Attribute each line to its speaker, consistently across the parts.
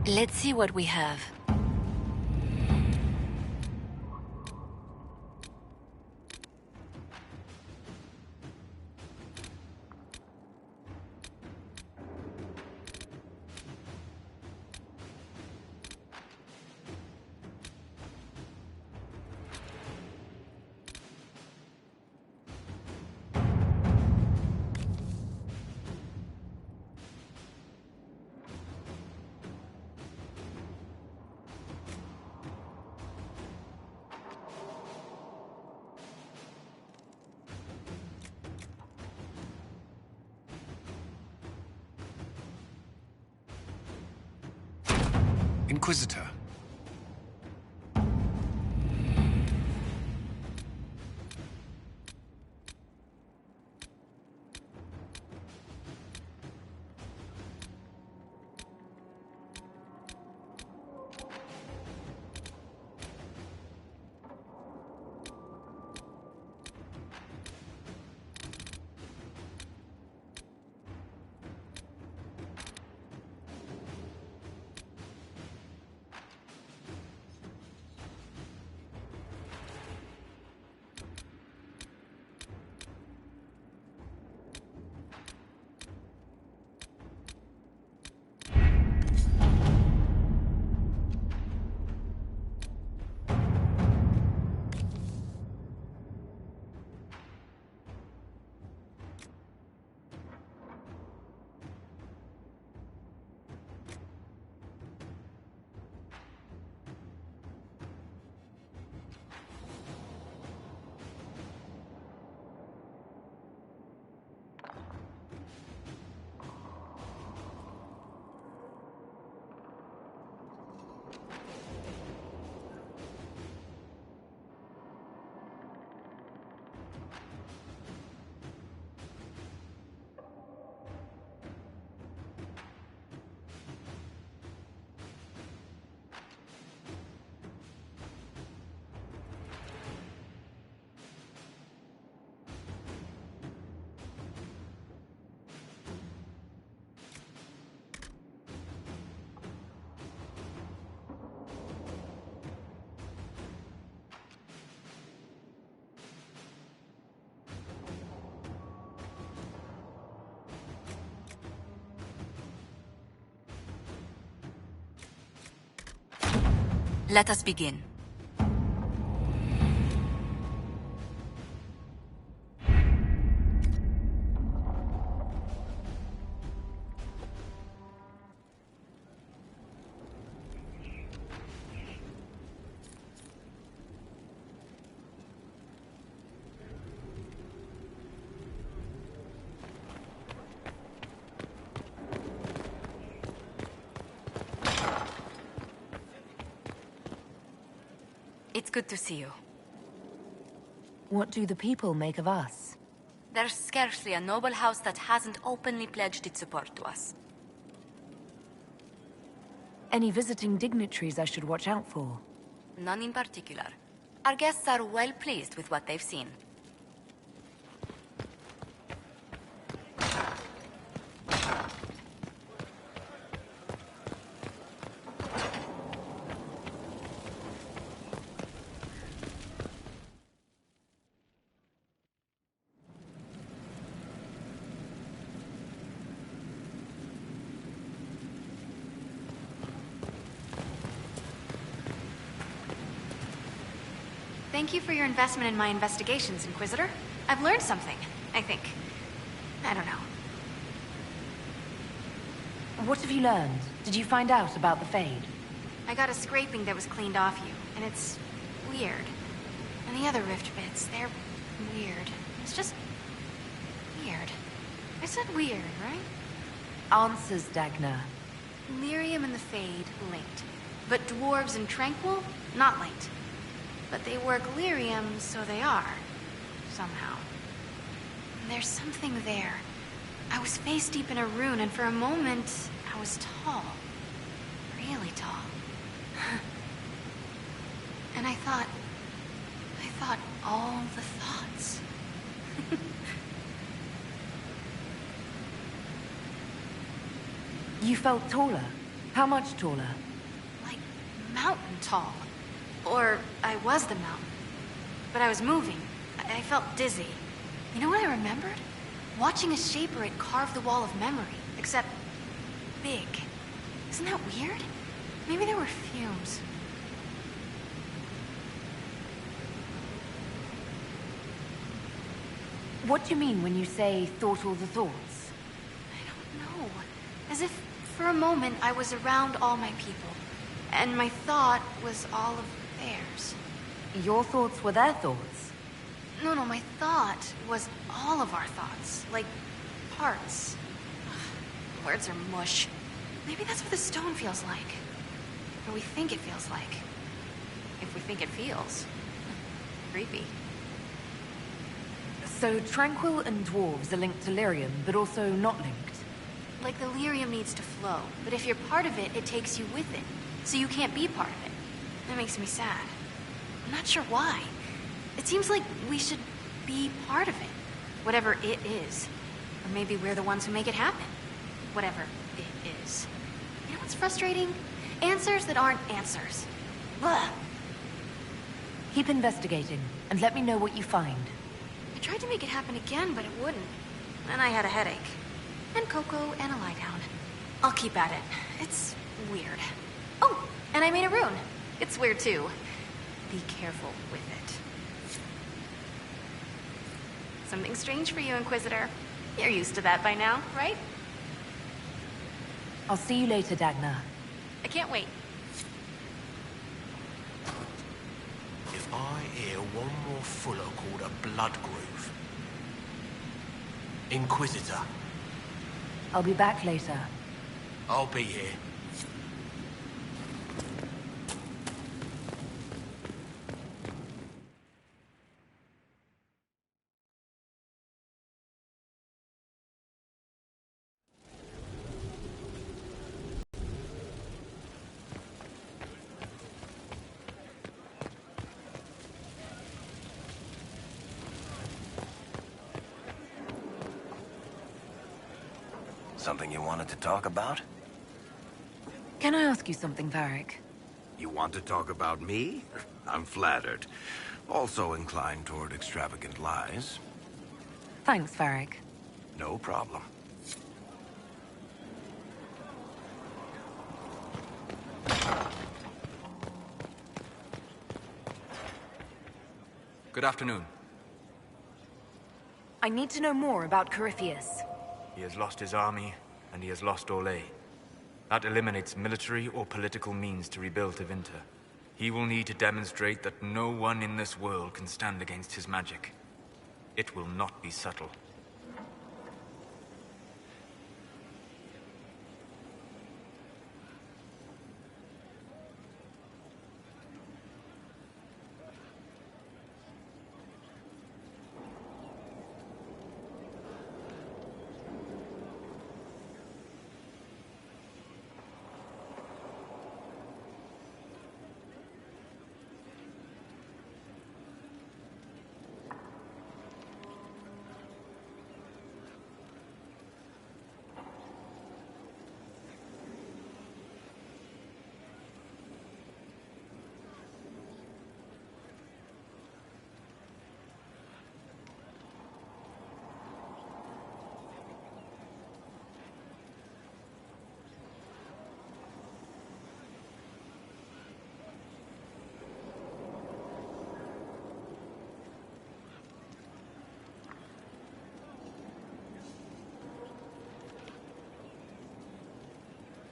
Speaker 1: Let's see what we have.
Speaker 2: Inquisitor.
Speaker 1: Let us begin. It's good to see you.
Speaker 3: What do the people make of us?
Speaker 1: There's scarcely a noble house that hasn't openly pledged its support to us.
Speaker 3: Any visiting dignitaries I should watch out for?
Speaker 1: None in particular. Our guests are well pleased with what they've seen.
Speaker 4: Thank you for your investment in my investigations, Inquisitor. I've learned something, I think. I don't know.
Speaker 3: What have you learned? Did you find out about the Fade?
Speaker 4: I got a scraping that was cleaned off you, and it's weird. And the other rift bits, they're weird. It's just weird. I said weird, right?
Speaker 3: Answers, Dagna.
Speaker 4: Lyrium and the Fade linked. But dwarves and Tranquil, not linked. But they work lyrium, so they are. Somehow. There's something there. I was face deep in a rune, and for a moment, I was tall. Really tall. And I thought all the thoughts.
Speaker 3: You felt taller? How much taller?
Speaker 4: Like, mountain tall. Or I was the mountain. But I was moving. I felt dizzy. You know what I remembered? Watching a shaper it carve the wall of memory, except big. Isn't that weird? Maybe there were fumes.
Speaker 3: What do you mean when you say thought all the thoughts?
Speaker 4: I don't know. As if for a moment I was around all my people, and my thought was all of theirs.
Speaker 3: Your thoughts were their thoughts?
Speaker 4: No, my thought was all of our thoughts, like parts. Ugh, words are mush. Maybe that's what the stone feels like. Or we think it feels like. If we think it feels. Creepy.
Speaker 3: So Tranquil and dwarves are linked to lyrium, but also not linked?
Speaker 4: Like the lyrium needs to flow, but if you're part of it, it takes you with it. So you can't be part of it. That makes me sad. I'm not sure why. It seems like we should be part of it. Whatever it is. Or maybe we're the ones who make it happen. Whatever it is. You know what's frustrating? Answers that aren't answers. Blah.
Speaker 3: Keep investigating, and let me know what you find.
Speaker 4: I tried to make it happen again, but it wouldn't. Then I had a headache. And cocoa and a lie down. I'll keep at it. It's weird. Oh, and I made a rune. It's weird too. Be careful with it. Something strange for you, Inquisitor. You're used to that by now, right?
Speaker 3: I'll see you later, Dagna.
Speaker 4: I can't wait.
Speaker 2: If I hear one more Fuller called a Blood Groove. Inquisitor.
Speaker 3: I'll be back later.
Speaker 2: I'll be here.
Speaker 5: Something you wanted to talk about?
Speaker 3: Can I ask you something, Varric?
Speaker 5: You want to talk about me? I'm flattered. Also inclined toward extravagant lies.
Speaker 3: Thanks, Varric.
Speaker 5: No problem.
Speaker 6: Good afternoon.
Speaker 3: I need to know more about Corypheus.
Speaker 6: He has lost his army, and he has lost Orlais. That eliminates military or political means to rebuild Tevinter. He will need to demonstrate that no one in this world can stand against his magic. It will not be subtle.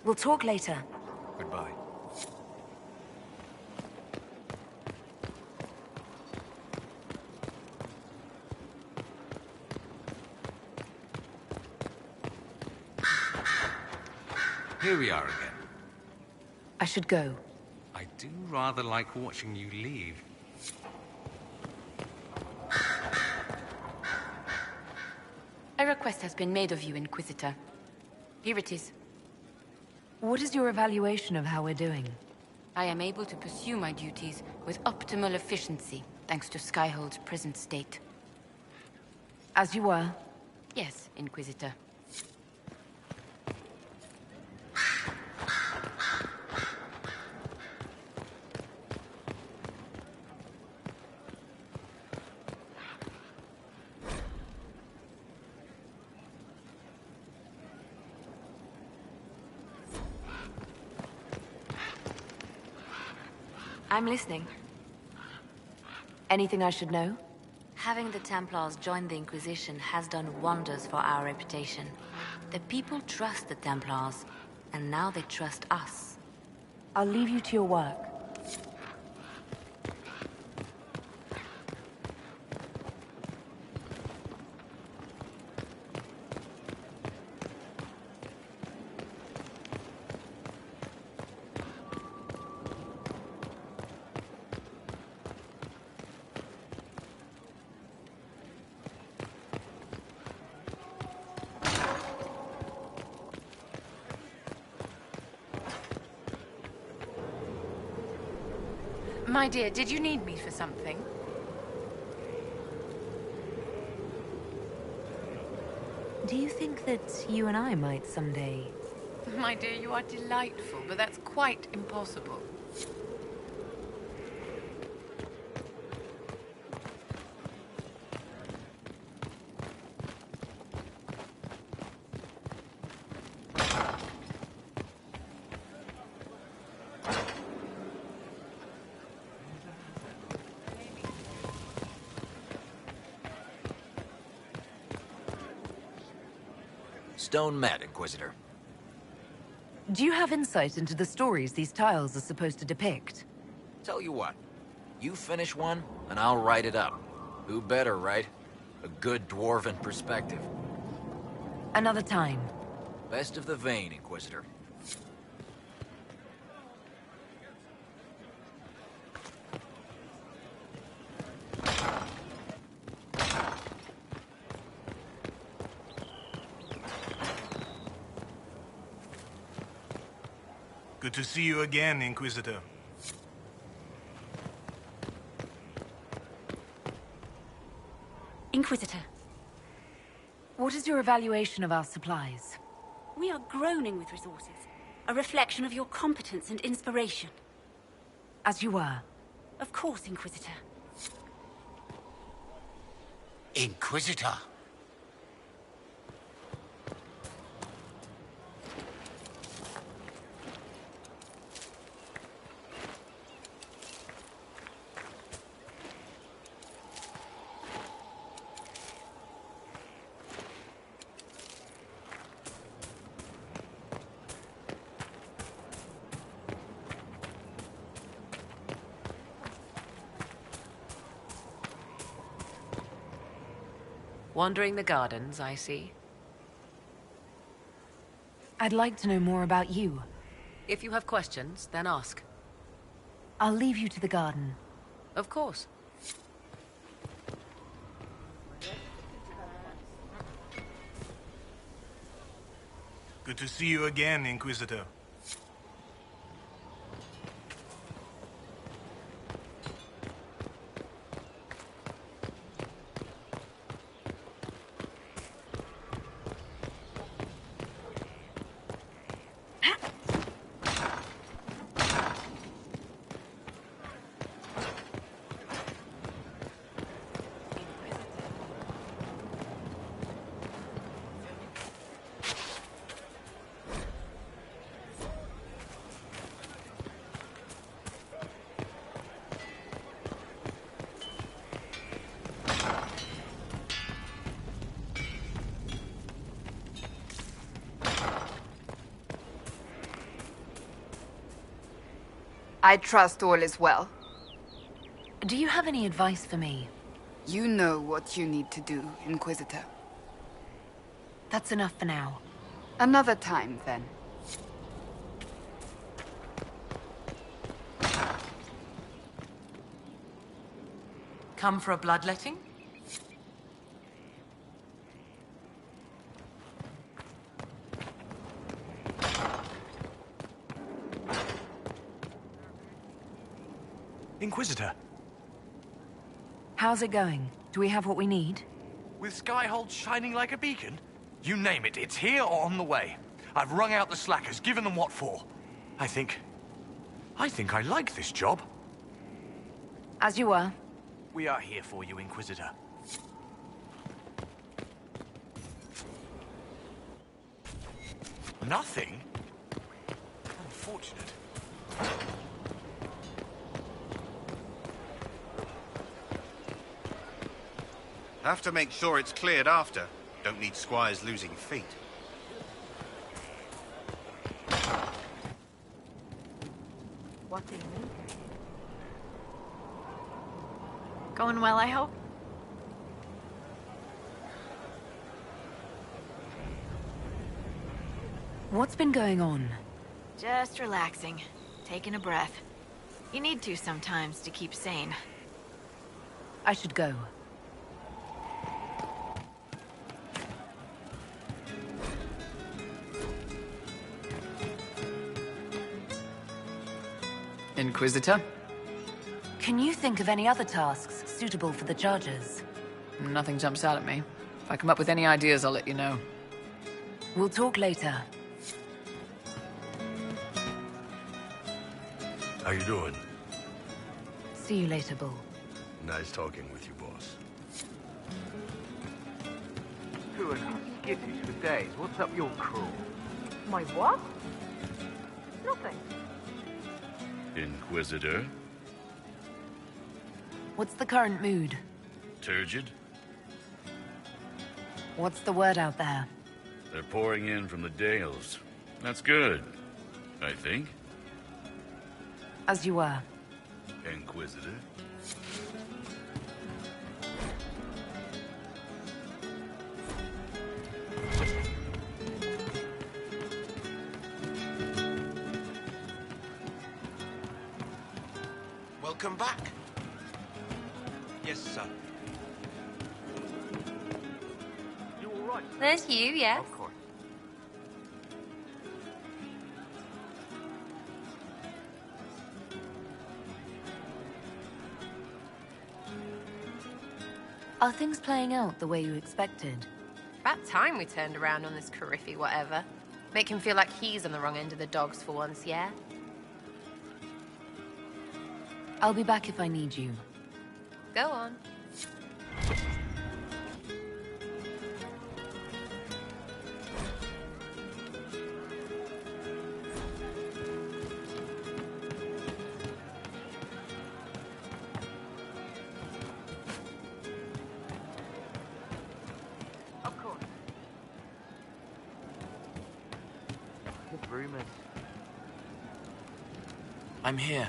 Speaker 3: We'll talk later.
Speaker 6: Goodbye.
Speaker 7: Here we are again.
Speaker 3: I should go.
Speaker 7: I do rather like watching you leave.
Speaker 1: A request has been made of you, Inquisitor. Here it is.
Speaker 3: What is your evaluation of how we're doing?
Speaker 1: I am able to pursue my duties with optimal efficiency, thanks to Skyhold's present state.
Speaker 3: As you were?
Speaker 1: Yes, Inquisitor.
Speaker 3: I'm listening. Anything I should know?
Speaker 8: Having the Templars join the Inquisition has done wonders for our reputation. The people trust the Templars, and now they trust us.
Speaker 3: I'll leave you to your work.
Speaker 1: My dear, did you need me for something?
Speaker 3: Do you think that you and I might someday...
Speaker 1: My dear, you are delightful, but that's quite impossible.
Speaker 9: Stone met, Inquisitor.
Speaker 3: Do you have insight into the stories these tiles are supposed to depict?
Speaker 9: Tell you what, you finish one, and I'll write it up. Who better, right? A good dwarven perspective.
Speaker 3: Another time.
Speaker 9: Best of the vein, Inquisitor.
Speaker 2: Good to see you again, Inquisitor.
Speaker 10: Inquisitor,
Speaker 3: What is your evaluation of our supplies?
Speaker 10: we are groaning with resources. A reflection of your competence and inspiration.
Speaker 3: As you were.
Speaker 10: Of course, Inquisitor.
Speaker 2: Inquisitor?
Speaker 1: Wandering the gardens, I see.
Speaker 3: I'd like to know more about you.
Speaker 1: If you have questions, then ask.
Speaker 3: I'll leave you to the garden.
Speaker 1: Of course.
Speaker 2: Good to see you again, Inquisitor.
Speaker 11: I trust all is well.
Speaker 3: Do you have any advice for me?
Speaker 11: You know what you need to do, Inquisitor.
Speaker 3: That's enough for now.
Speaker 11: Another time, then.
Speaker 1: Come for a bloodletting?
Speaker 12: Inquisitor,
Speaker 3: How's it going? Do we have what we need?
Speaker 12: with Skyhold shining like a beacon? You name it, it's here or on the way. I've wrung out the slackers, given them what for. I think I like this job.
Speaker 3: As you were.
Speaker 12: We are here for you, Inquisitor. Nothing? Unfortunate.
Speaker 13: Have to make sure it's cleared after. Don't need squires losing feet.
Speaker 4: What do you mean? Going well, I hope?
Speaker 3: What's been going on?
Speaker 4: Just relaxing. Taking a breath. You need to sometimes to keep sane.
Speaker 3: I should go.
Speaker 14: Inquisitor?
Speaker 3: Can you think of any other tasks suitable for the Chargers?
Speaker 14: Nothing jumps out at me. If I come up with any ideas, I'll let you know.
Speaker 3: We'll talk later.
Speaker 15: How you doing?
Speaker 3: See you later, Bull.
Speaker 15: Nice talking with you, boss.
Speaker 16: Who has skittish for days? What's up your crawl?
Speaker 3: My what? Nothing.
Speaker 15: Inquisitor?
Speaker 3: What's the current mood?
Speaker 15: Turgid?
Speaker 3: What's the word out there?
Speaker 15: They're pouring in from the Dales. That's good, I think.
Speaker 3: As you were.
Speaker 15: Inquisitor?
Speaker 2: Welcome back. Yes, sir.
Speaker 16: You all right?
Speaker 8: There's you, yes.
Speaker 16: Of course.
Speaker 3: Are things playing out the way you expected?
Speaker 17: About time we turned around on this Carriffy whatever. Make him feel like he's on the wrong end of the dogs for once, yeah?
Speaker 3: I'll be back if I need you.
Speaker 17: Go on.
Speaker 16: Of course. Good rumors.
Speaker 12: I'm here.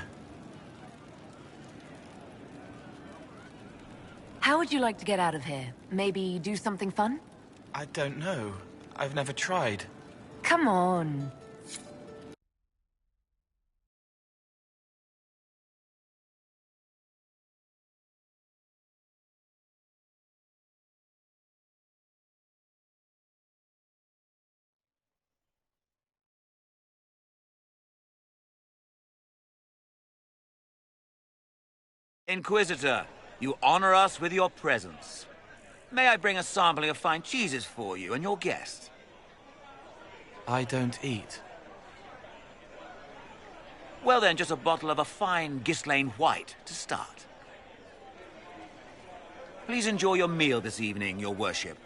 Speaker 3: How would you like to get out of here? Maybe do something fun?
Speaker 12: I don't know. I've never tried.
Speaker 3: Come on.
Speaker 18: Inquisitor, you honor us with your presence. May I bring a sampling of fine cheeses for you and your guest?
Speaker 12: I don't eat.
Speaker 18: Well then, just a bottle of a fine Ghislaine White to start. Please enjoy your meal this evening, your worship.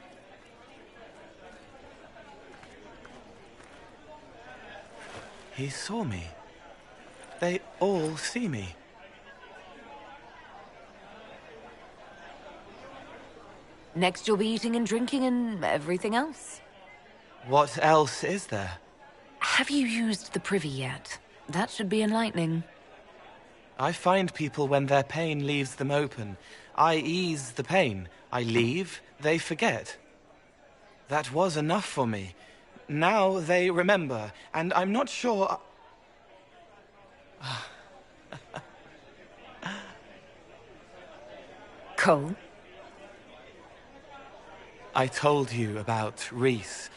Speaker 12: He saw me. They all see me.
Speaker 3: Next you'll be eating and drinking and everything else.
Speaker 12: What else is there?
Speaker 3: Have you used the privy yet? That should be enlightening.
Speaker 12: I find people when their pain leaves them open. I ease the pain. I leave, they forget. That was enough for me. Now they remember, and I'm not sure...
Speaker 3: Cole?
Speaker 12: I told you about Reese,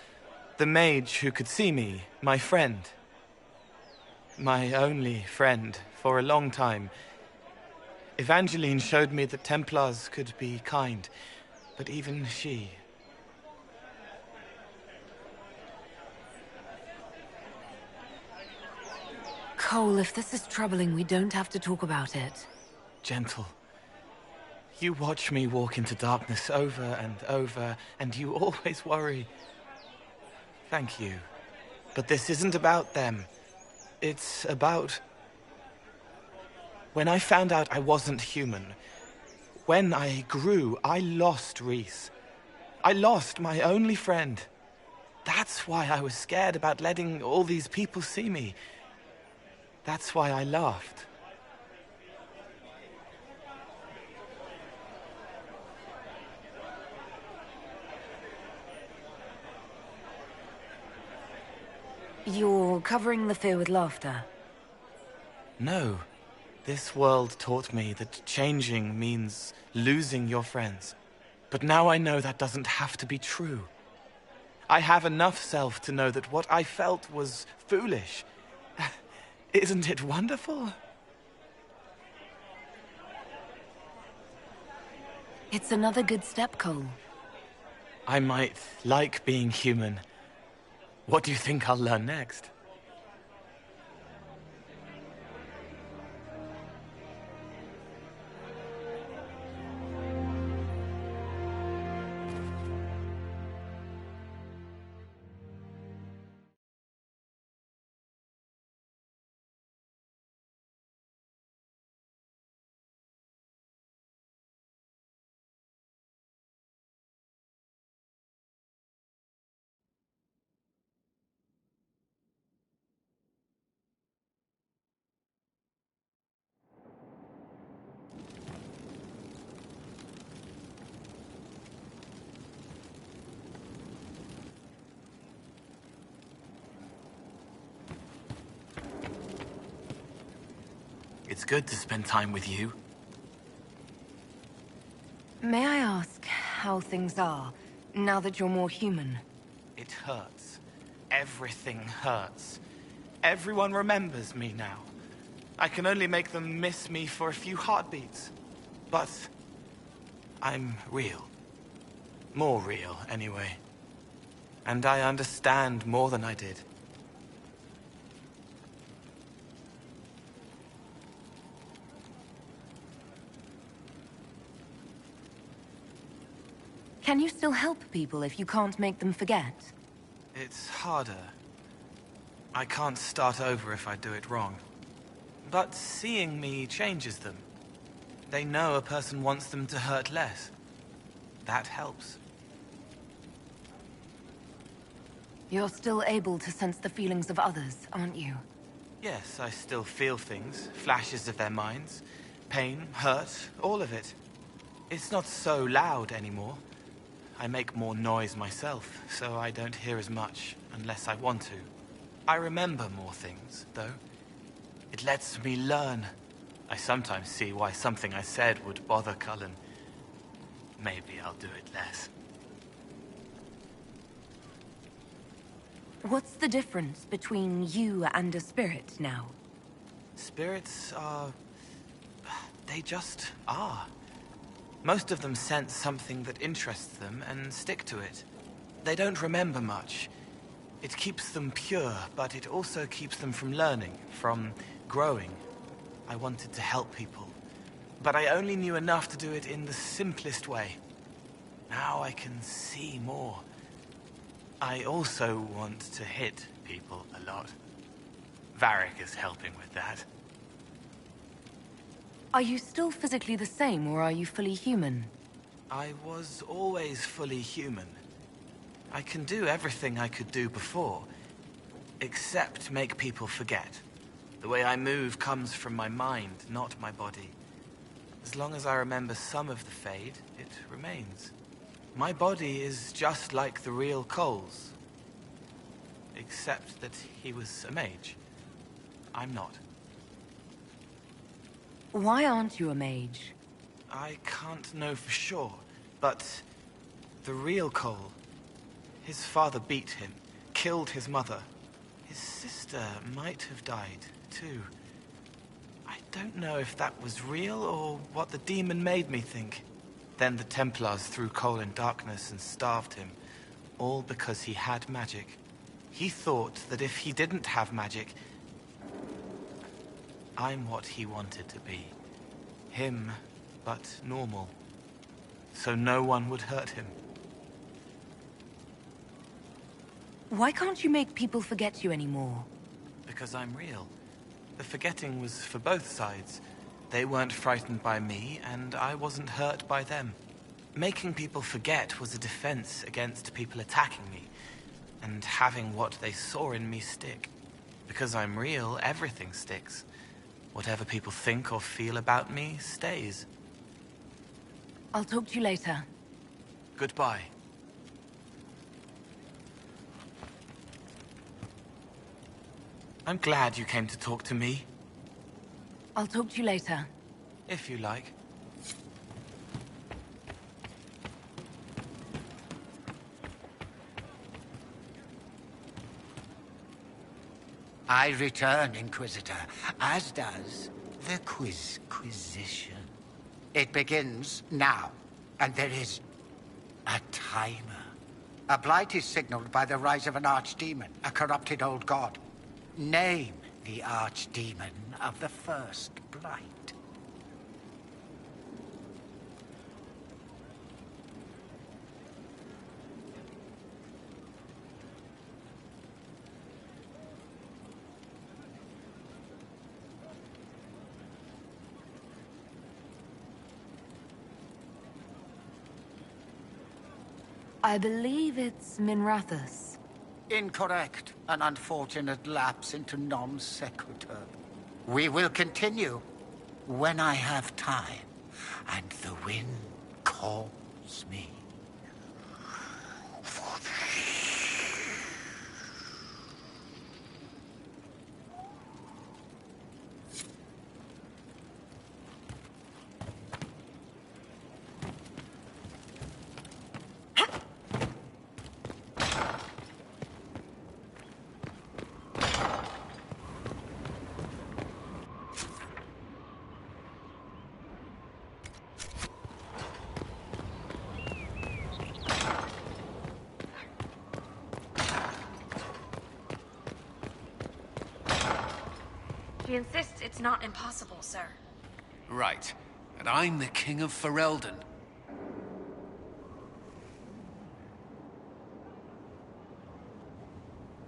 Speaker 12: the mage who could see me, my friend. My only friend for a long time. Evangeline showed me that Templars could be kind, but even she...
Speaker 3: Cole, if this is troubling, we don't have to talk about it.
Speaker 12: Gentle. You watch me walk into darkness over and over, and you always worry. Thank you. But this isn't about them. It's about... When I found out I wasn't human, When I grew, I lost Reese. I lost my only friend. That's why I was scared about letting all these people see me. That's why I laughed.
Speaker 3: You're covering the fear with laughter?
Speaker 12: No. This world taught me that changing means losing your friends. But now I know that doesn't have to be true. I have enough self to know that what I felt was foolish. Isn't it wonderful?
Speaker 3: It's another good step, Cole.
Speaker 12: I might like being human. What do you think I'll learn next? It's good to spend time with you.
Speaker 3: May I ask how things are, now that you're more human?
Speaker 12: It hurts. Everything hurts. Everyone remembers me now. I can only make them miss me for a few heartbeats. But I'm real. More real, anyway. And I understand more than I did.
Speaker 3: Can you still help people if you can't make them forget?
Speaker 12: It's harder. I can't start over if I do it wrong. But seeing me changes them. They know a person wants them to hurt less. That helps.
Speaker 3: You're still able to sense the feelings of others, aren't you?
Speaker 12: Yes, I still feel things, flashes of their minds. Pain, hurt, all of it. It's not so loud anymore. I make more noise myself, so I don't hear as much unless I want to. I remember more things, though. It lets me learn. I sometimes see why something I said would bother Cullen. Maybe I'll do it less.
Speaker 3: What's the difference between you and a spirit now?
Speaker 12: Spirits are... they just are. Most of them sense something that interests them and stick to it. They don't remember much. It keeps them pure, but it also keeps them from learning, from growing. I wanted to help people, but I only knew enough to do it in the simplest way. Now I can see more. I also want to hit people a lot. Varric is helping with that.
Speaker 3: Are you still physically the same, or are you fully human?
Speaker 12: I was always fully human. I can do everything I could do before, except make people forget. The way I move comes from my mind, not my body. As long as I remember some of the Fade, it remains. My body is just like the real Cole's. Except that he was a mage. I'm not.
Speaker 3: Why aren't you a mage?
Speaker 12: I can't know for sure, but the real Cole, his father beat him, killed his mother. His sister might have died, too. I don't know if that was real or what the demon made me think. Then the Templars threw Cole in darkness and starved him, all because he had magic. He thought that if he didn't have magic, I'm what he wanted to be. Him, but normal. So no one would hurt him.
Speaker 3: Why can't you make people forget you anymore?
Speaker 12: Because I'm real. The forgetting was for both sides. They weren't frightened by me, and I wasn't hurt by them. Making people forget was a defense against people attacking me, and having what they saw in me stick. Because I'm real, everything sticks. Whatever people think or feel about me stays.
Speaker 3: I'll talk to you later.
Speaker 12: Goodbye. I'm glad you came to talk to me.
Speaker 3: I'll talk to you later.
Speaker 12: If you like.
Speaker 19: I return, Inquisitor, as does the Quizquisition. It begins now, and there is a timer. A blight is signaled by the rise of an archdemon, a corrupted old god. Name the archdemon of the first blight.
Speaker 3: I believe it's Minrathus.
Speaker 19: Incorrect. An unfortunate lapse into non sequitur. We will continue when I have time and the wind calls me.
Speaker 10: He insists it's not impossible, sir.
Speaker 2: Right. And I'm the King of Ferelden.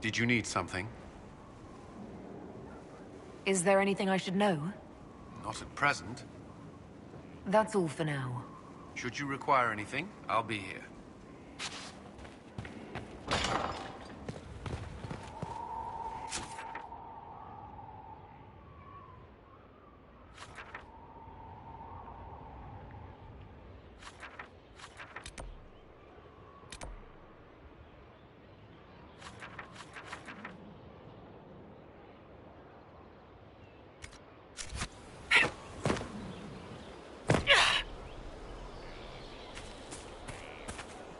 Speaker 2: Did you need something?
Speaker 3: Is there anything I should know?
Speaker 2: Not at present.
Speaker 3: That's all for now.
Speaker 2: Should you require anything, I'll be here.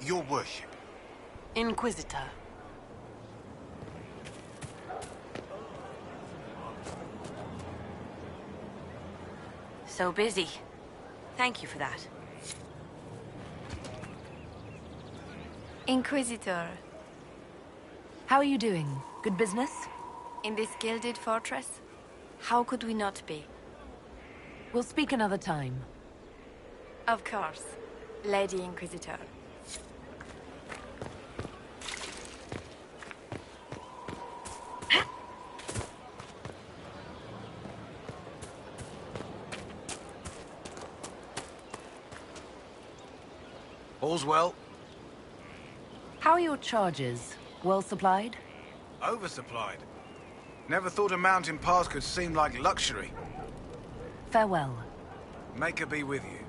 Speaker 13: Your worship.
Speaker 20: Inquisitor. So busy. Thank you for that.
Speaker 4: Inquisitor.
Speaker 3: How are you doing? Good business?
Speaker 4: In this gilded fortress? How could we not be?
Speaker 3: We'll speak another time.
Speaker 4: Of course, Lady Inquisitor.
Speaker 5: All's well.
Speaker 3: How are your charges? Well supplied?
Speaker 16: Oversupplied. Never thought a mountain pass could seem like luxury.
Speaker 3: Farewell.
Speaker 16: Make her be with you.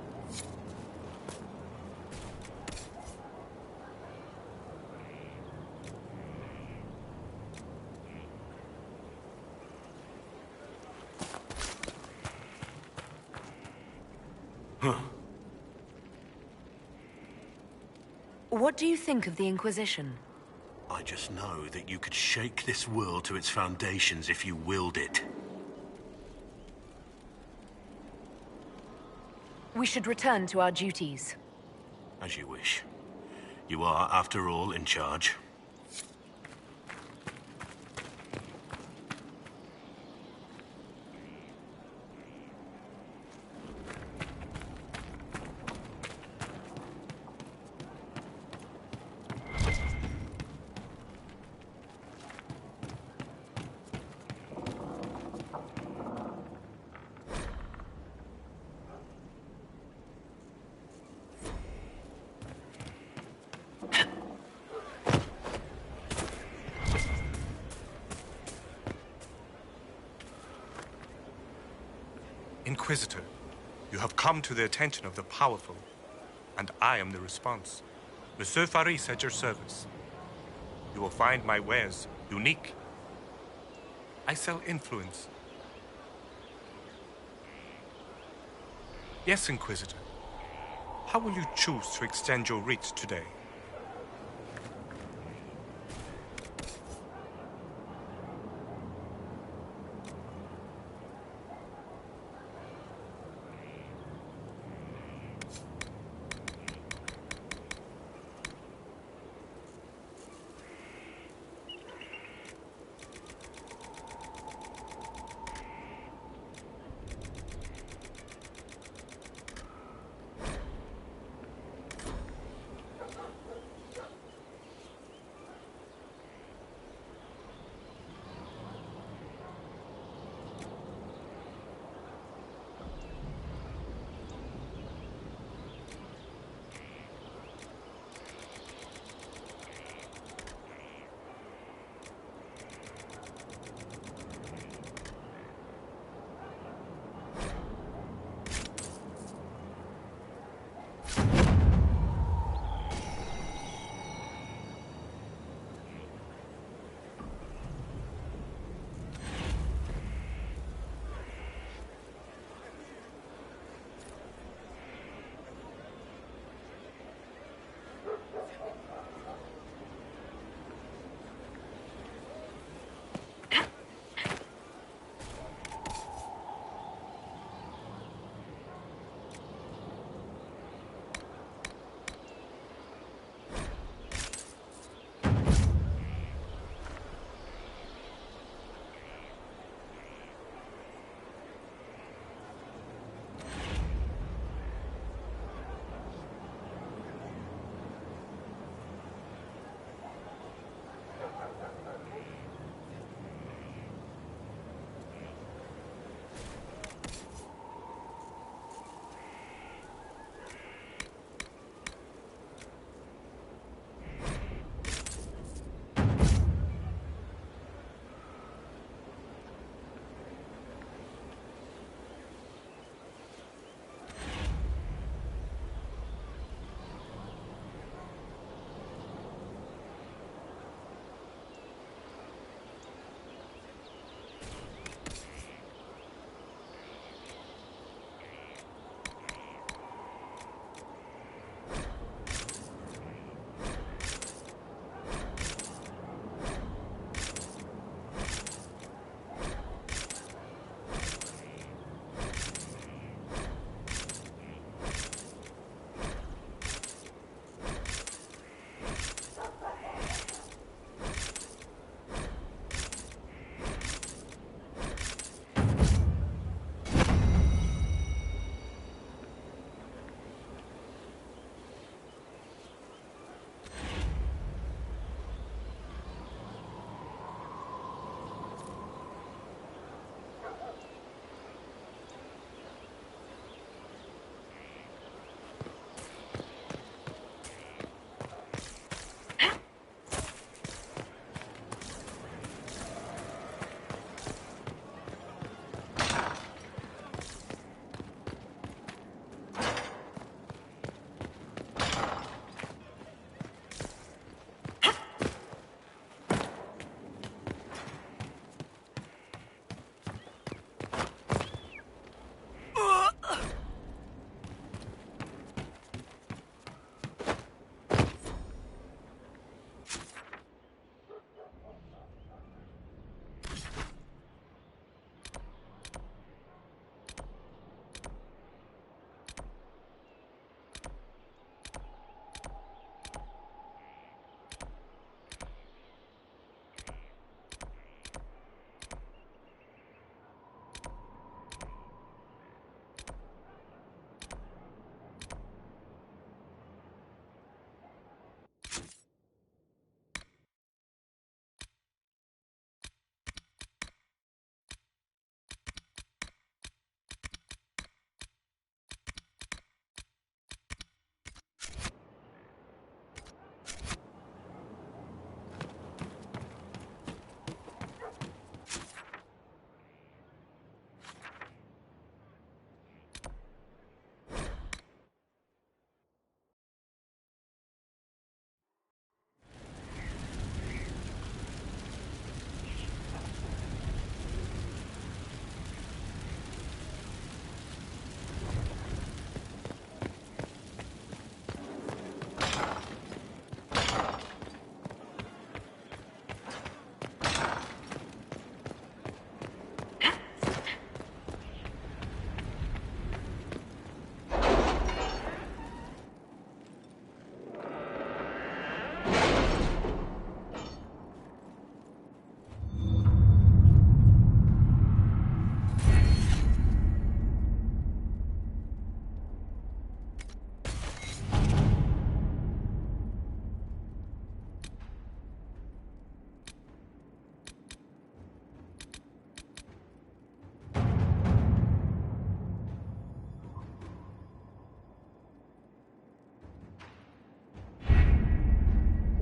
Speaker 3: What do you think of the Inquisition?
Speaker 2: I just know that you could shake this world to its foundations if you willed it.
Speaker 3: We should return to our duties.
Speaker 2: As you wish. You are, after all, in charge.
Speaker 21: Inquisitor, you have come to the attention of the powerful, and I am the response. Monsieur Faris at your service. You will find my wares unique. I sell influence. Yes, Inquisitor. How will you choose to extend your reach today?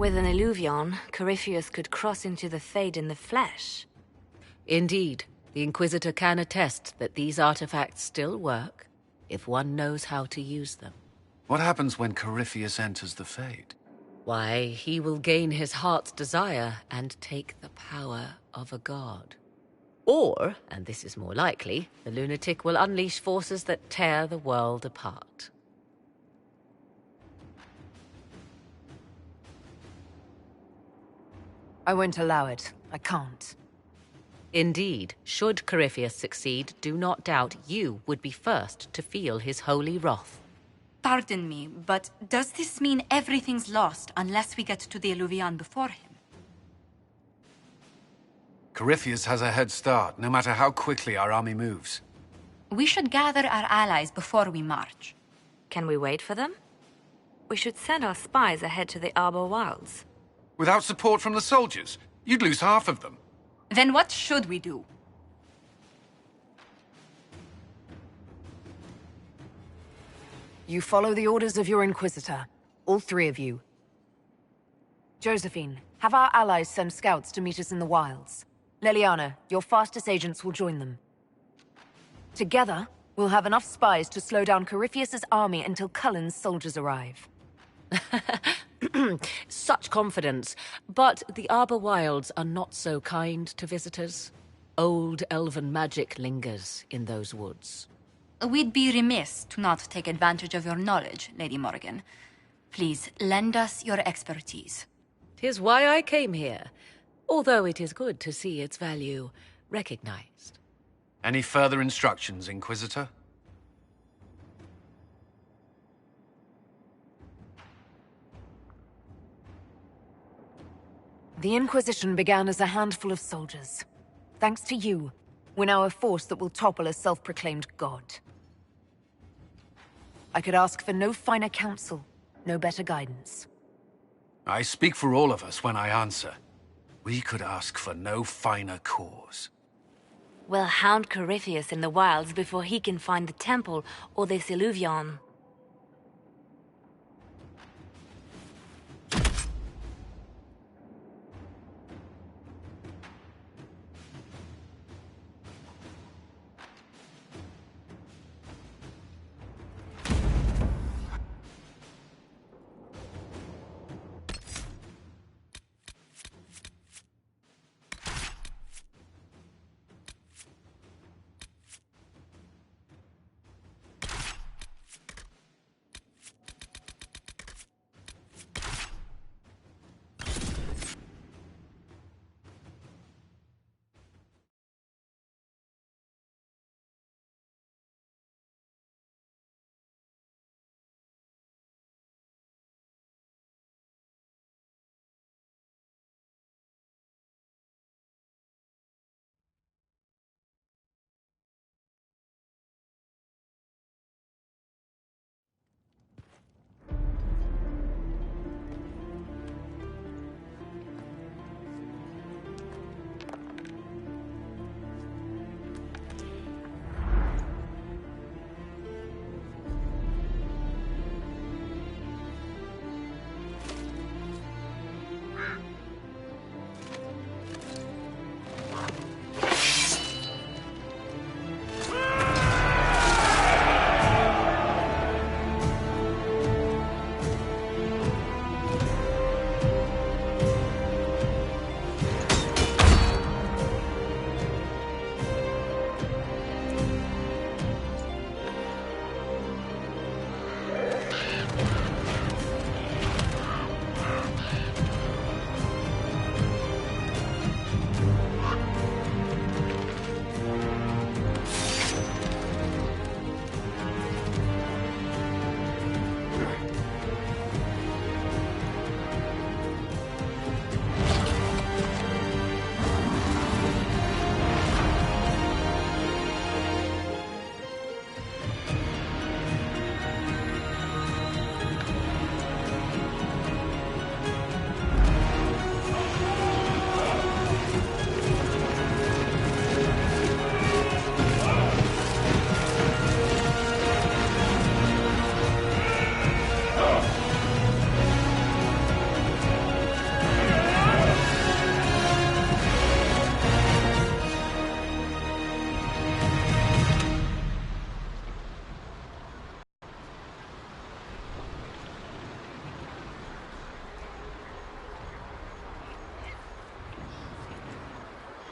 Speaker 8: With an Illuvion, Corypheus could cross into the Fade in the flesh.
Speaker 3: Indeed, the Inquisitor can attest that these artifacts still work, if one knows how to use them.
Speaker 6: What happens when Corypheus enters the Fade?
Speaker 3: Why, he will gain his heart's desire and take the power of a god. Or, and this is more likely, the lunatic will unleash forces that tear the world apart. I won't allow it. I can't. Indeed, should Corypheus succeed, do not doubt you would be first to feel his holy wrath.
Speaker 22: Pardon me, but does this mean everything's lost unless we get to the Illuvion before him?
Speaker 6: Corypheus has a head start, no matter how quickly our army moves.
Speaker 22: We should gather our allies before we march.
Speaker 8: Can we wait for them? We should send our spies ahead to the Arbor Wilds.
Speaker 6: Without support from the soldiers, you'd lose half of them.
Speaker 22: Then what should we do?
Speaker 3: You follow the orders of your Inquisitor. All three of you. Josephine, have our allies send scouts to meet us in the wilds. Leliana, your fastest agents will join them. Together, we'll have enough spies to slow down Corypheus's army until Cullen's soldiers arrive. Such confidence. But the Arbor Wilds are not so kind to visitors. Old elven magic lingers in those woods.
Speaker 22: We'd be remiss to not take advantage of your knowledge, Lady Morgan. Please, lend us your expertise.
Speaker 3: 'Tis why I came here, although it is good to see its value recognized.
Speaker 6: Any further instructions, Inquisitor?
Speaker 3: The Inquisition began as a handful of soldiers. Thanks to you, we're now a force that will topple a self-proclaimed god. I could ask for no finer counsel, no better guidance.
Speaker 6: I speak for all of us when I answer. We could ask for no finer cause.
Speaker 8: We'll hound Corypheus in the wilds before he can find the temple or this Illuvion.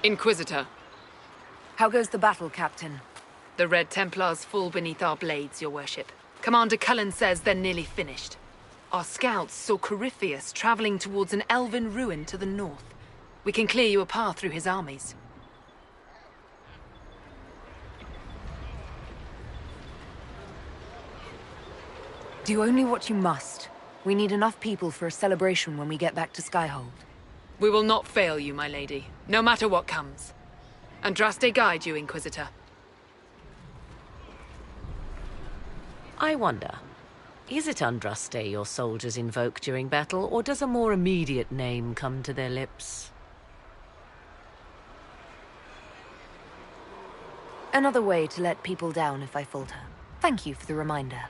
Speaker 14: Inquisitor.
Speaker 7: How goes the battle, Captain?
Speaker 14: The Red Templars fall beneath our blades, your worship. Commander Cullen says they're nearly finished. Our scouts saw Corypheus traveling towards an elven ruin to the north. We can clear you a path through his armies.
Speaker 7: Do only what you must. We need enough people for a celebration when we get back to Skyhold.
Speaker 14: We will not fail you, my lady, no matter what comes. Andraste guide you, Inquisitor.
Speaker 3: I wonder, is it Andraste your soldiers invoke during battle, or does a more immediate name come to their lips?
Speaker 7: Another way to let people down if I falter. Thank you for the reminder.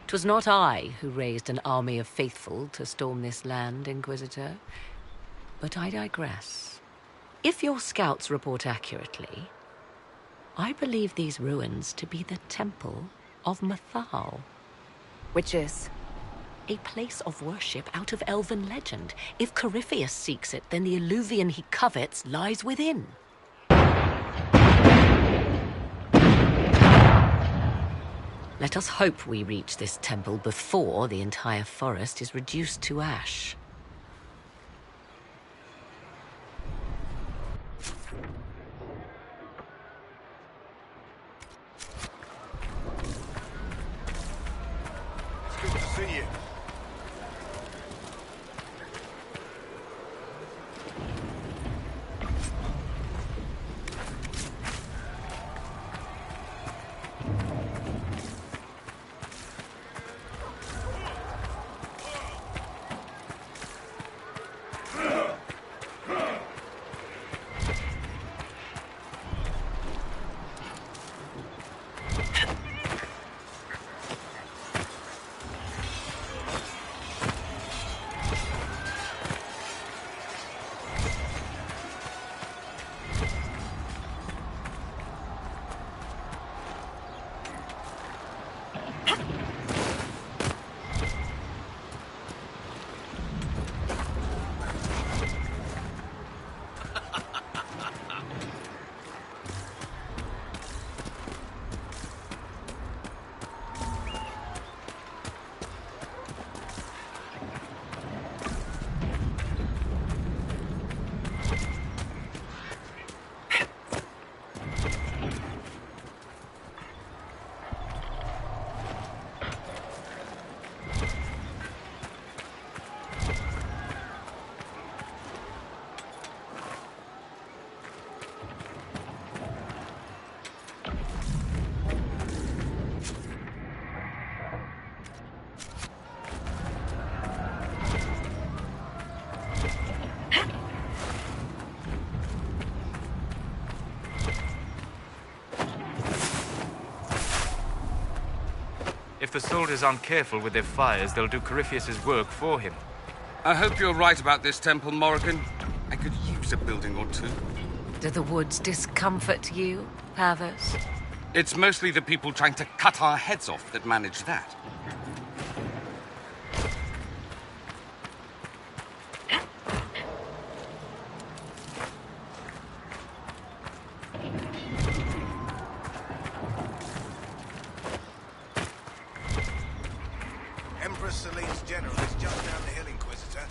Speaker 3: 'Twas not I who raised an army of faithful to storm this land, Inquisitor. But I digress. If your scouts report accurately, I believe these ruins to be the Temple of Mathal.
Speaker 7: Which is?
Speaker 3: A place of worship out of elven legend. If Corypheus seeks it, then the alluvion he covets lies within. Let us hope we reach this temple before the entire forest is reduced to ash.
Speaker 16: It's good to see you.
Speaker 9: If the soldiers aren't careful with their fires, they'll do Corypheus's work for him.
Speaker 23: I hope you're right about this temple, Morrigan. I could use a building or two.
Speaker 3: Do the woods discomfort you, Pathos?
Speaker 23: It's mostly the people trying to cut our heads off that manage that.
Speaker 16: Empress Celine's general is just down the hill, Inquisitor.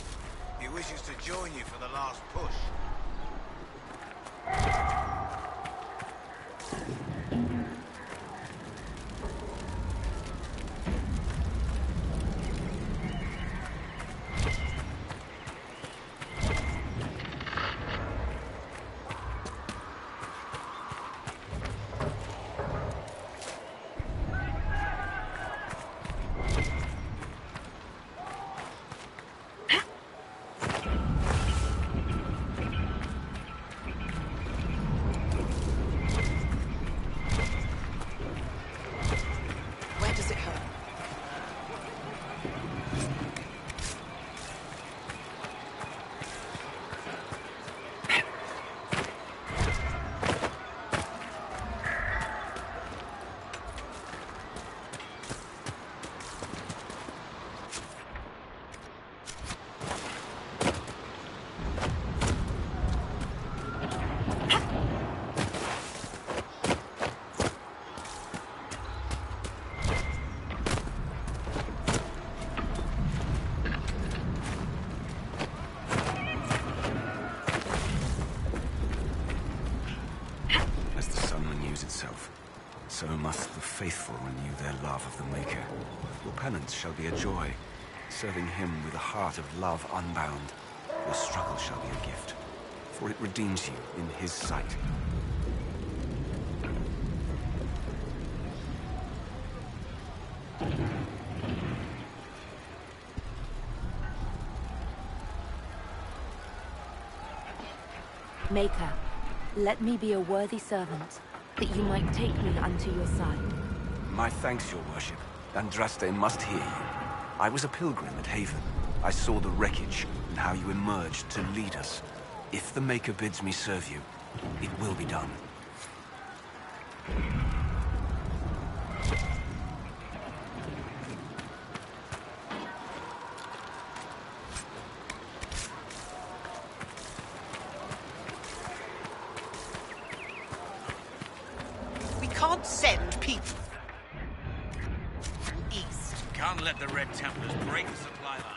Speaker 16: He wishes to join you for the last push.
Speaker 5: so must the faithful renew their love of the Maker. Your penance shall be a joy, serving him with a heart of love unbound. Your struggle shall be a gift, for it redeems you in his sight.
Speaker 7: Maker, let me be a worthy servant, that you might take me unto your side.
Speaker 5: My thanks, your worship. Andraste must hear you. I was a pilgrim at Haven. I saw the wreckage and how you emerged to lead us. If the Maker bids me serve you, it will be done.
Speaker 2: We can't send people east.
Speaker 18: Can't let the Red Templars break the supply lines.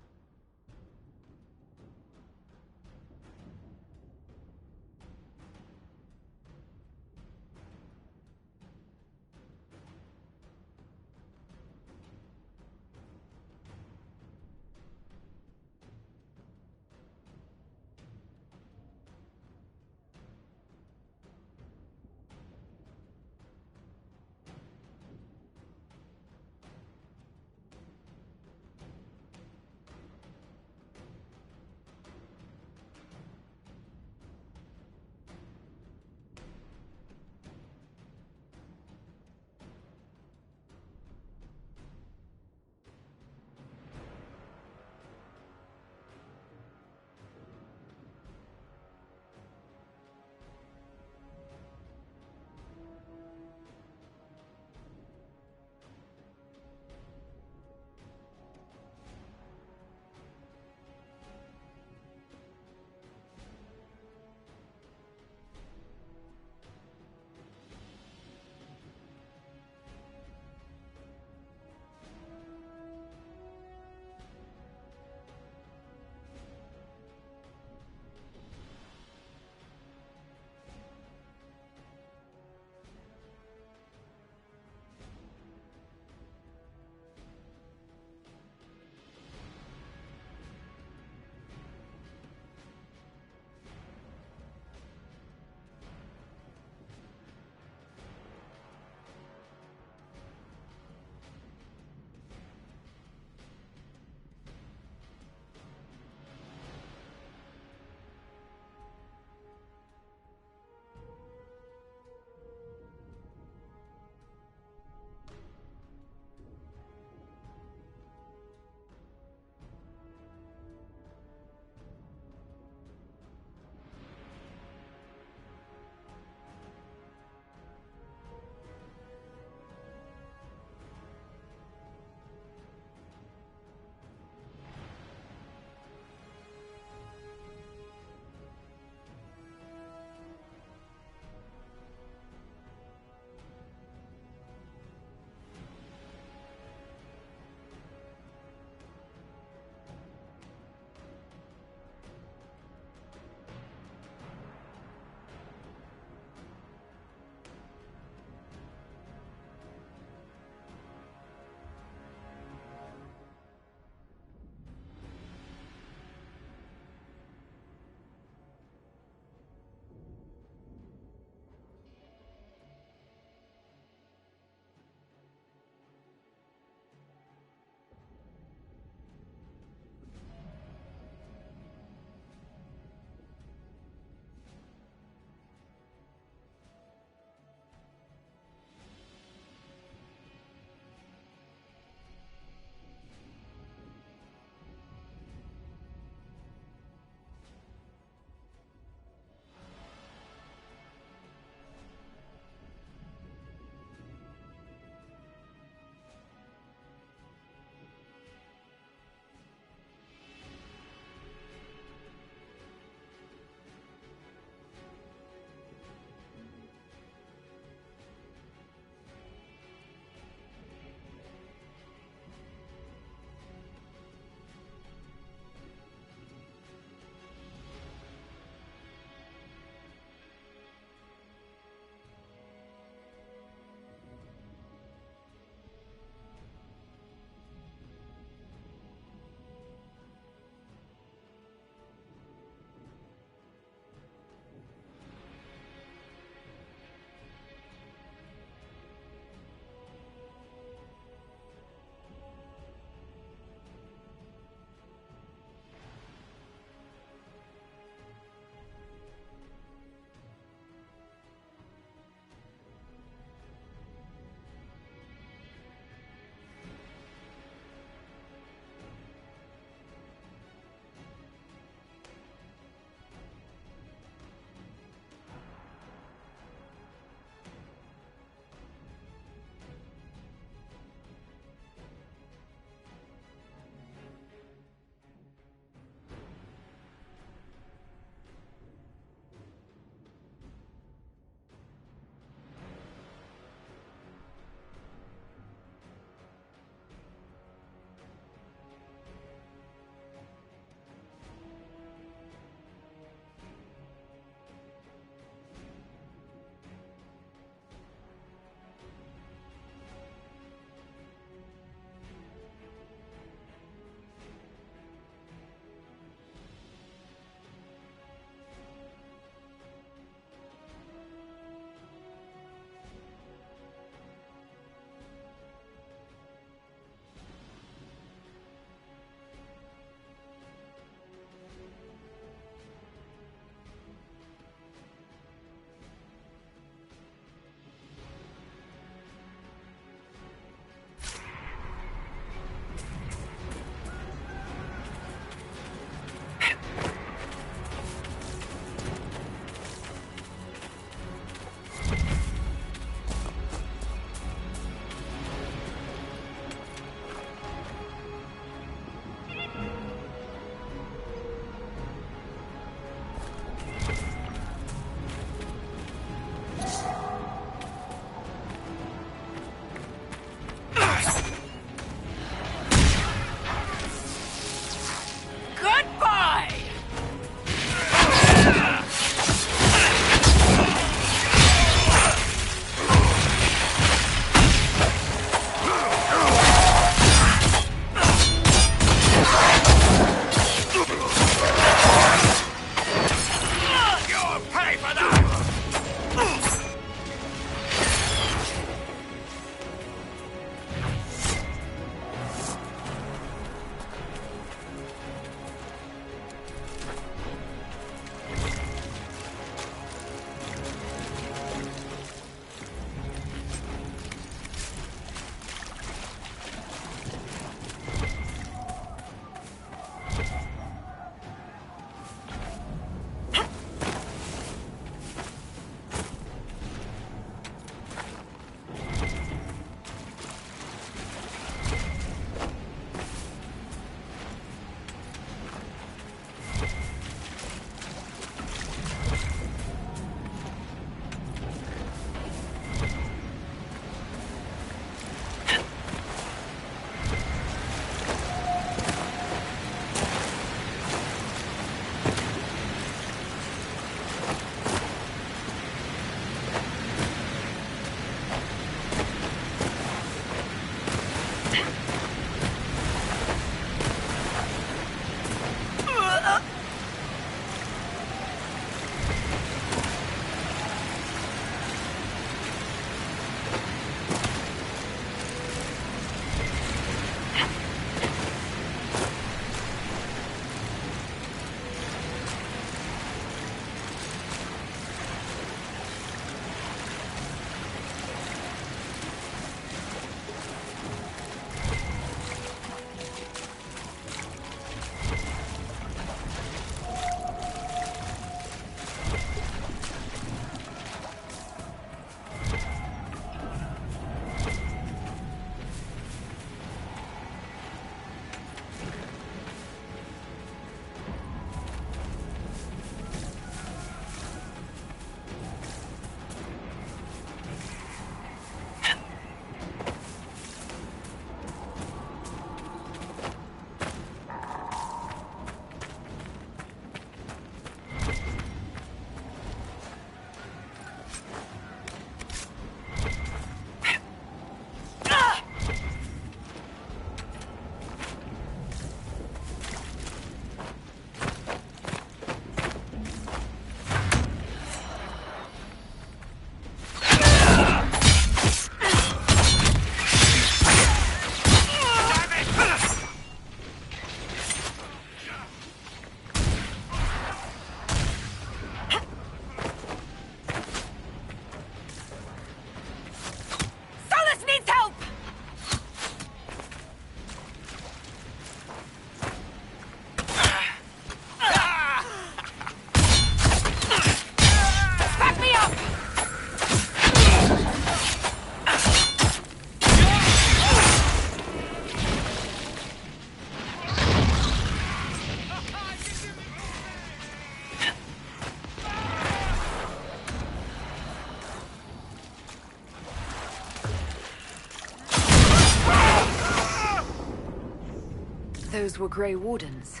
Speaker 7: Those were Grey Wardens.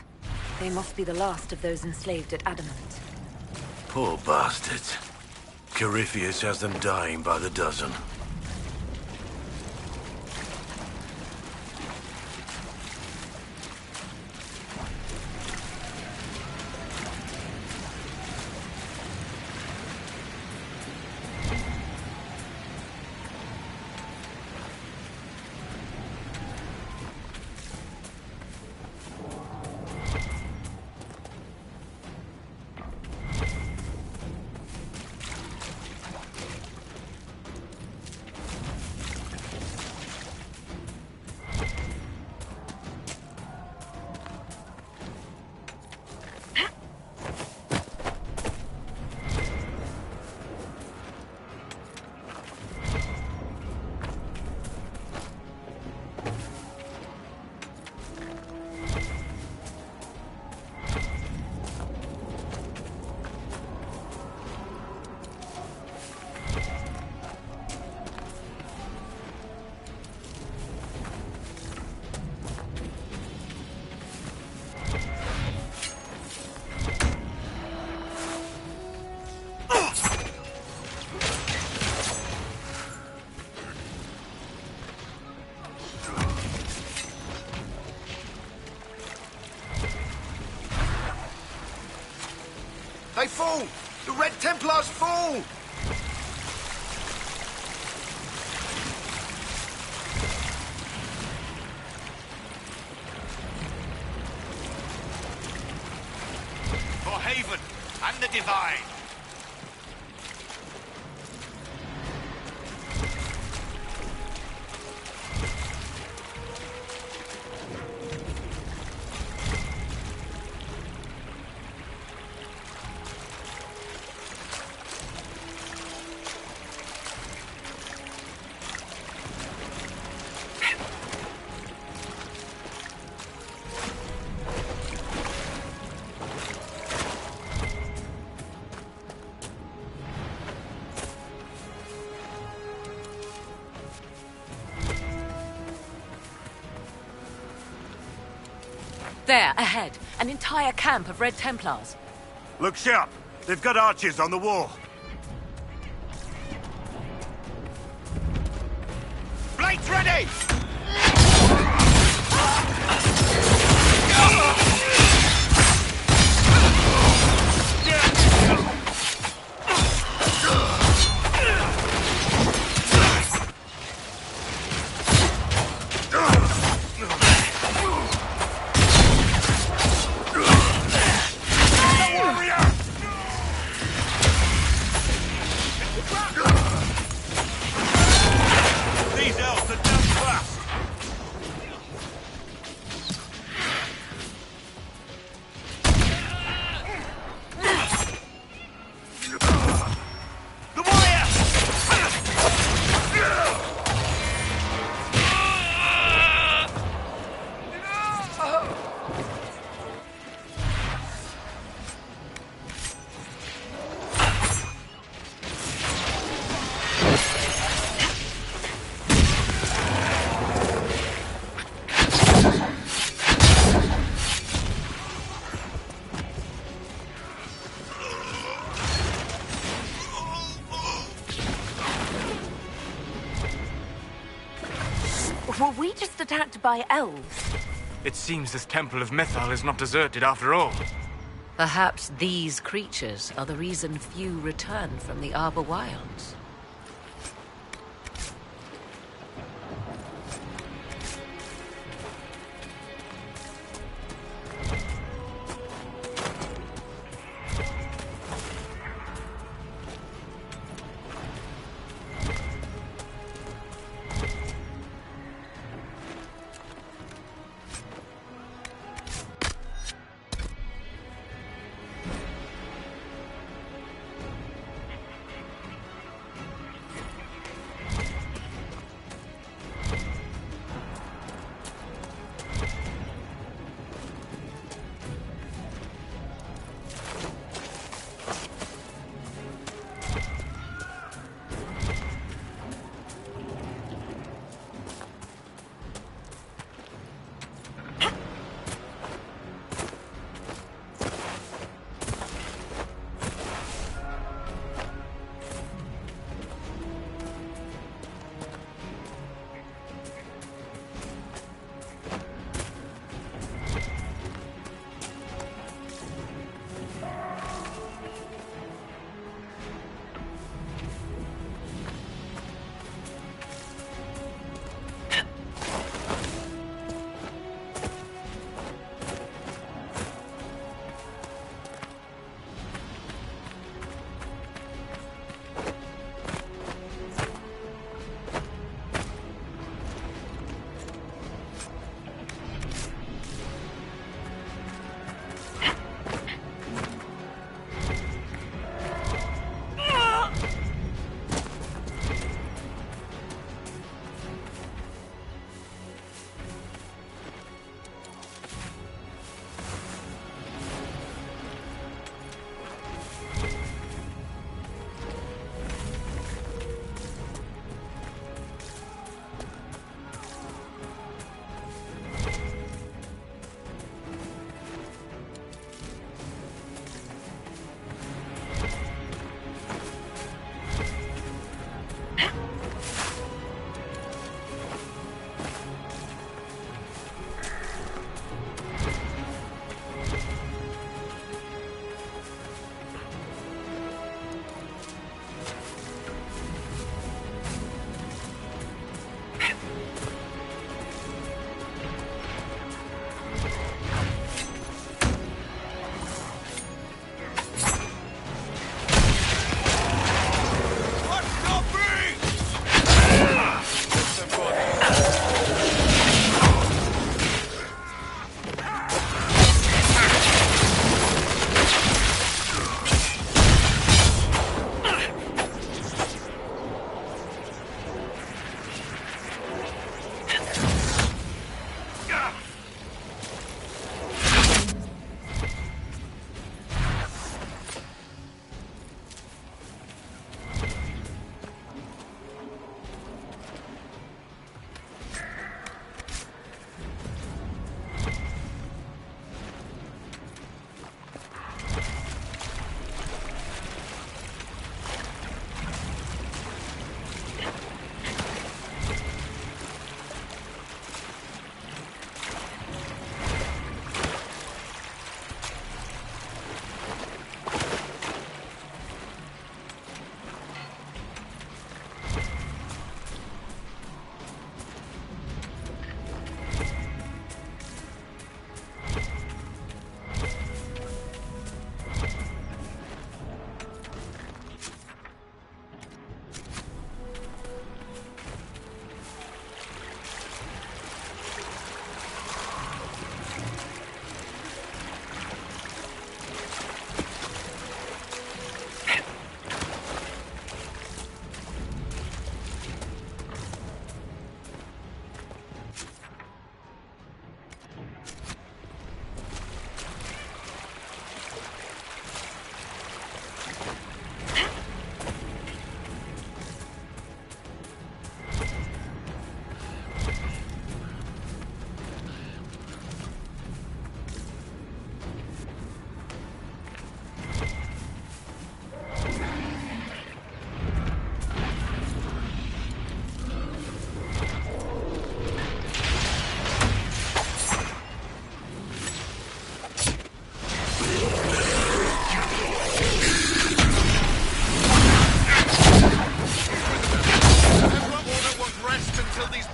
Speaker 7: They must be the last of those enslaved at Adamant.
Speaker 1: Poor bastards. Corypheus has them dying by the dozen.
Speaker 16: They fall! The Red Templars fall!
Speaker 13: For Haven and the Divine!
Speaker 3: There, ahead. An entire camp of Red Templars.
Speaker 11: Look sharp. They've got archers on the wall.
Speaker 16: Blades ready!
Speaker 10: Were we just attacked by elves?
Speaker 9: It seems this Temple of Mythal is not deserted after all.
Speaker 3: Perhaps these creatures are the reason few return from the Arbor Wilds.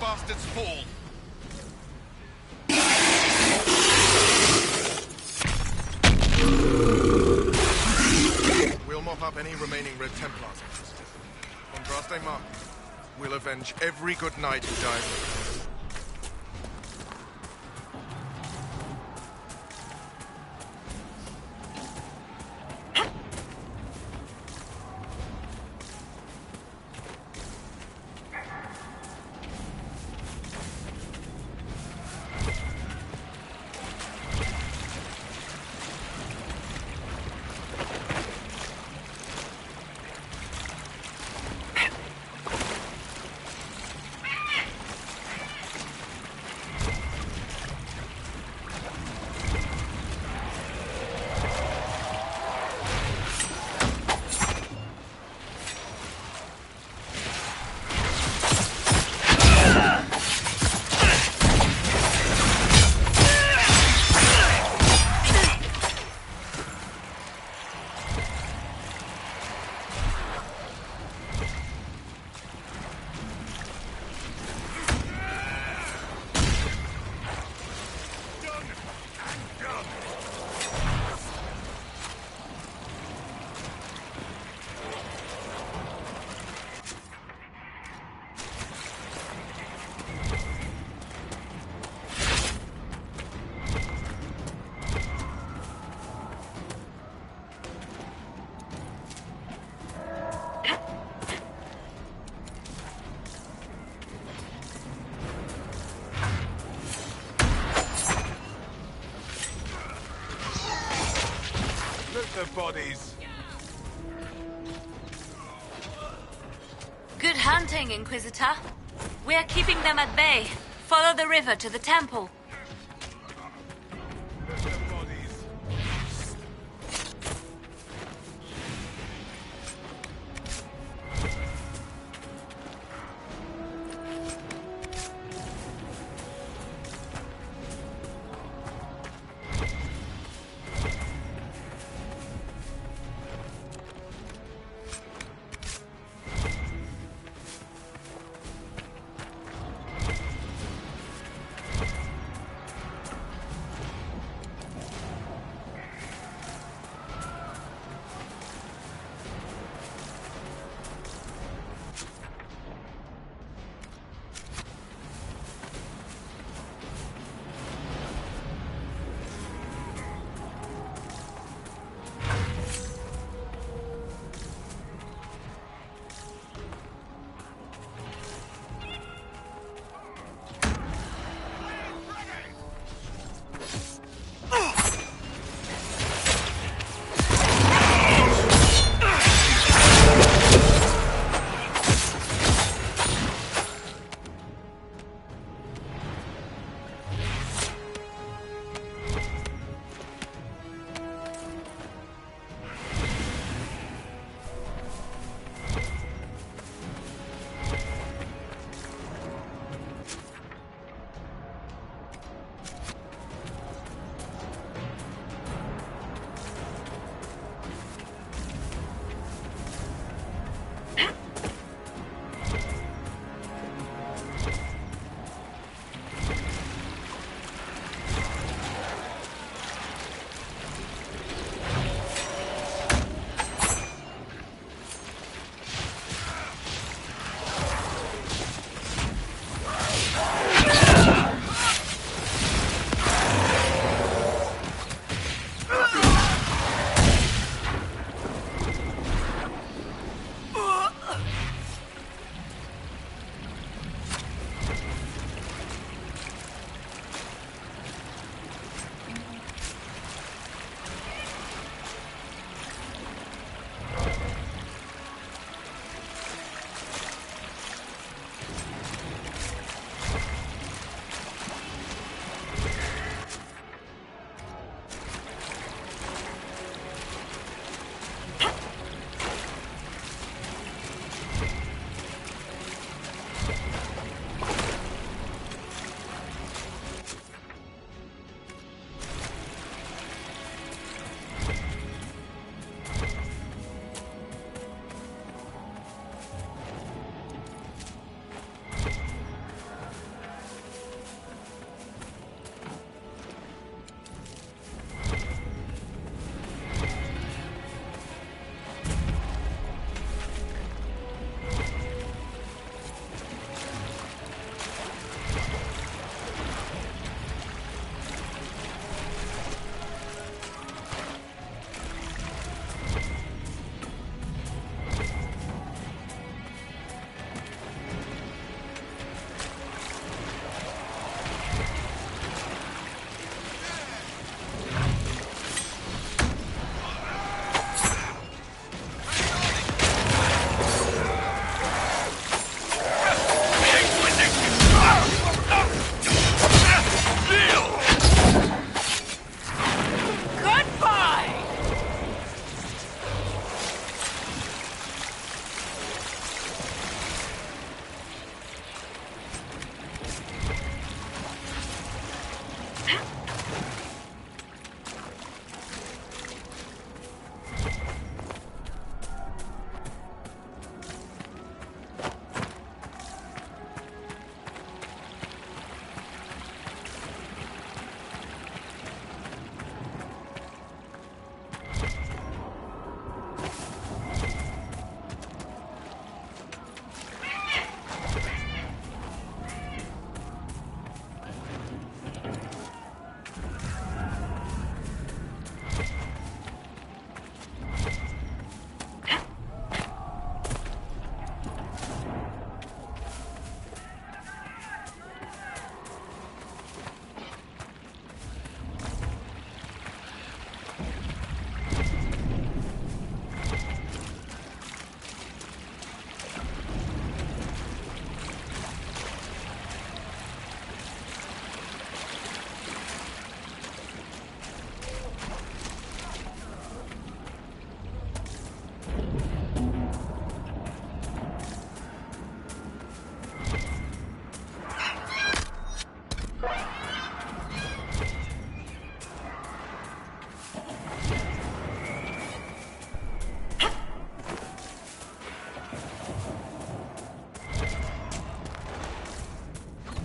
Speaker 23: bastards fall.
Speaker 12: We'll mop up any remaining Red Templars. Contraste Mark. We'll avenge every good knight who dies in the cause. The bodies.
Speaker 8: Good hunting, Inquisitor. We're keeping them at bay. Follow the river to the temple.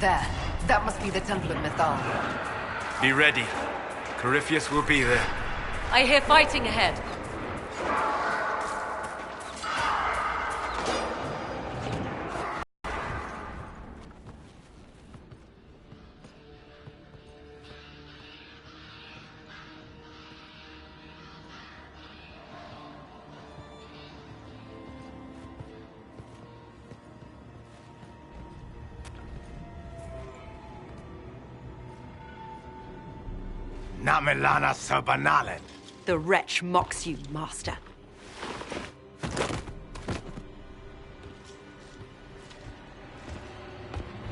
Speaker 7: There. That must be the Temple of Mythal.
Speaker 9: Be ready. Corypheus will be there.
Speaker 3: I hear fighting ahead.
Speaker 2: Namelana Sabanalet.
Speaker 20: The wretch mocks you, Master.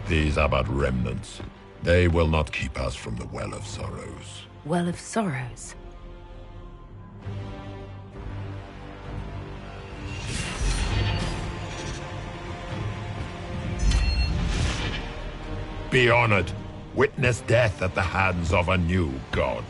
Speaker 15: These are but remnants. They will not keep us from the Well of Sorrows.
Speaker 7: Well of Sorrows?
Speaker 15: Be honored. Witness death at the hands of a new god.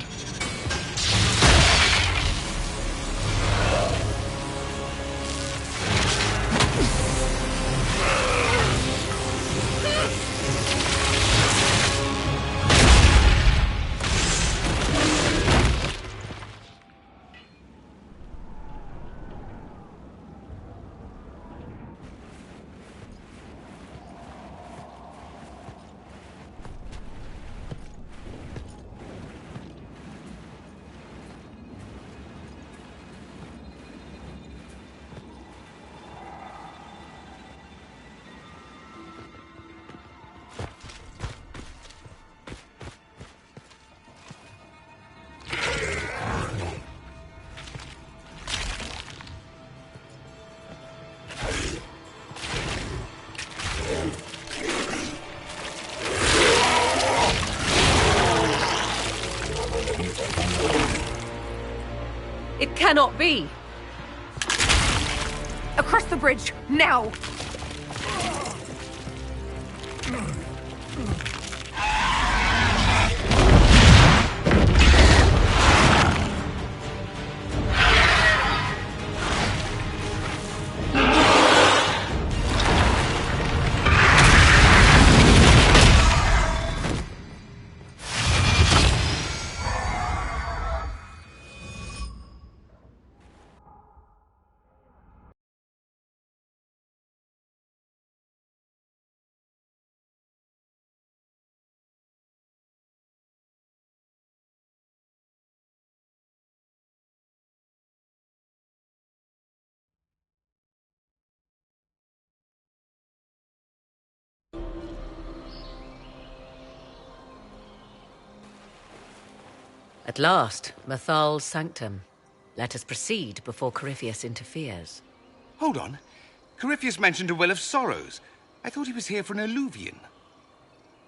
Speaker 3: It cannot be!
Speaker 7: Across the bridge, now!
Speaker 3: At last, Mythal's sanctum. Let us proceed before Corypheus interferes.
Speaker 23: Hold on. Corypheus mentioned a Well of Sorrows. I thought he was here for an alluvion.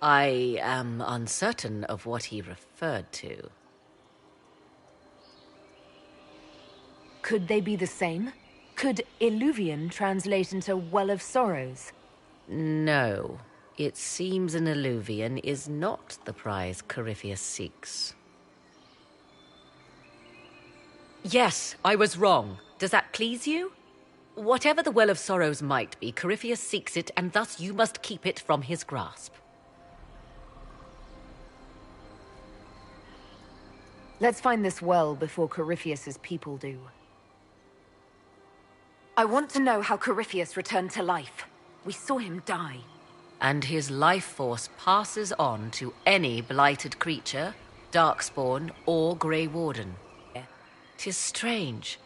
Speaker 3: I am uncertain of what he referred to.
Speaker 7: Could they be the same? Could Illuvian translate into Well of Sorrows?
Speaker 3: No. It seems an alluvion is not the prize Corypheus seeks. Yes, I was wrong. Does that please you? Whatever the Well of Sorrows might be, Corypheus seeks it, and thus you must keep it from his grasp.
Speaker 7: Let's find this well before Corypheus's people do. I want to know how Corypheus returned to life. We saw him die.
Speaker 3: And his life force passes on to any blighted creature, Darkspawn, or Grey Warden. 'Tis strange.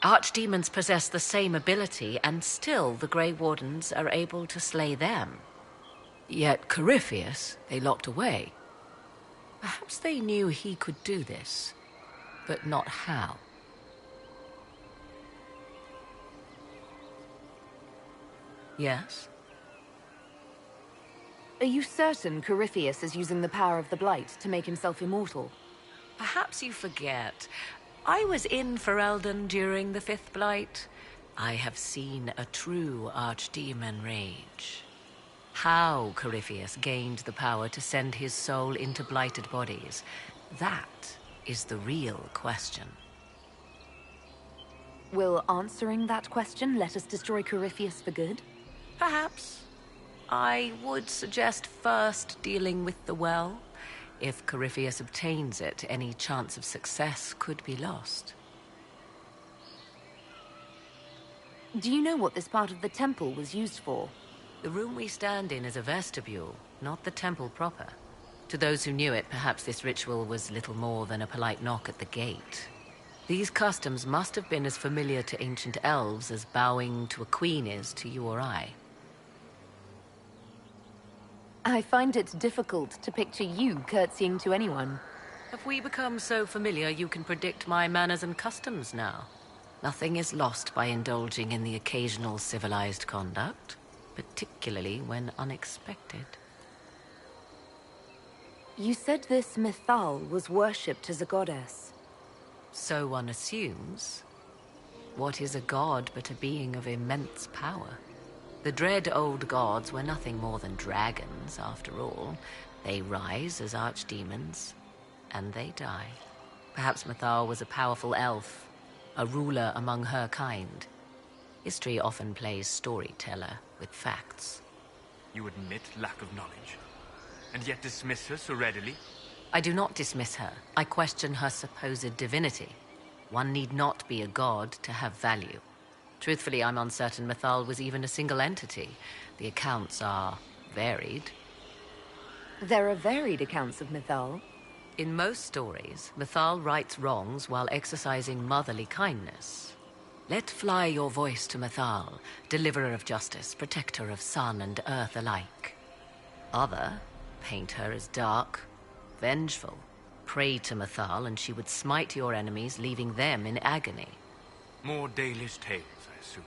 Speaker 3: Archdemons possess the same ability, and still the Grey Wardens are able to slay them. Yet Corypheus they locked away. Perhaps they knew he could do this, but not how. Yes?
Speaker 7: Are you certain Corypheus is using the power of the Blight to make himself immortal?
Speaker 3: Perhaps you forget. I was in Ferelden during the Fifth Blight. I have seen a true archdemon rage. How Corypheus gained the power to send his soul into blighted bodies, that is the real question.
Speaker 7: Will answering that question let us destroy Corypheus for good?
Speaker 3: Perhaps. I would suggest first dealing with the well. If Corypheus obtains it, any chance of success could be lost.
Speaker 7: Do you know what this part of the temple was used for?
Speaker 3: The room we stand in is a vestibule, not the temple proper. To those who knew it, perhaps this ritual was little more than a polite knock at the gate. These customs must have been as familiar to ancient elves as bowing to a queen is to you or I.
Speaker 7: I find it difficult to picture you curtsying to anyone.
Speaker 3: Have we become so familiar you can predict my manners and customs now? Nothing is lost by indulging in the occasional civilized conduct, particularly when unexpected.
Speaker 7: You said this Mythal was worshipped as a goddess.
Speaker 3: So one assumes. What is a god but a being of immense power? The dread old gods were nothing more than dragons, after all. They rise as archdemons, and they die. Perhaps Mythal was a powerful elf, a ruler among her kind. History often plays storyteller with facts.
Speaker 9: You admit lack of knowledge, and yet dismiss her so readily?
Speaker 3: I do not dismiss her. I question her supposed divinity. One need not be a god to have value. Truthfully, I'm uncertain Mythal was even a single entity. The accounts are varied.
Speaker 7: There are varied accounts of Mythal.
Speaker 3: In most stories, Mythal rights wrongs while exercising motherly kindness. Let fly your voice to Mythal, deliverer of justice, protector of sun and earth alike. Other paint her as dark, vengeful. Pray to Mythal and she would smite your enemies, leaving them in agony.
Speaker 9: More Dalish tales, I assume.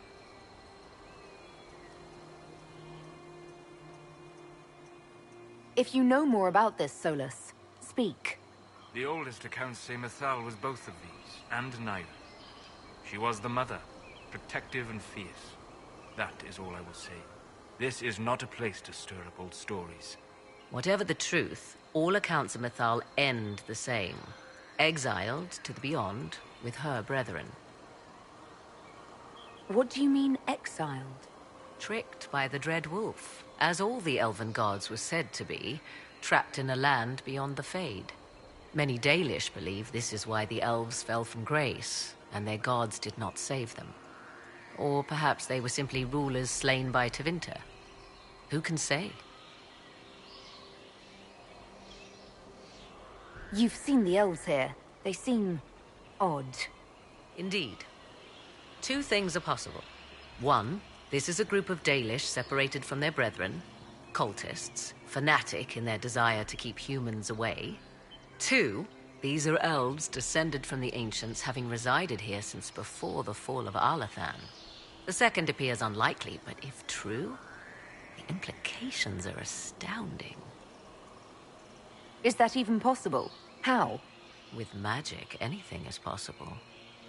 Speaker 7: If you know more about this, Solus, speak.
Speaker 9: The oldest accounts say Mythal was both of these, and neither. She was the mother, protective and fierce. That is all I will say. This is not a place to stir up old stories.
Speaker 3: Whatever the truth, all accounts of Mythal end the same. Exiled to the beyond with her brethren.
Speaker 7: What do you mean, exiled?
Speaker 3: Tricked by the Dread Wolf, as all the elven gods were said to be, trapped in a land beyond the Fade. Many Dalish believe this is why the elves fell from grace, and their gods did not save them. Or perhaps they were simply rulers slain by Tevinter. Who can say?
Speaker 7: You've seen the elves here. They seem odd.
Speaker 3: Indeed. Two things are possible. One, this is a group of Dalish separated from their brethren, cultists, fanatic in their desire to keep humans away. Two, these are elves descended from the ancients, having resided here since before the fall of Arlathan. The second appears unlikely, but if true, the implications are astounding.
Speaker 7: Is that even possible? How?
Speaker 3: With magic, anything is possible.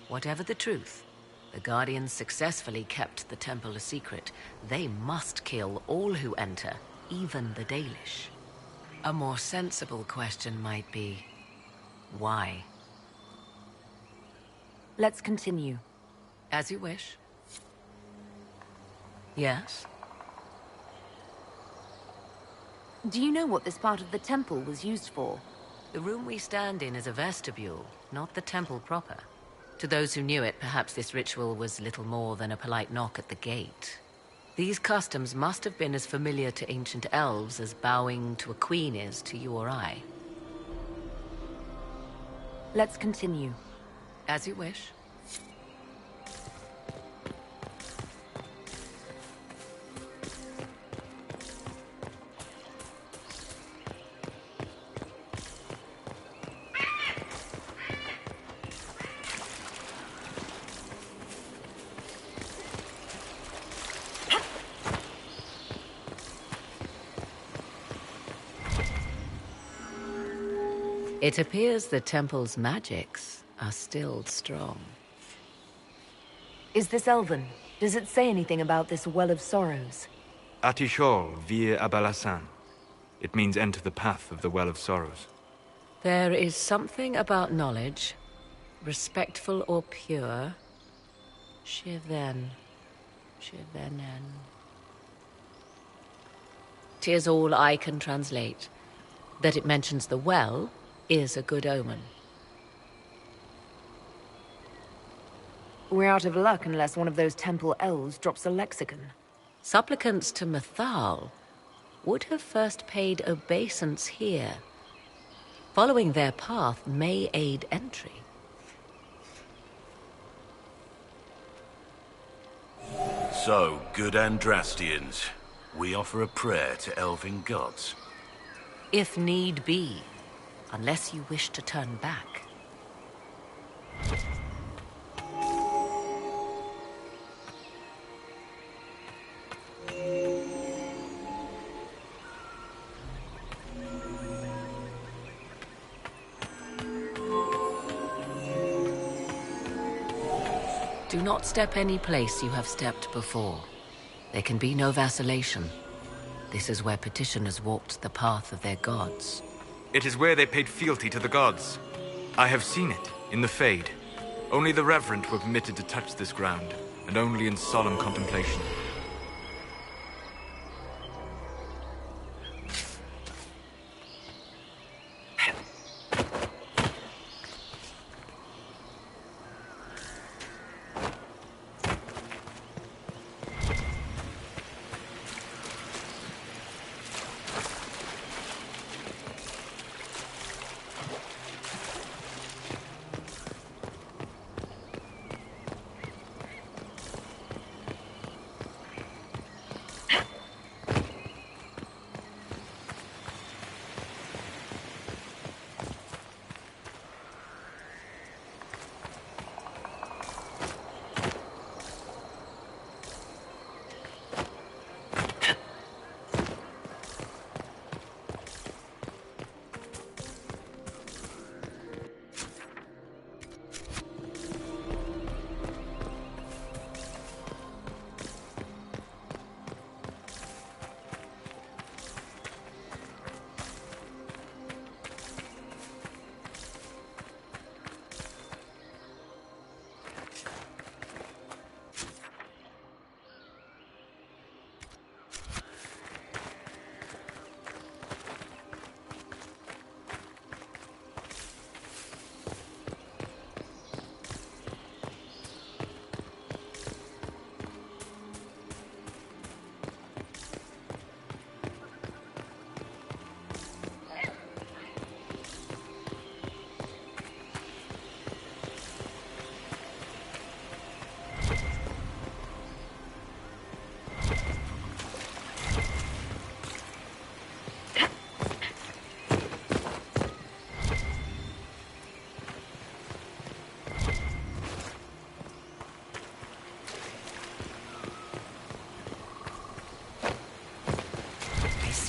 Speaker 3: Whatever the truth, the Guardians successfully kept the temple a secret. They must kill all who enter, even the Dalish. A more sensible question might be, why?
Speaker 7: Let's continue.
Speaker 3: As you wish. Yes?
Speaker 7: Do you know what this part of the temple was used for?
Speaker 3: The room we stand in is a vestibule, not the temple proper. To those who knew it, perhaps this ritual was little more than a polite knock at the gate. These customs must have been as familiar to ancient elves as bowing to a queen is to you or I.
Speaker 7: Let's continue.
Speaker 3: As you wish. It appears the temple's magics are still strong.
Speaker 7: Is this Elven? Does it say anything about this Well of Sorrows?
Speaker 9: Atishol vir Abalasan. It means enter the path of the Well of Sorrows.
Speaker 3: There is something about knowledge, respectful or pure. Shivenen. is all I can translate. That it mentions the well is a good omen.
Speaker 7: We're out of luck unless one of those temple elves drops a lexicon.
Speaker 3: Supplicants to Mythal would have first paid obeisance here. Following their path may aid entry.
Speaker 1: So, good Andrastians, we offer a prayer to elven gods.
Speaker 3: If need be, unless you wish to turn back. Do not step any place you have stepped before. There can be no vacillation. This is where petitioners walked the path of their gods.
Speaker 9: It is where they paid fealty to the gods. I have seen it, in the Fade. Only the reverent were permitted to touch this ground, and only in solemn contemplation.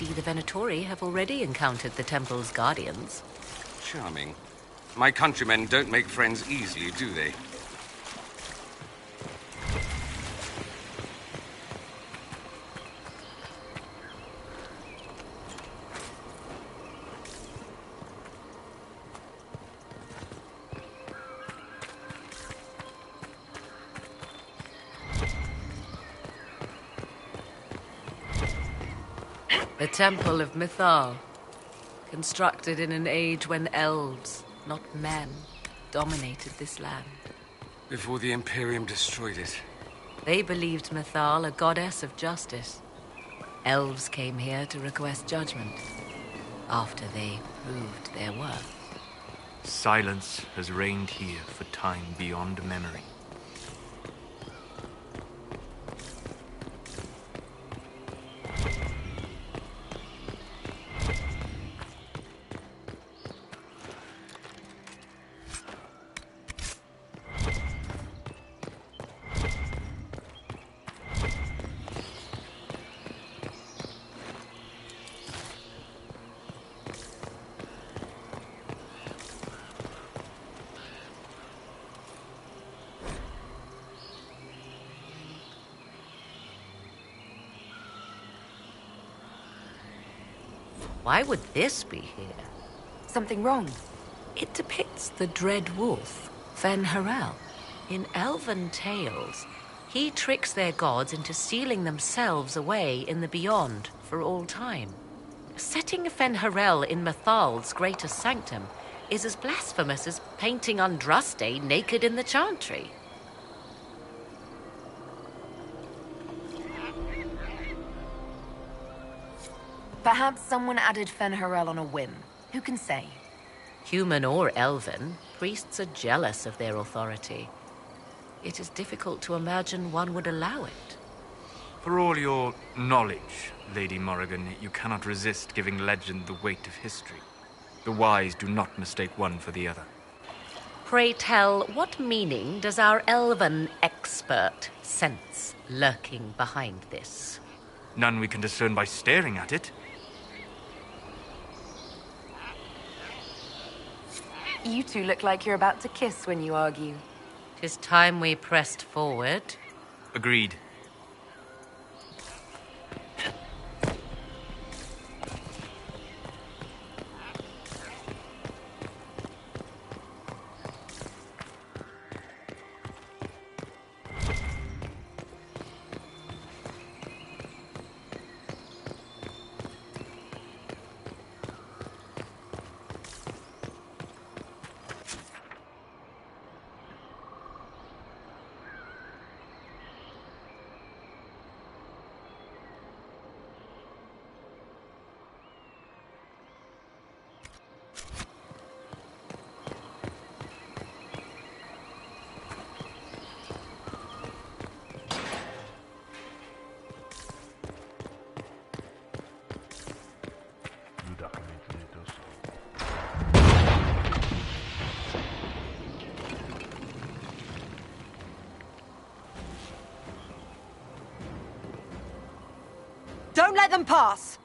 Speaker 3: The Venatori have already encountered the temple's guardians.
Speaker 23: Charming. My countrymen don't make friends easily, do they?
Speaker 3: The Temple of Mythal, constructed in an age when elves, not men, dominated this land.
Speaker 23: Before the Imperium destroyed it.
Speaker 3: They believed Mythal a goddess of justice. Elves came here to request judgment, after they proved their worth.
Speaker 9: Silence has reigned here for time beyond memory.
Speaker 3: Why would this be here?
Speaker 7: Something wrong?
Speaker 3: It depicts the dread wolf, Fen Harel. In elven tales, He tricks their gods into sealing themselves away in the beyond for all time. Setting Fen'Harel in Mathal's greatest sanctum is as blasphemous as painting Andraste naked in the chantry.
Speaker 7: Perhaps someone added Fen'Harel on a whim. Who can say?
Speaker 3: Human or elven, priests are jealous of their authority. It is difficult to imagine one would allow it.
Speaker 9: For all your knowledge, Lady Morrigan, you cannot resist giving legend the weight of history. The wise do not mistake one for the other.
Speaker 3: Pray tell, what meaning does our elven expert sense lurking behind this?
Speaker 9: None we can discern by staring at it.
Speaker 7: You two look like you're about to kiss when you argue.
Speaker 3: 'Tis time we pressed forward.
Speaker 9: Agreed.
Speaker 20: Don't let them pass!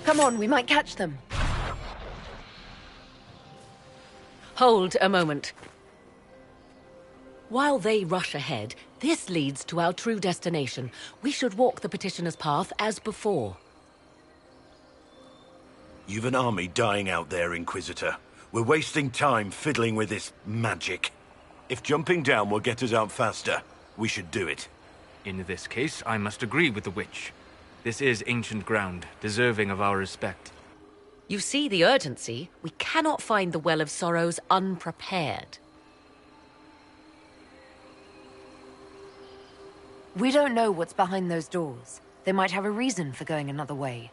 Speaker 7: Come on, we might catch them.
Speaker 3: Hold a moment. While they rush ahead, this leads to our true destination. We should walk the petitioner's path as before.
Speaker 1: You've an army dying out there, Inquisitor. We're wasting time fiddling with this magic. If jumping down will get us out faster, we should do it.
Speaker 9: In this case, I must agree with the witch. This is ancient ground, deserving of our respect.
Speaker 3: You see the urgency? We cannot find the Well of Sorrows unprepared.
Speaker 7: We don't know what's behind those doors. They might have a reason for going another way.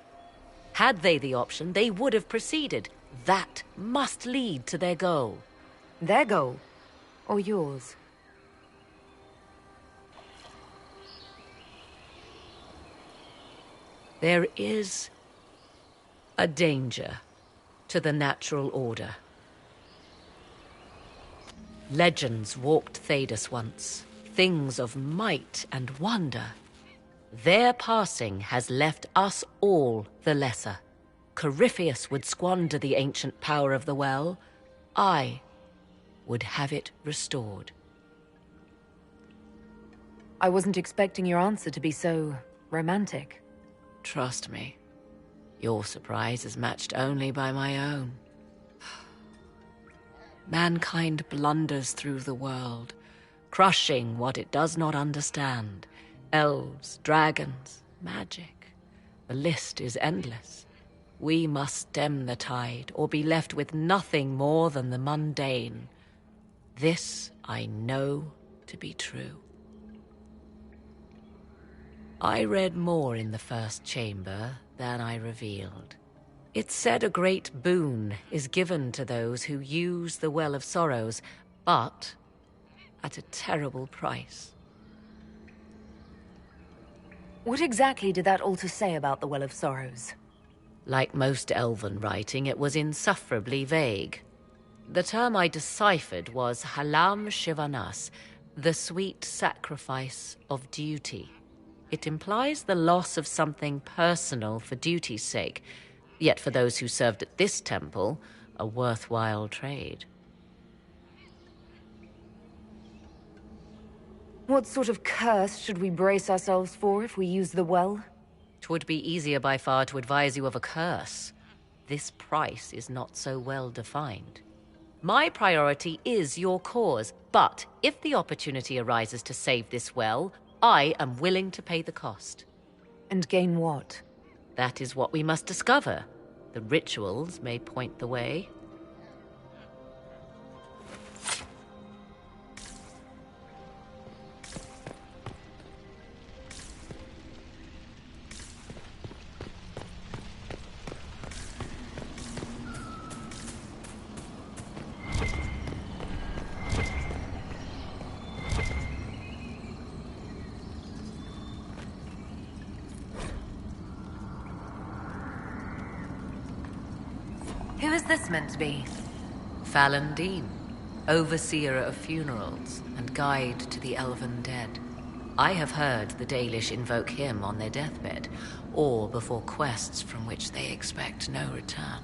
Speaker 3: Had they the option, they would have proceeded. That must lead to their goal.
Speaker 7: Their goal? Or yours?
Speaker 3: There is a danger to the natural order. Legends walked Thedas once, things of might and wonder. Their passing has left us all the lesser. Corypheus would squander the ancient power of the well. I would have it restored.
Speaker 7: I wasn't expecting your answer to be so romantic.
Speaker 3: Trust me, your surprise is matched only by my own. Mankind blunders through the world, crushing what it does not understand. Elves, dragons, magic. The list is endless. We must stem the tide, or be left with nothing more than the mundane. This I know to be true. I read more in the first chamber than I revealed. It's said a great boon is given to those who use the Well of Sorrows, but at a terrible price.
Speaker 7: What exactly did that altar say about the Well of Sorrows?
Speaker 3: Like most elven writing, it was insufferably vague. The term I deciphered was Halam Shivanas, the sweet sacrifice of duty. It implies the loss of something personal for duty's sake, yet for those who served at this temple, a worthwhile trade.
Speaker 7: What sort of curse should we brace ourselves for if we use the well?
Speaker 3: 'Twould be easier by far to advise you of a curse. This price is not so well defined. My priority is your cause, but if the opportunity arises to save this well, I am willing to pay the cost.
Speaker 7: And gain what?
Speaker 3: That is what we must discover. The rituals may point the way.
Speaker 7: Who is this meant to be?
Speaker 3: Fallandine, overseer of funerals and guide to the elven dead. I have heard the Dalish invoke him on their deathbed, or before quests from which they expect no return.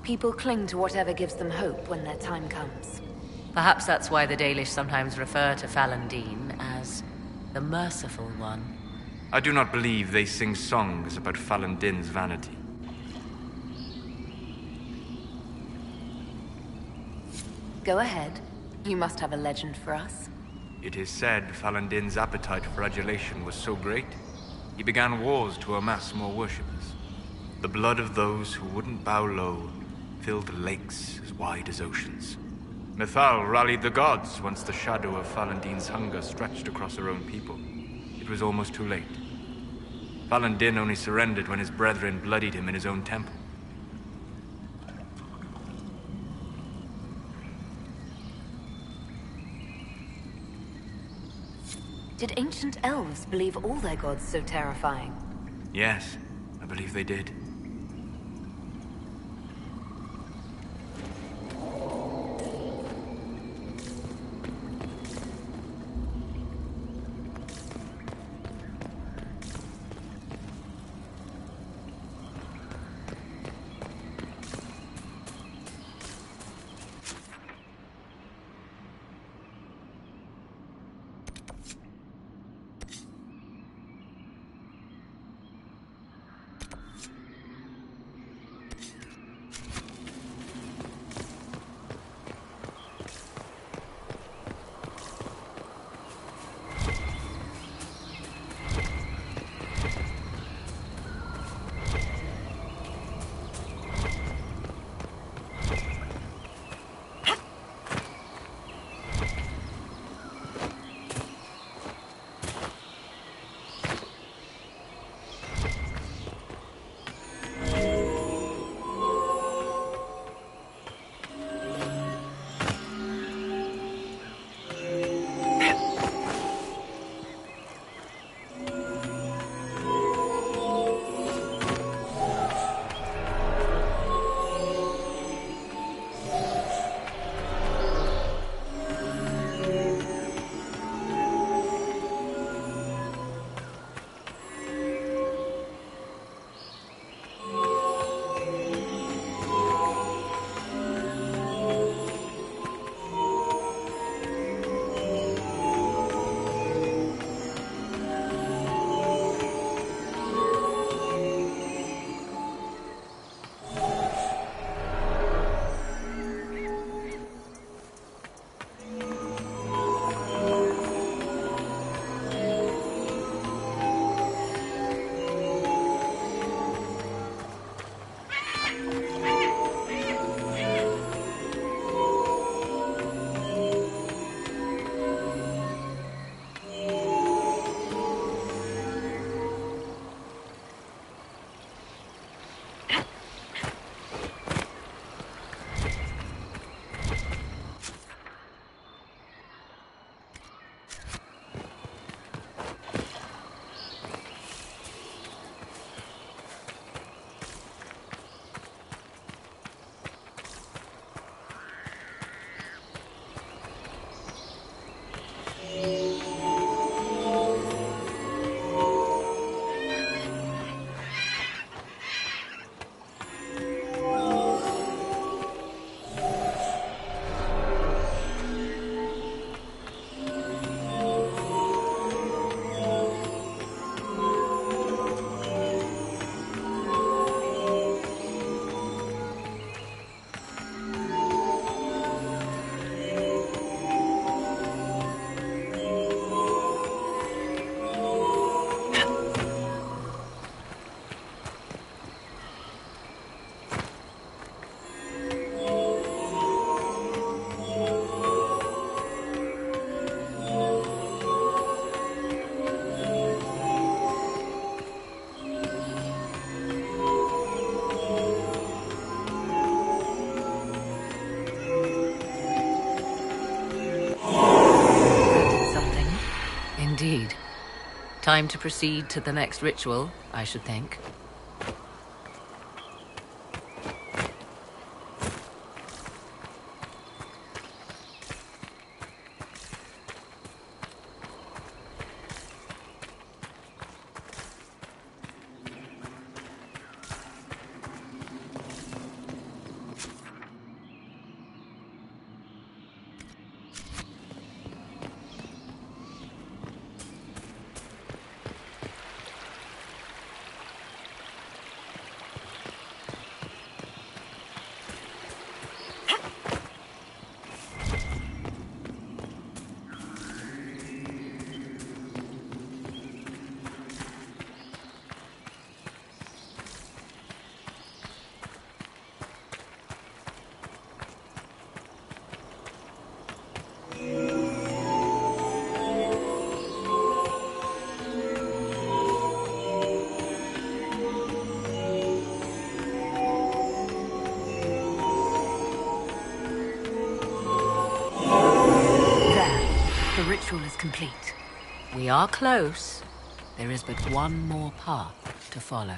Speaker 7: People cling to whatever gives them hope when their time comes.
Speaker 3: Perhaps that's why the Dalish sometimes refer to Fallandine as the Merciful One.
Speaker 9: I do not believe they sing songs about Fallandin's vanity.
Speaker 7: Go ahead. You must have a legend for us.
Speaker 9: It is said Fallandin's appetite for adulation was so great, he began wars to amass more worshippers. The blood of those who wouldn't bow low filled lakes as wide as oceans. Mithal rallied the gods once the shadow of Fallandin's hunger stretched across her own people. It was almost too late. Fallandin only surrendered when his brethren bloodied him in his own temple.
Speaker 7: Did ancient elves believe all their gods so terrifying?
Speaker 9: Yes, I believe they did.
Speaker 3: indeed. Time to proceed to the next ritual, I should think.
Speaker 7: The ritual is complete.
Speaker 3: We are close. There is but one more path to follow.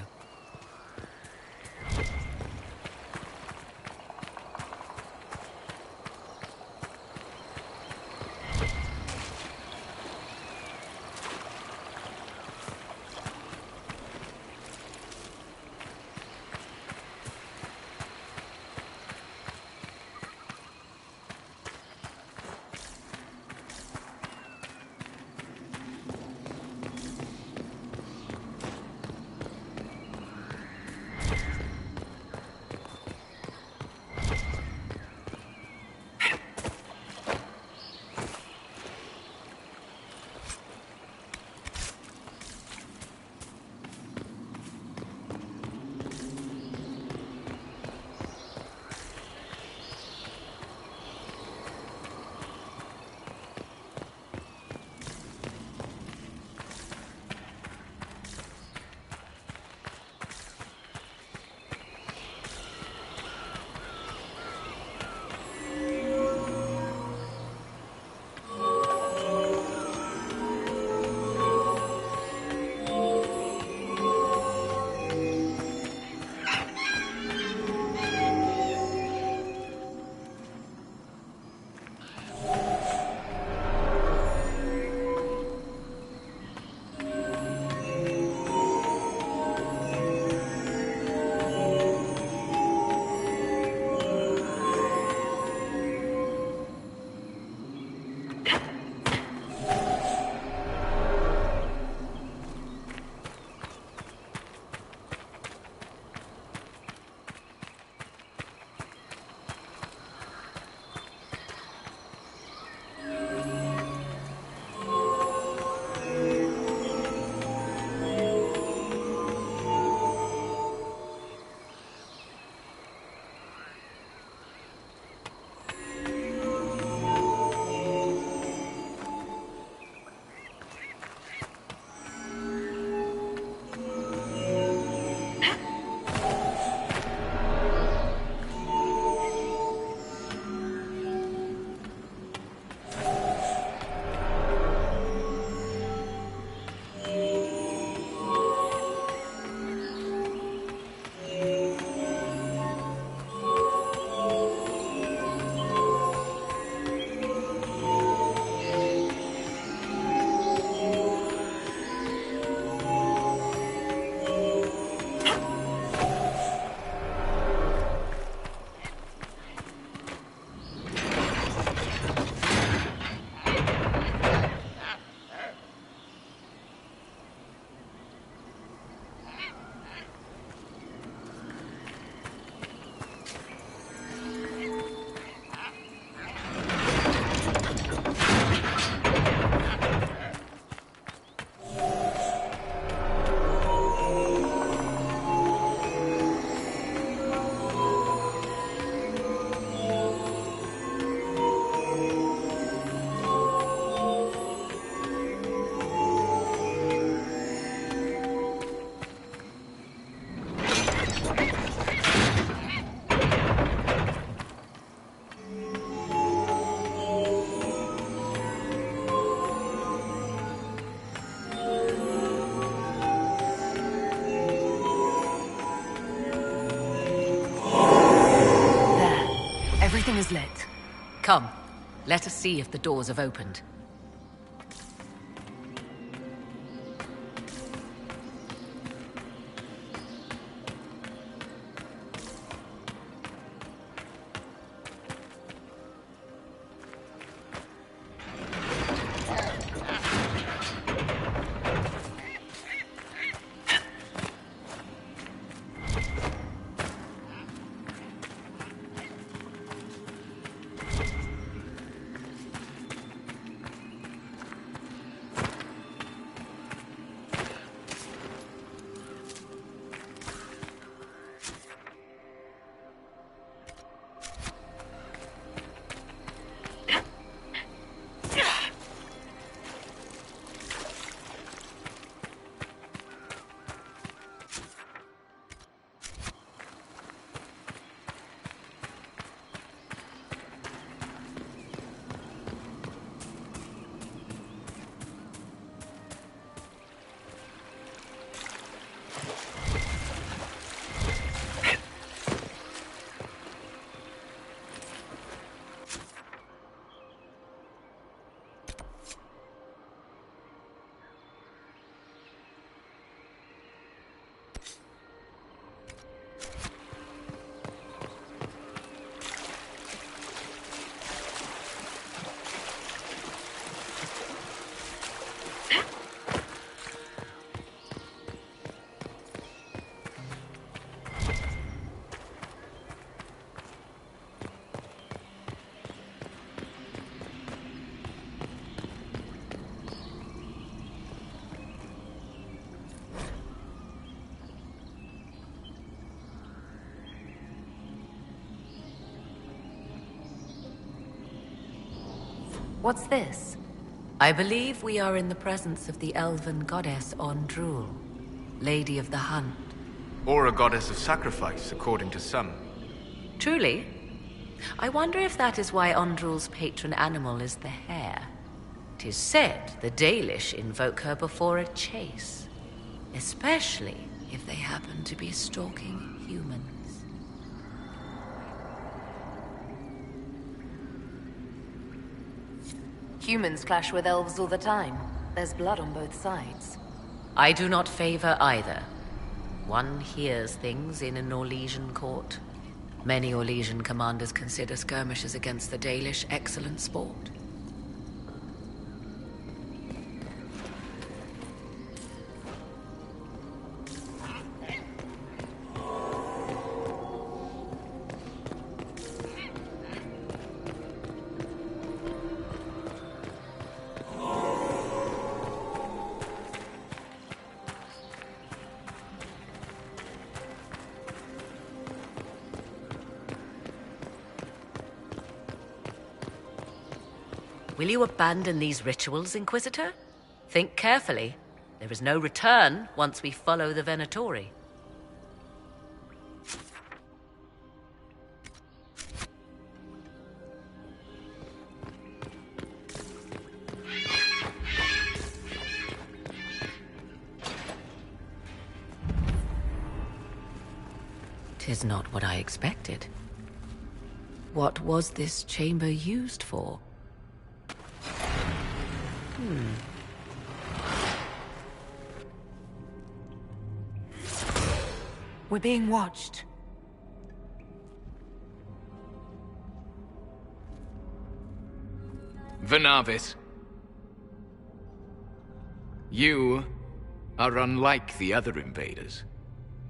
Speaker 7: Everything is lit.
Speaker 3: Come, let us see if the doors have opened.
Speaker 7: What's this?
Speaker 3: I believe we are in the presence of the elven goddess Ondrul, Lady of the Hunt.
Speaker 9: Or a goddess of sacrifice, according to some.
Speaker 3: Truly? I wonder if that is why Ondrul's patron animal is the hare. 'Tis said the Dalish invoke her before a chase, especially if they happen to be stalking humans.
Speaker 7: Humans clash with elves all the time. There's blood on both sides.
Speaker 3: I do not favor either. One hears things in an Orlesian court. Many Orlesian commanders consider skirmishes against the Dalish excellent sport. Will you abandon these rituals, Inquisitor? Think carefully. There is no return once we follow the Venatori. Tis not what I expected. What was this chamber used for?
Speaker 7: We're being watched.
Speaker 4: Venavis. You are unlike the other invaders.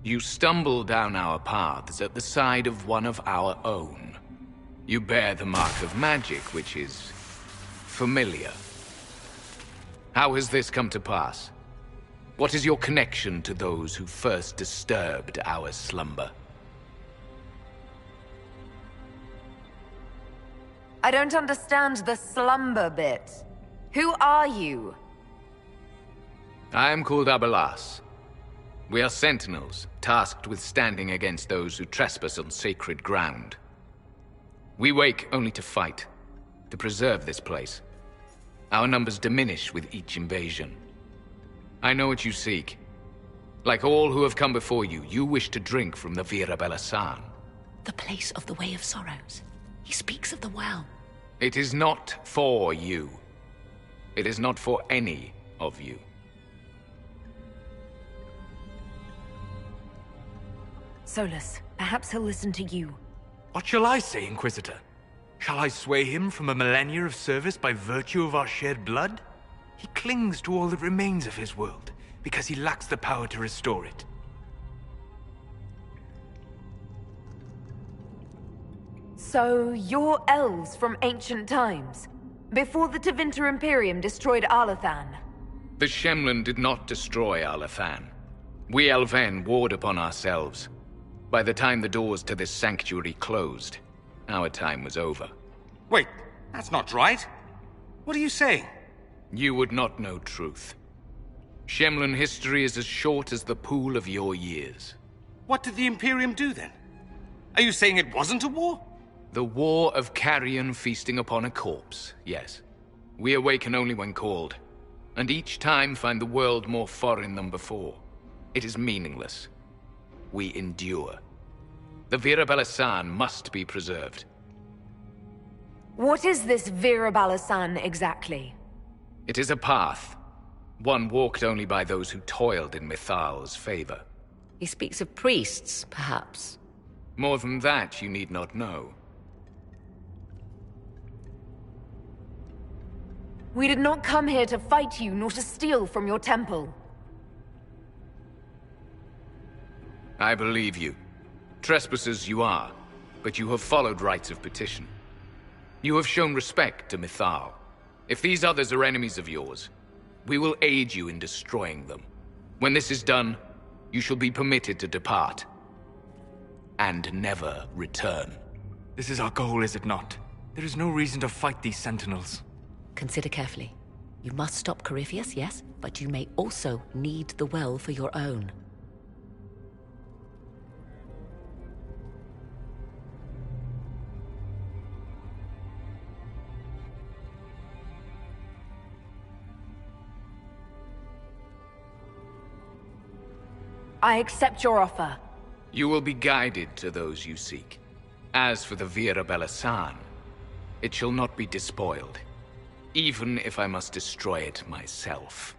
Speaker 4: You stumble down our paths at the side of one of our own. You bear the mark of magic, which is familiar. How has this come to pass? What is your connection to those who first disturbed our slumber?
Speaker 7: I don't understand the slumber bit. Who are you?
Speaker 4: I am called Abelas. We are sentinels, tasked with standing against those who trespass on sacred ground. We wake only to fight, to preserve this place. Our numbers diminish with each invasion. I know what you seek. Like all who have come before you, you wish to drink from the Vira Belasan.
Speaker 3: The place of the Way of Sorrows. He speaks of the well.
Speaker 4: It is not for you. It is not for any of you.
Speaker 7: Solus, perhaps he'll listen to you.
Speaker 9: What shall I say, Inquisitor? Shall I sway him from a millennia of service by virtue of our shared blood? He clings to all that remains of his world, because he lacks the power to restore it.
Speaker 7: So, you're elves from ancient times, before the Tevinter Imperium destroyed Arlathan.
Speaker 4: The Shemlin did not destroy Arlathan. We Elven warred upon ourselves. By the time the doors to this sanctuary closed, our time was over.
Speaker 23: Wait, that's not right. What are you saying?
Speaker 4: You would not know truth. Shemlin history is as short as the pool of your years.
Speaker 23: What did the Imperium do then? Are you saying it wasn't a war?
Speaker 4: The war of carrion feasting upon a corpse, yes. We awaken only when called, and each time find the world more foreign than before. It is meaningless. We endure. The Virabella-san must be preserved.
Speaker 7: What is this Virabella-san exactly?
Speaker 4: It is a path. One walked only by those who toiled in Mithal's favor.
Speaker 3: He speaks of priests, perhaps.
Speaker 4: More than that, you need not know.
Speaker 7: We did not come here to fight you, nor to steal from your temple.
Speaker 4: I believe you. Trespassers you are, but you have followed rites of petition. You have shown respect to Mithal. If these others are enemies of yours, we will aid you in destroying them. When this is done, you shall be permitted to depart. And never return.
Speaker 9: This is our goal, is it not? There is no reason to fight these sentinels.
Speaker 3: Consider carefully. You must stop Corypheus, yes, but you may also need the well for your own.
Speaker 7: I accept your offer.
Speaker 4: You will be guided to those you seek. As for the Virabella-san, it shall not be despoiled. Even if I must destroy it myself.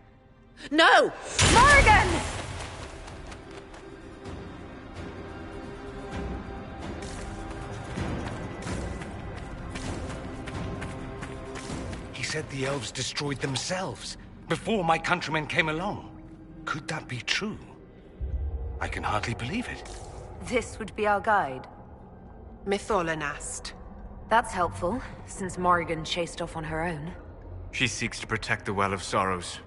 Speaker 3: No!
Speaker 7: Morrigan!
Speaker 23: He said the elves destroyed themselves before my countrymen came along. Could that be true? I can hardly believe it.
Speaker 7: This would be our guide.
Speaker 17: Mytholanast.
Speaker 7: That's helpful, since Morrigan chased off on her own.
Speaker 9: She seeks to protect the Well of Sorrows.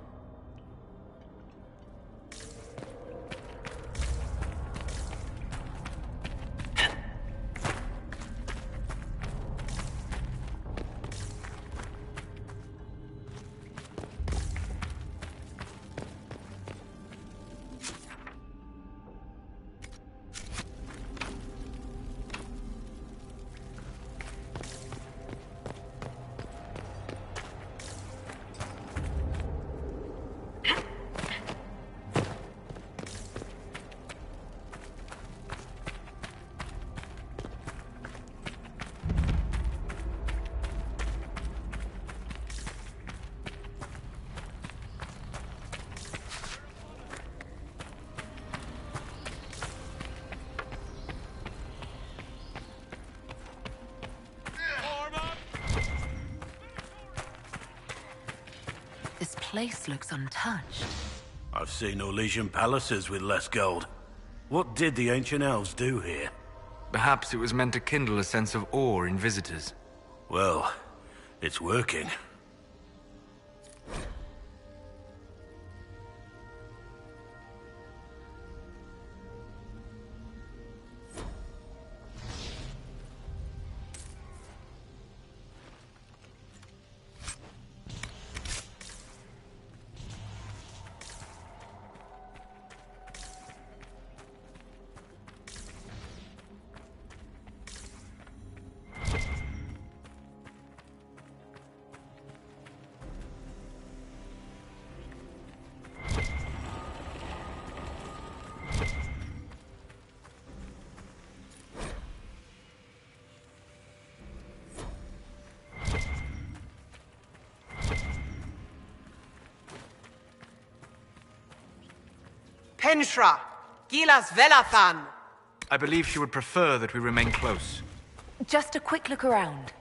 Speaker 7: This place looks untouched.
Speaker 1: I've seen Orlesian palaces with less gold. What did the ancient elves do here?
Speaker 9: Perhaps it was meant to kindle a sense of awe in visitors.
Speaker 1: Well, it's working.
Speaker 17: Henshra, Gilas Velathan.
Speaker 9: I believe she would prefer that we remain close.
Speaker 7: Just a quick look around.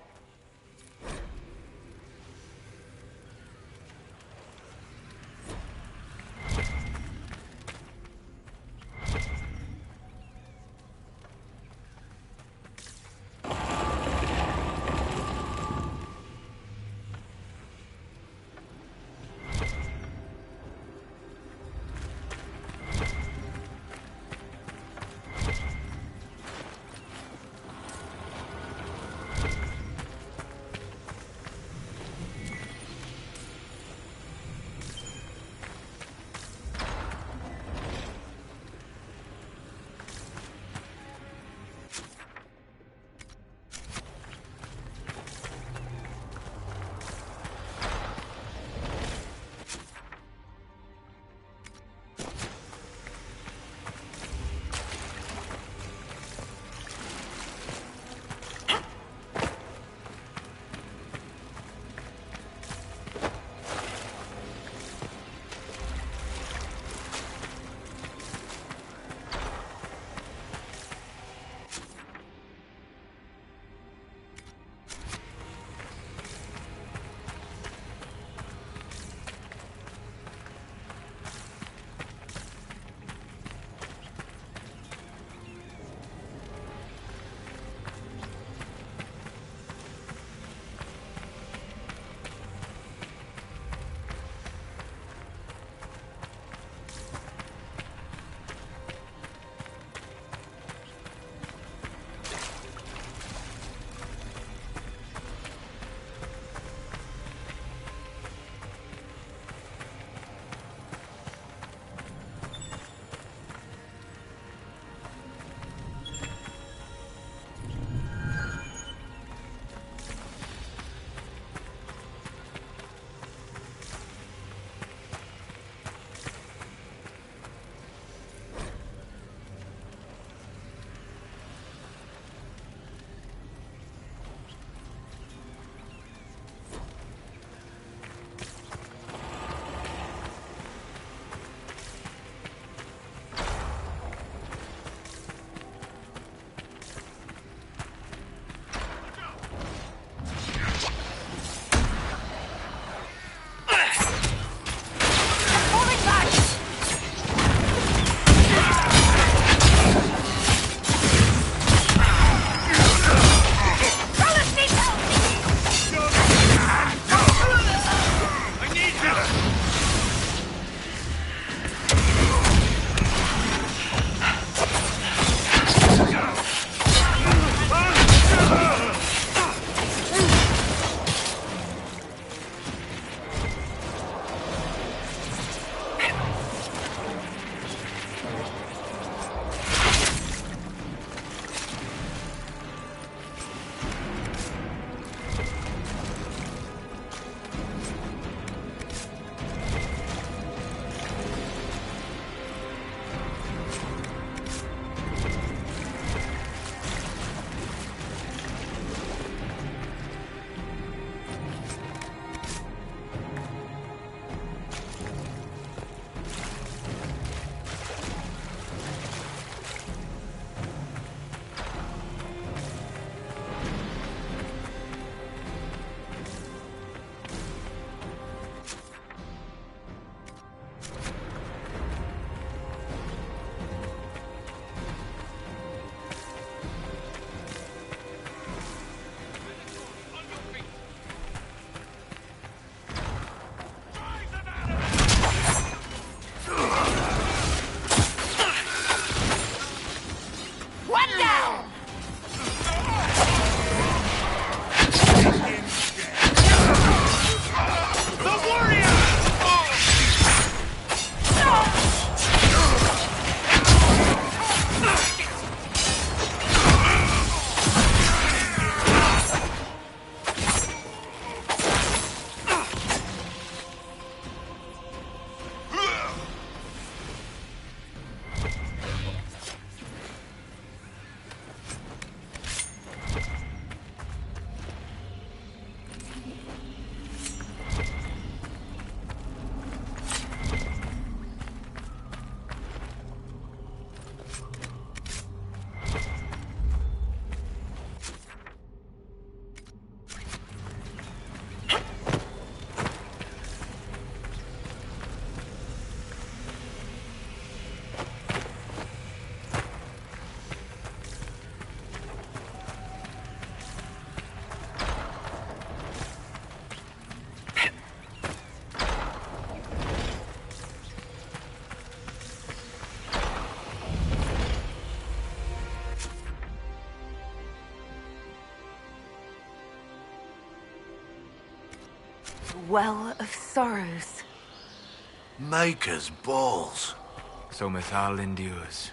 Speaker 7: Well of Sorrows.
Speaker 11: Maker's balls.
Speaker 9: So Mithal endures.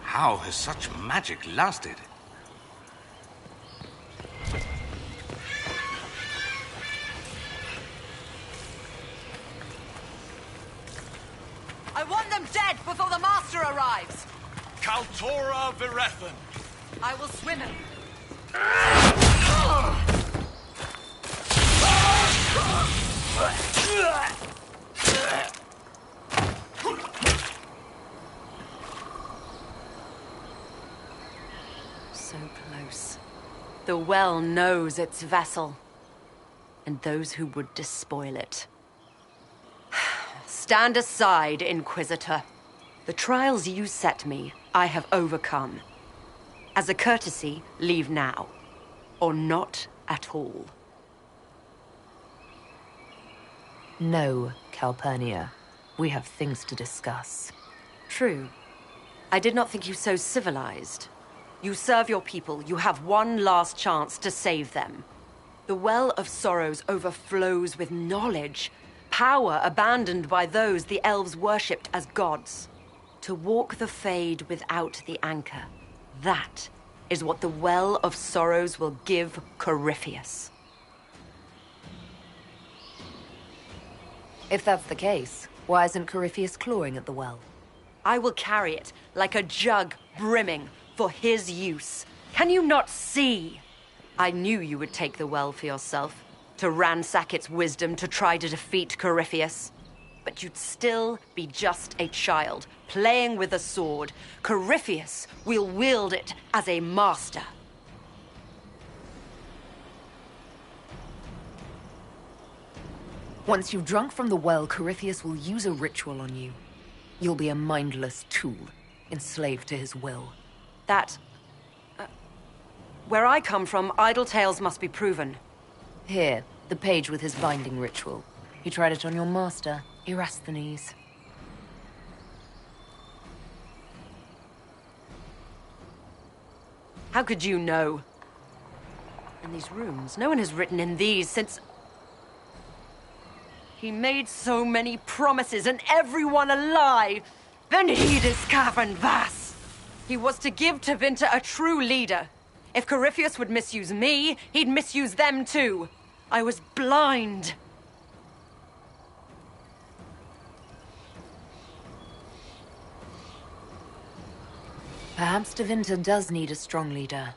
Speaker 23: How has such magic lasted?
Speaker 17: I want them dead before the Master arrives!
Speaker 23: Kaltora Virethan!
Speaker 17: I will swim him.
Speaker 3: So close. The well knows its vessel, and those who would despoil it. Stand aside, Inquisitor. The trials you set me, I have overcome. As a courtesy, leave now. Or not at all.
Speaker 7: No, Calpurnia. We have things to discuss.
Speaker 3: True. I did not think you so civilized. You serve your people. You have one last chance to save them. The Well of Sorrows overflows with knowledge. Power abandoned by those the elves worshipped as gods. To walk the Fade without the anchor. That is what the Well of Sorrows will give Corypheus.
Speaker 7: If that's the case, why isn't Corypheus clawing at the well?
Speaker 3: I will carry it like a jug brimming for his use. Can you not see? I knew you would take the well for yourself, to ransack its wisdom to try to defeat Corypheus. But you'd still be just a child, playing with a sword. Corypheus will wield it as a master.
Speaker 7: Once you've drunk from the well, Corypheus will use a ritual on you. You'll be a mindless tool, enslaved to his will.
Speaker 3: That... where I come from, idle tales must be proven.
Speaker 7: Here, the page with his binding ritual. He tried it on your master, Erasthenes.
Speaker 3: How could you know? And these runes, no one has written in these since... He made so many promises, and everyone a lie. Then he this cavern vast. He was to give Tevinter a true leader. If Corypheus would misuse me, he'd misuse them too. I was blind.
Speaker 7: Perhaps Tevinter does need a strong leader.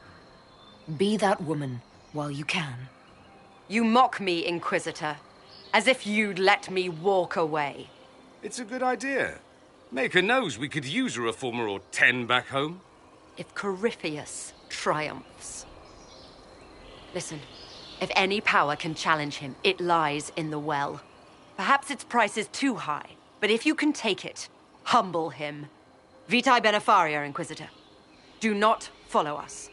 Speaker 7: Be that woman while you can.
Speaker 3: You mock me, Inquisitor. As if you'd let me walk away.
Speaker 23: It's a good idea. Maker knows we could use a reformer or 10 back home.
Speaker 3: If Corypheus triumphs. Listen, if any power can challenge him, it lies in the well. Perhaps its price is too high, but if you can take it, humble him. Vitae Benefaria, Inquisitor. Do not follow us.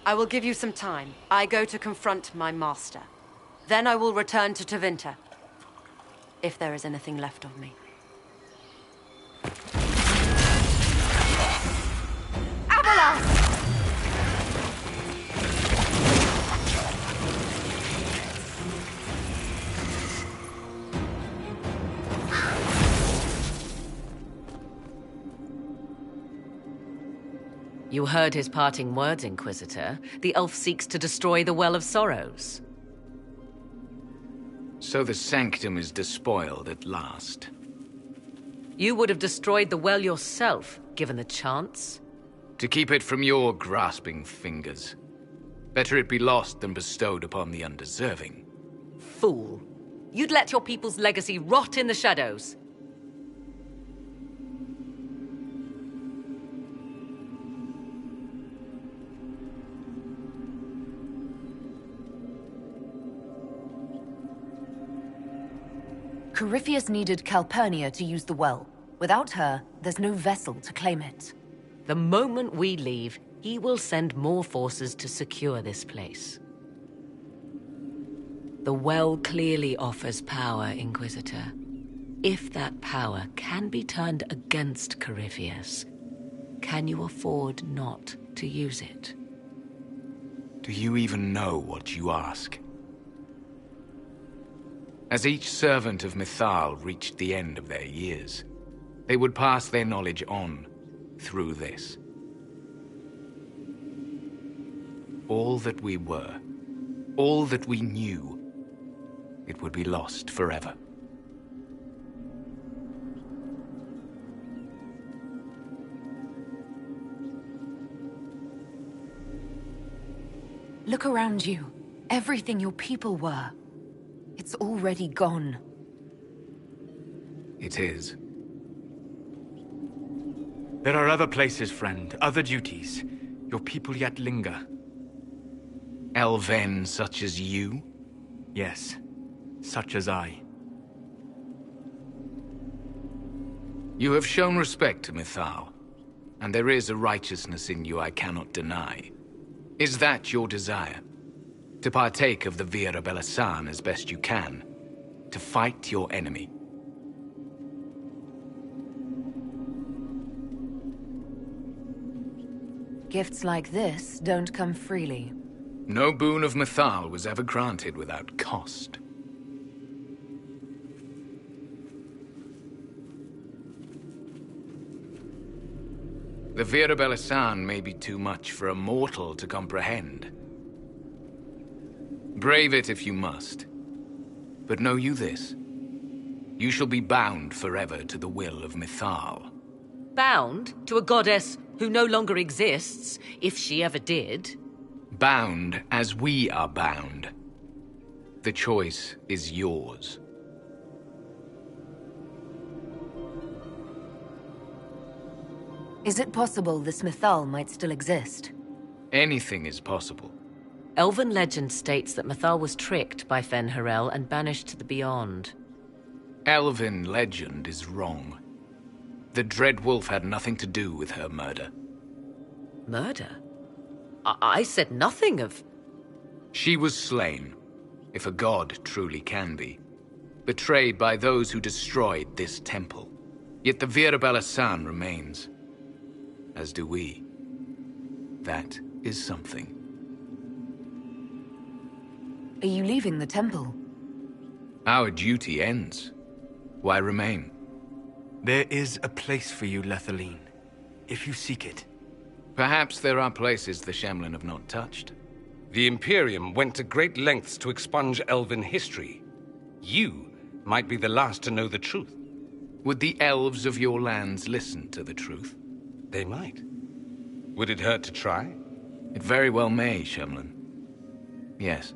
Speaker 3: I will give you some time. I go to confront my master. Then I will return to Tevinter, if there is anything left of me.
Speaker 7: Abelas!
Speaker 3: You heard his parting words, Inquisitor. The elf seeks to destroy the Well of Sorrows.
Speaker 4: So the sanctum is despoiled at last.
Speaker 3: You would have destroyed the well yourself, given the chance.
Speaker 4: To keep it from your grasping fingers. Better it be lost than bestowed upon the undeserving.
Speaker 3: Fool. You'd let your people's legacy rot in the shadows.
Speaker 7: Corypheus needed Calpurnia to use the well. Without her, there's no vessel to claim it.
Speaker 3: The moment we leave, he will send more forces to secure this place. The well clearly offers power, Inquisitor. If that power can be turned against Corypheus, can you afford not to use it?
Speaker 4: Do you even know what you ask? As each servant of Mythal reached the end of their years, they would pass their knowledge on through this. All that we were, all that we knew, it would be lost forever.
Speaker 7: Look around you. Everything your people were. It's already gone.
Speaker 4: It is.
Speaker 9: There are other places, friend, other duties. Your people yet linger.
Speaker 4: Elven such as you?
Speaker 9: Yes, such as I.
Speaker 4: You have shown respect to Mythal, and there is a righteousness in you I cannot deny. Is that your desire? To partake of the Vira Belasan as best you can? To fight your enemy?
Speaker 7: Gifts like this don't come freely.
Speaker 4: No boon of Mythal was ever granted without cost. The Vira Belasan may be too much for a mortal to comprehend. Brave it if you must. But know you this. You shall be bound forever to the will of Mythal.
Speaker 3: Bound to a goddess who no longer exists, if she ever did?
Speaker 4: Bound as we are bound. The choice is yours.
Speaker 7: Is it possible this Mythal might still exist?
Speaker 4: Anything is possible.
Speaker 3: Elven legend states that Mythal was tricked by Fen'Harel and banished to the Beyond.
Speaker 4: Elven legend is wrong. The Dreadwolf had nothing to do with her murder.
Speaker 3: Murder? I said nothing of...
Speaker 4: She was slain, if a god truly can be. Betrayed by those who destroyed this temple. Yet the Vira Belasan remains. As do we. That is something.
Speaker 7: Are you leaving the temple?
Speaker 4: Our duty ends. Why remain?
Speaker 9: There is a place for you, Lethaline, if you seek it.
Speaker 4: Perhaps there are places the Shemlin have not touched.
Speaker 23: The Imperium went to great lengths to expunge Elven history. You might be the last to know the truth.
Speaker 4: Would the elves of your lands listen to the truth?
Speaker 23: They might. Would it hurt to try?
Speaker 4: It very well may, Shemlin. Yes.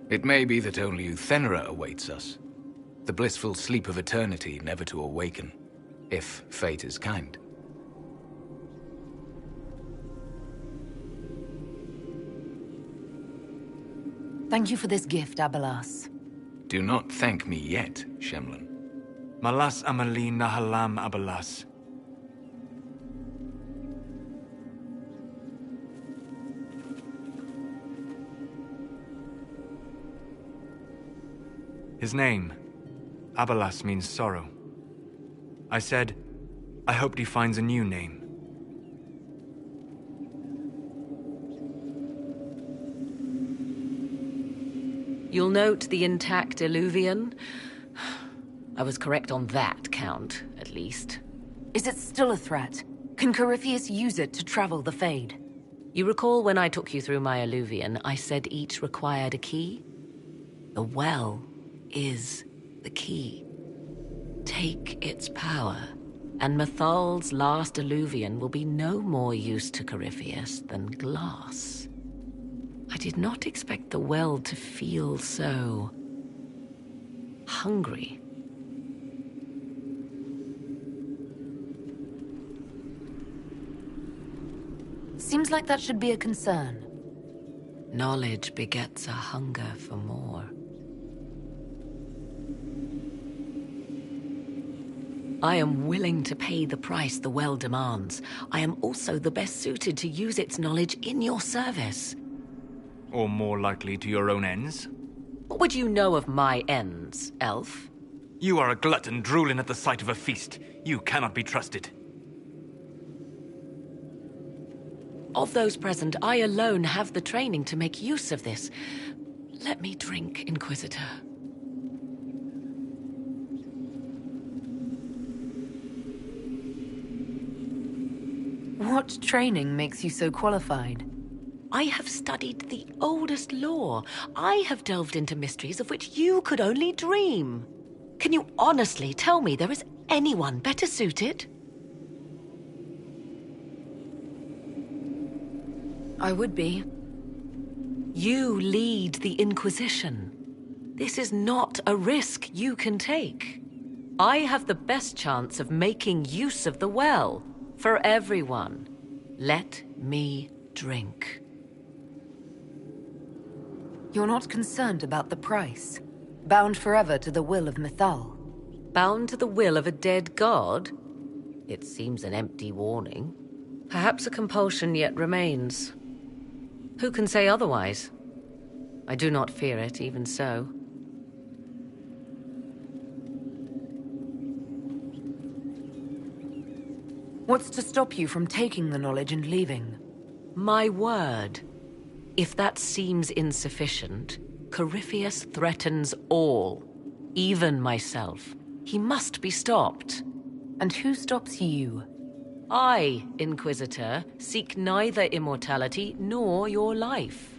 Speaker 4: It may be that only Uthenera awaits us. The blissful sleep of eternity never to awaken, if fate is kind.
Speaker 7: Thank you for this gift, Abelas.
Speaker 4: Do not thank me yet, Shemlin.
Speaker 9: Malas Amalin Nahalam Abelas. His name, Abelas, means sorrow. I said, I hoped he finds a new name.
Speaker 3: You'll note the intact Illuvian. I was correct on that count, at least.
Speaker 7: Is it still a threat? Can Corypheus use it to travel the Fade?
Speaker 3: You recall when I took you through my Illuvian, I said each required a key? The well is the key. Take its power, and Mythal's last Illuvian will be no more use to Corypheus than glass. I did not expect the well to feel so... hungry.
Speaker 7: Seems like that should be a concern.
Speaker 3: Knowledge begets a hunger for more. I am willing to pay the price the well demands. I am also the best suited to use its knowledge in your service.
Speaker 9: Or more likely to your own ends?
Speaker 3: What would you know of my ends, elf?
Speaker 9: You are a glutton drooling at the sight of a feast. You cannot be trusted.
Speaker 3: Of those present, I alone have the training to make use of this. Let me drink, Inquisitor.
Speaker 7: What training makes you so qualified?
Speaker 3: I have studied the oldest lore. I have delved into mysteries of which you could only dream. Can you honestly tell me there is anyone better suited?
Speaker 7: I would be.
Speaker 3: You lead the Inquisition. This is not a risk you can take. I have the best chance of making use of the well for everyone. Let me drink.
Speaker 7: You're not concerned about the price? Bound forever to the will of Mythal?
Speaker 3: Bound to the will of a dead god? It seems an empty warning. Perhaps a compulsion yet remains. Who can say otherwise? I do not fear it, even so.
Speaker 7: What's to stop you from taking the knowledge and leaving?
Speaker 3: My word. If that seems insufficient, Corypheus threatens all, even myself. He must be stopped.
Speaker 7: And who stops you?
Speaker 3: I, Inquisitor, seek neither immortality nor your life.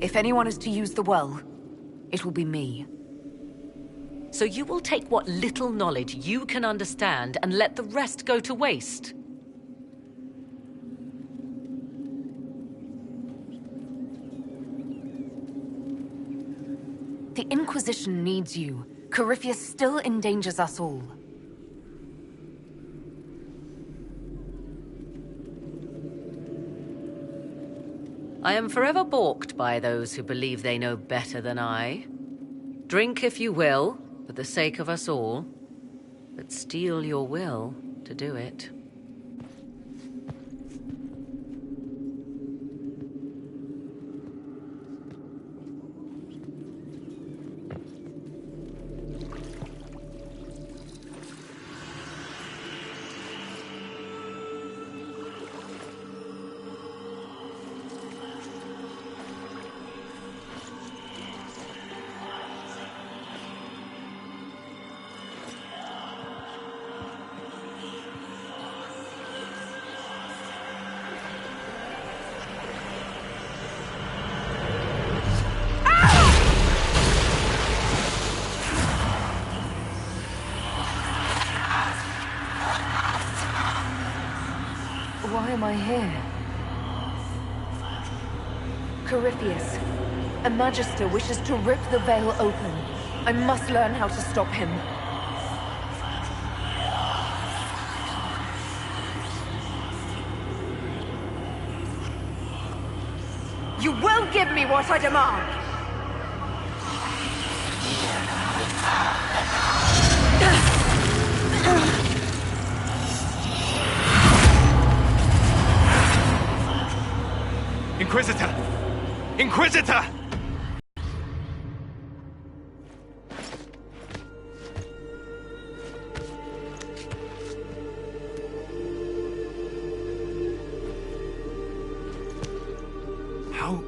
Speaker 7: If anyone is to use the well, it will be me.
Speaker 3: So you will take what little knowledge you can understand and let the rest go to waste?
Speaker 7: The Inquisition needs you. Corypheus still endangers us all.
Speaker 3: I am forever balked by those who believe they know better than I. Drink if you will, for the sake of us all, but steel your will to do it.
Speaker 7: Why am I here? Corypheus, a Magister wishes to rip the veil open. I must learn how to stop him. You will give me what I demand!
Speaker 23: Inquisitor! Inquisitor!
Speaker 1: How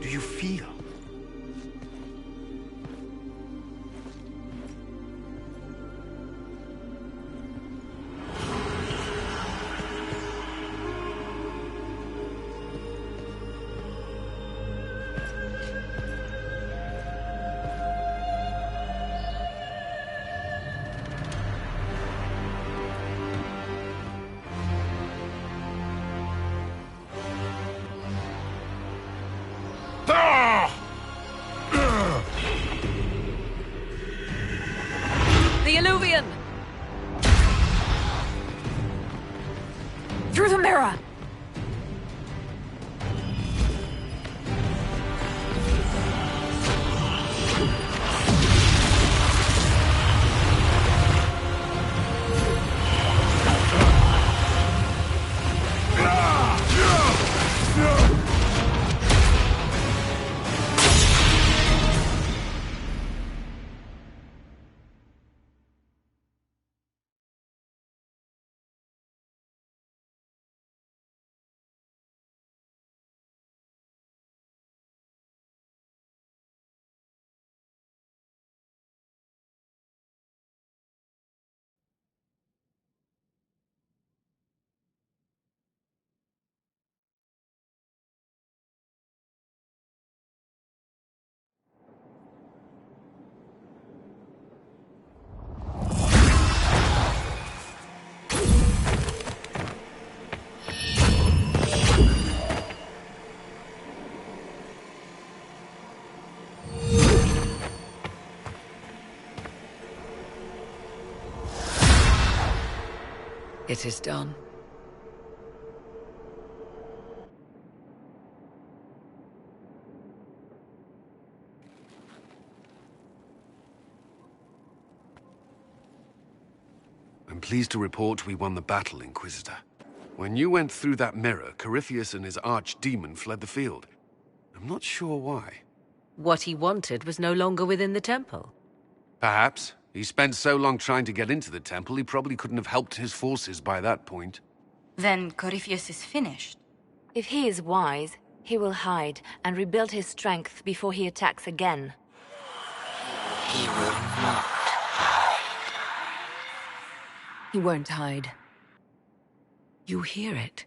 Speaker 1: do you feel?
Speaker 3: The Illuvian!
Speaker 7: Through the mirror!
Speaker 3: It is done.
Speaker 6: I'm pleased to report we won the battle, Inquisitor. When you went through that mirror, Corypheus and his archdemon fled the field. I'm not sure why.
Speaker 3: What he wanted was no longer within the temple.
Speaker 6: Perhaps. He spent so long trying to get into the temple, he probably couldn't have helped his forces by that point.
Speaker 20: Then Corypheus is finished.
Speaker 8: If he is wise, he will hide and rebuild his strength before he attacks again.
Speaker 20: He will not.
Speaker 7: He won't hide.
Speaker 3: You hear it.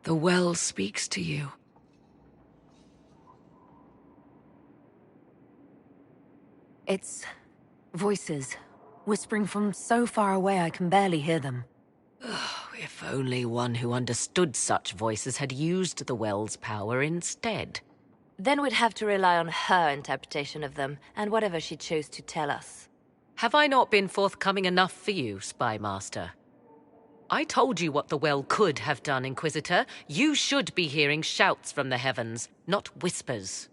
Speaker 3: The well speaks to you.
Speaker 7: It's voices, whispering from so far away I can barely hear them.
Speaker 3: If only one who understood such voices had used the well's power instead.
Speaker 8: Then we'd have to rely on her interpretation of them, and whatever she chose to tell us.
Speaker 3: Have I not been forthcoming enough for you, Spy Master? I told you what the well could have done, Inquisitor. You should be hearing shouts from the heavens, not whispers.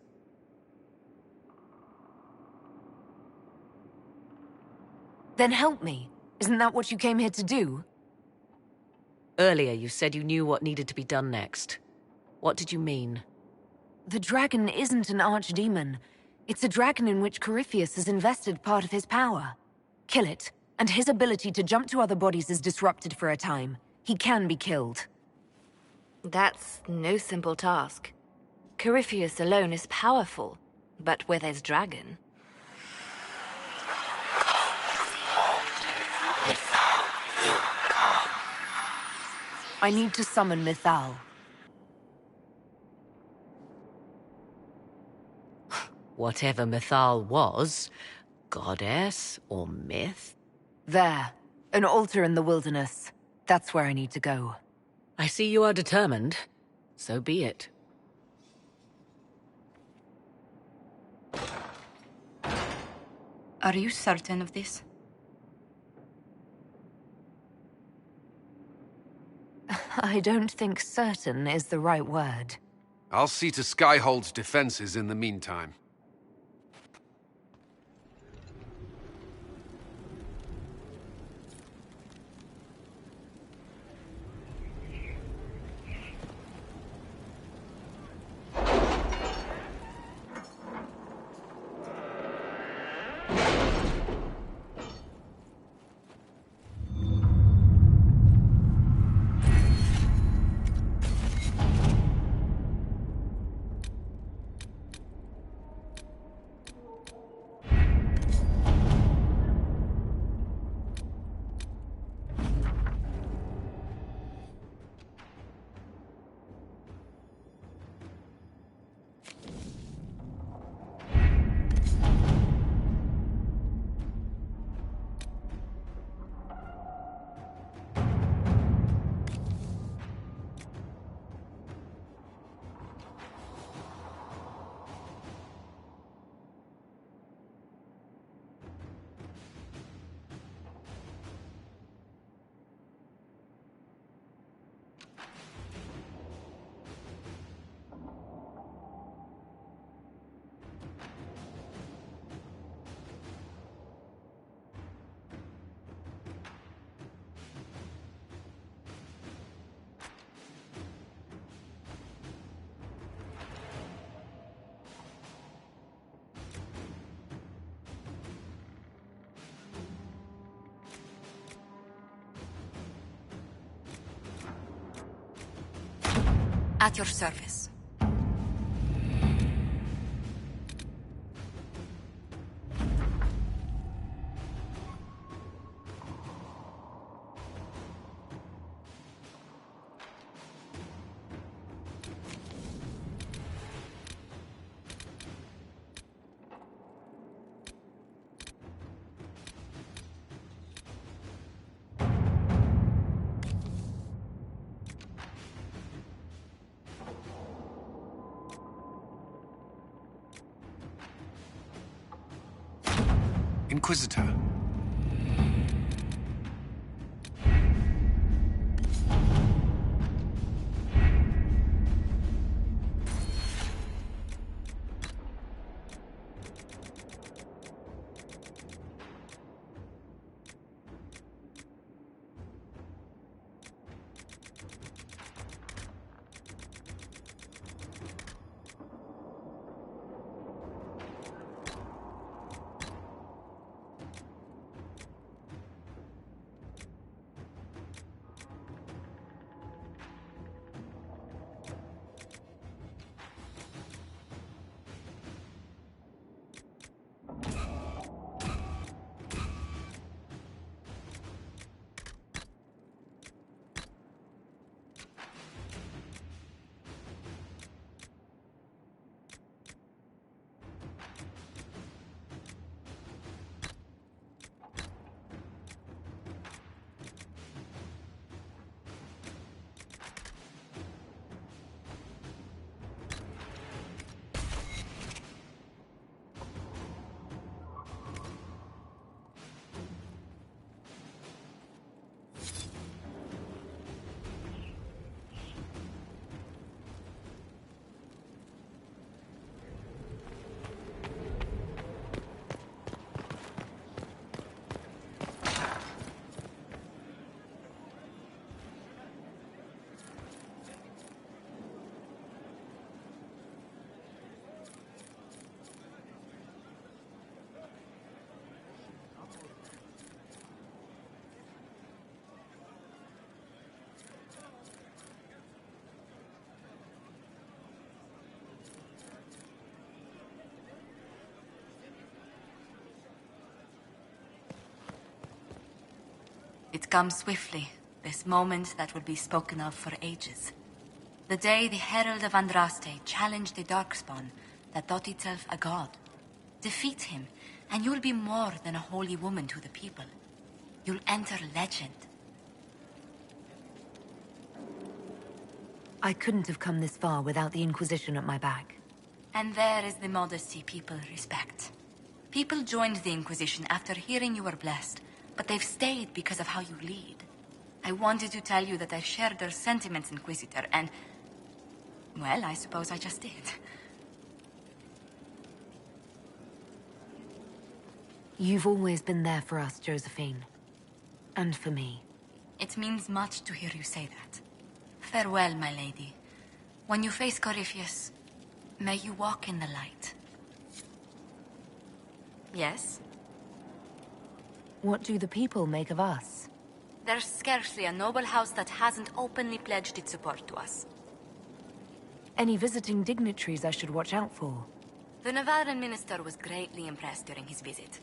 Speaker 7: Then help me. Isn't that what you came here to do?
Speaker 3: Earlier you said you knew what needed to be done next. What did you mean?
Speaker 7: The dragon isn't an archdemon. It's a dragon in which Corypheus has invested part of his power. Kill it, and his ability to jump to other bodies is disrupted for a time. He can be killed.
Speaker 8: That's no simple task. Corypheus alone is powerful, but where there's dragon...
Speaker 7: I need to summon Mythal.
Speaker 3: Whatever Mythal was, goddess or myth?
Speaker 7: There. An altar in the wilderness. That's where I need to go.
Speaker 3: I see you are determined. So be it.
Speaker 20: Are you certain of this?
Speaker 7: I don't think certain is the right word.
Speaker 6: I'll see to Skyhold's defenses in the meantime.
Speaker 20: At your service.
Speaker 6: Inquisitor.
Speaker 8: It comes swiftly, this moment that will be spoken of for ages. The day the Herald of Andraste challenged the Darkspawn that thought itself a god. Defeat him, and you'll be more than a holy woman to the people. You'll enter legend.
Speaker 7: I couldn't have come this far without the Inquisition at my back.
Speaker 8: And there is the modesty people respect. People joined the Inquisition after hearing you were blessed, but they've stayed because of how you lead. I wanted to tell you that I shared their sentiments, Inquisitor, and... well, I suppose I just did.
Speaker 7: You've always been there for us, Josephine. And for me.
Speaker 8: It means much to hear you say that. Farewell, my lady. When you face Corypheus, may you walk in the light. Yes?
Speaker 7: What do the people make of us?
Speaker 8: There's scarcely a noble house that hasn't openly pledged its support to us.
Speaker 7: Any visiting dignitaries I should watch out for?
Speaker 8: The Navarran minister was greatly impressed during his visit.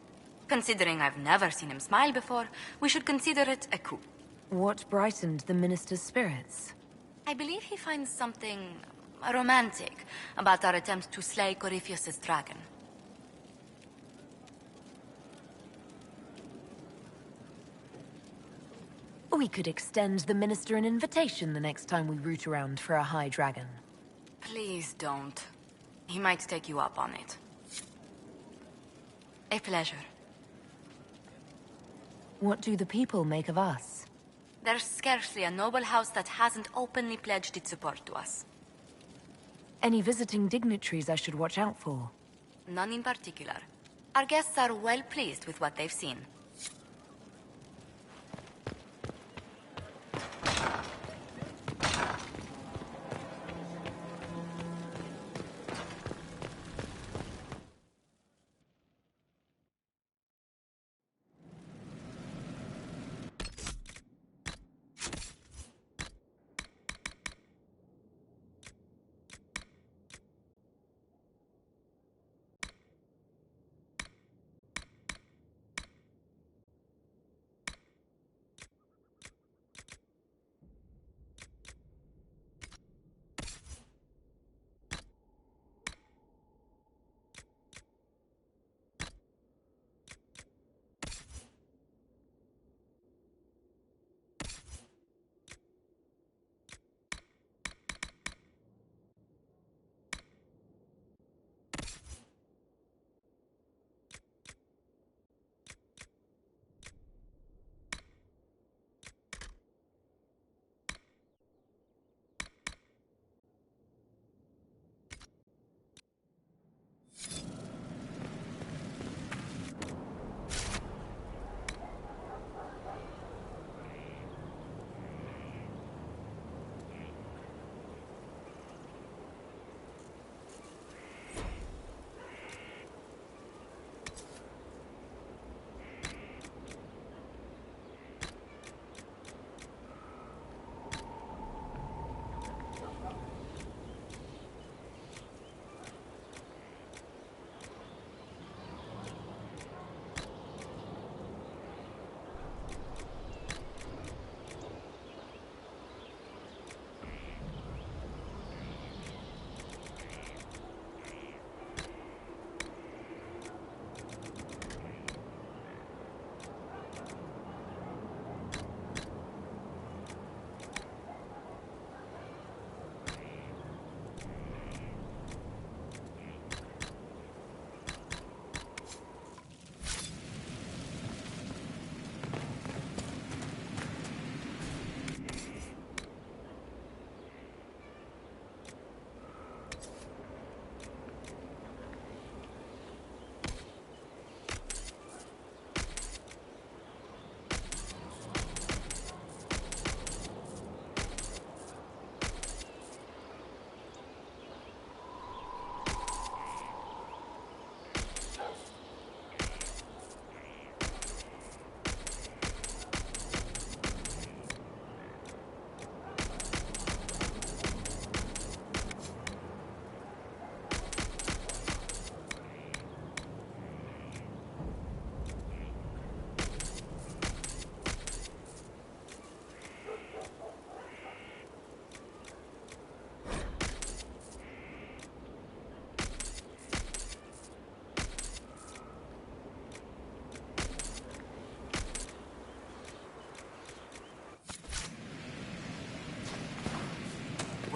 Speaker 8: Considering I've never seen him smile before, we should consider it a coup.
Speaker 7: What brightened the minister's spirits?
Speaker 8: I believe he finds something romantic about our attempt to slay Corypheus's dragon.
Speaker 7: We could extend the minister an invitation the next time we root around for a high dragon.
Speaker 8: Please don't. He might take you up on it. A pleasure.
Speaker 7: What do the people make of us?
Speaker 8: There's scarcely a noble house that hasn't openly pledged its support to us.
Speaker 7: Any visiting dignitaries I should watch out for?
Speaker 8: None in particular. Our guests are well pleased with what they've seen.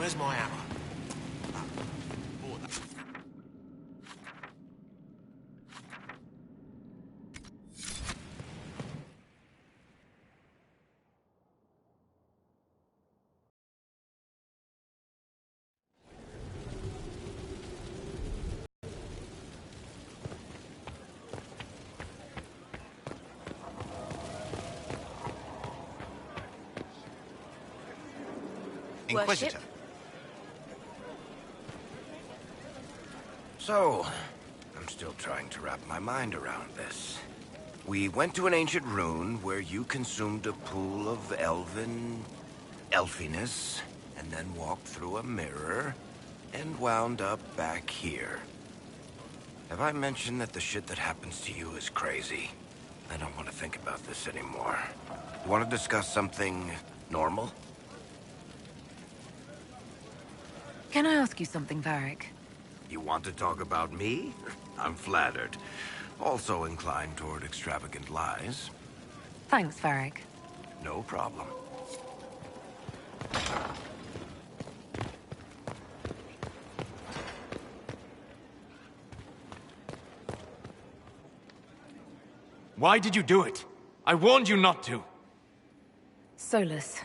Speaker 2: Where's my hammer? Inquisitor.
Speaker 11: So, I'm still trying to wrap my mind around this. We went to an ancient rune where you consumed a pool of elfiness, and then walked through a mirror, and wound up back here. Have I mentioned that the shit that happens to you is crazy? I don't want to think about this anymore. You want to discuss something normal?
Speaker 7: Can I ask you something, Varric?
Speaker 11: You want to talk about me? I'm flattered. Also inclined toward extravagant lies.
Speaker 7: Thanks, Varric.
Speaker 11: No problem.
Speaker 9: Why did you do it? I warned you not to.
Speaker 7: Solus.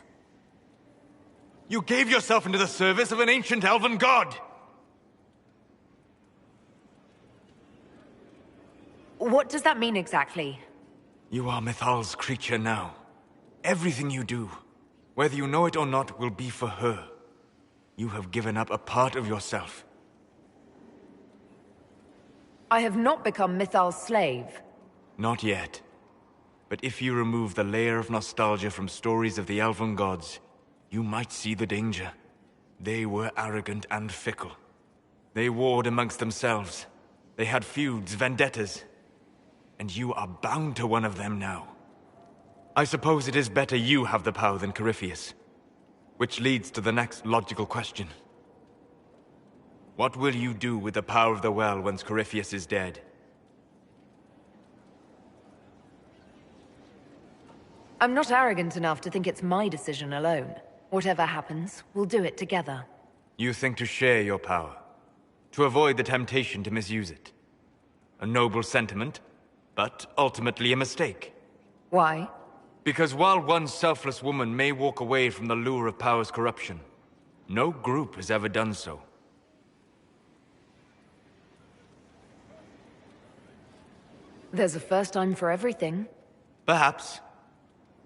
Speaker 9: You gave yourself into the service of an ancient elven god!
Speaker 7: What does that mean exactly?
Speaker 9: You are Mythal's creature now. Everything you do, whether you know it or not, will be for her. You have given up a part of yourself.
Speaker 7: I have not become Mythal's slave.
Speaker 9: Not yet. But if you remove the layer of nostalgia from stories of the elven gods, you might see the danger. They were arrogant and fickle. They warred amongst themselves. They had feuds, vendettas. And you are bound to one of them now. I suppose it is better you have the power than Corypheus. Which leads to the next logical question. What will you do with the power of the well once Corypheus is dead?
Speaker 7: I'm not arrogant enough to think it's my decision alone. Whatever happens, we'll do it together.
Speaker 9: You think to share your power, to avoid the temptation to misuse it. A noble sentiment, but ultimately a mistake.
Speaker 7: Why?
Speaker 9: Because while one selfless woman may walk away from the lure of power's corruption, no group has ever done so.
Speaker 7: There's a first time for everything.
Speaker 9: Perhaps,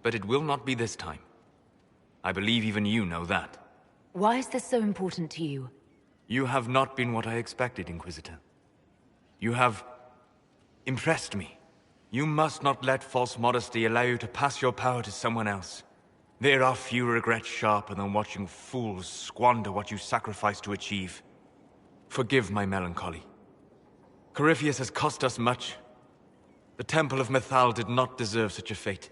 Speaker 9: but it will not be this time. I believe even you know that.
Speaker 7: Why is this so important to you?
Speaker 9: You have not been what I expected, Inquisitor. You have impressed me. You must not let false modesty allow you to pass your power to someone else. There are few regrets sharper than watching fools squander what you sacrifice to achieve. Forgive my melancholy. Corypheus has cost us much. The Temple of Mythal did not deserve such a fate.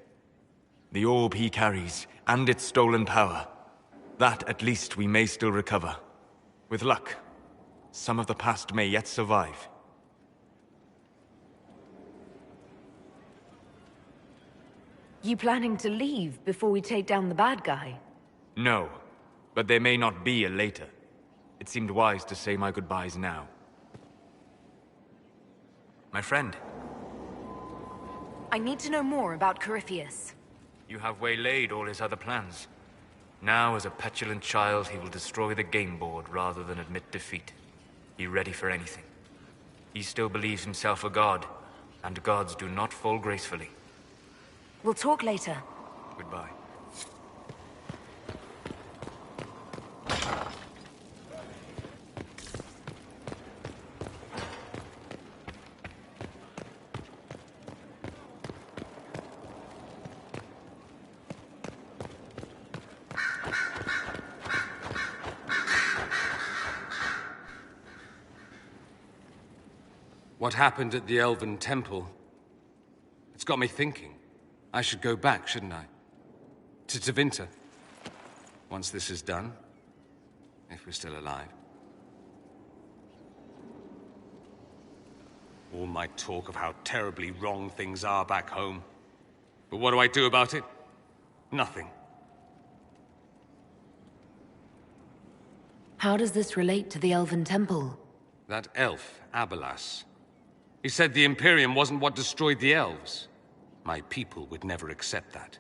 Speaker 9: The orb he carries, and its stolen power, that at least we may still recover. With luck, some of the past may yet survive.
Speaker 7: You planning to leave before we take down the bad guy?
Speaker 9: No, but there may not be a later. It seemed wise to say my goodbyes now. My friend.
Speaker 7: I need to know more about Corypheus.
Speaker 9: You have waylaid all his other plans. Now, as a petulant child, he will destroy the game board rather than admit defeat. Be ready for anything. He still believes himself a god, and gods do not fall gracefully.
Speaker 7: We'll talk later.
Speaker 9: Goodbye.
Speaker 6: What happened at the Elven Temple? It's got me thinking. I should go back, shouldn't I? To Tevinter. Once this is done. If we're still alive. All my talk of how terribly wrong things are back home. But what do I do about it? Nothing.
Speaker 7: How does this relate to the Elven Temple?
Speaker 6: That elf, Abelas. He said the Imperium wasn't what destroyed the elves. My people would never accept that.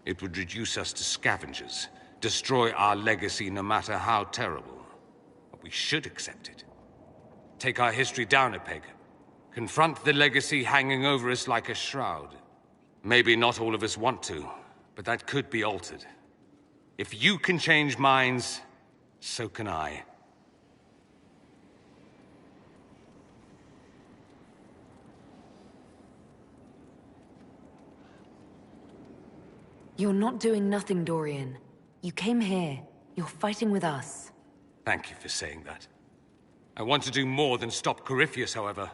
Speaker 6: It would reduce us to scavengers, destroy our legacy no matter how terrible. But we should accept it. Take our history down a peg. Confront the legacy hanging over us like a shroud. Maybe not all of us want to, but that could be altered. If you can change minds, so can I.
Speaker 7: You're not doing nothing, Dorian. You came here. You're fighting with us.
Speaker 6: Thank you for saying that. I want to do more than stop Corypheus, however.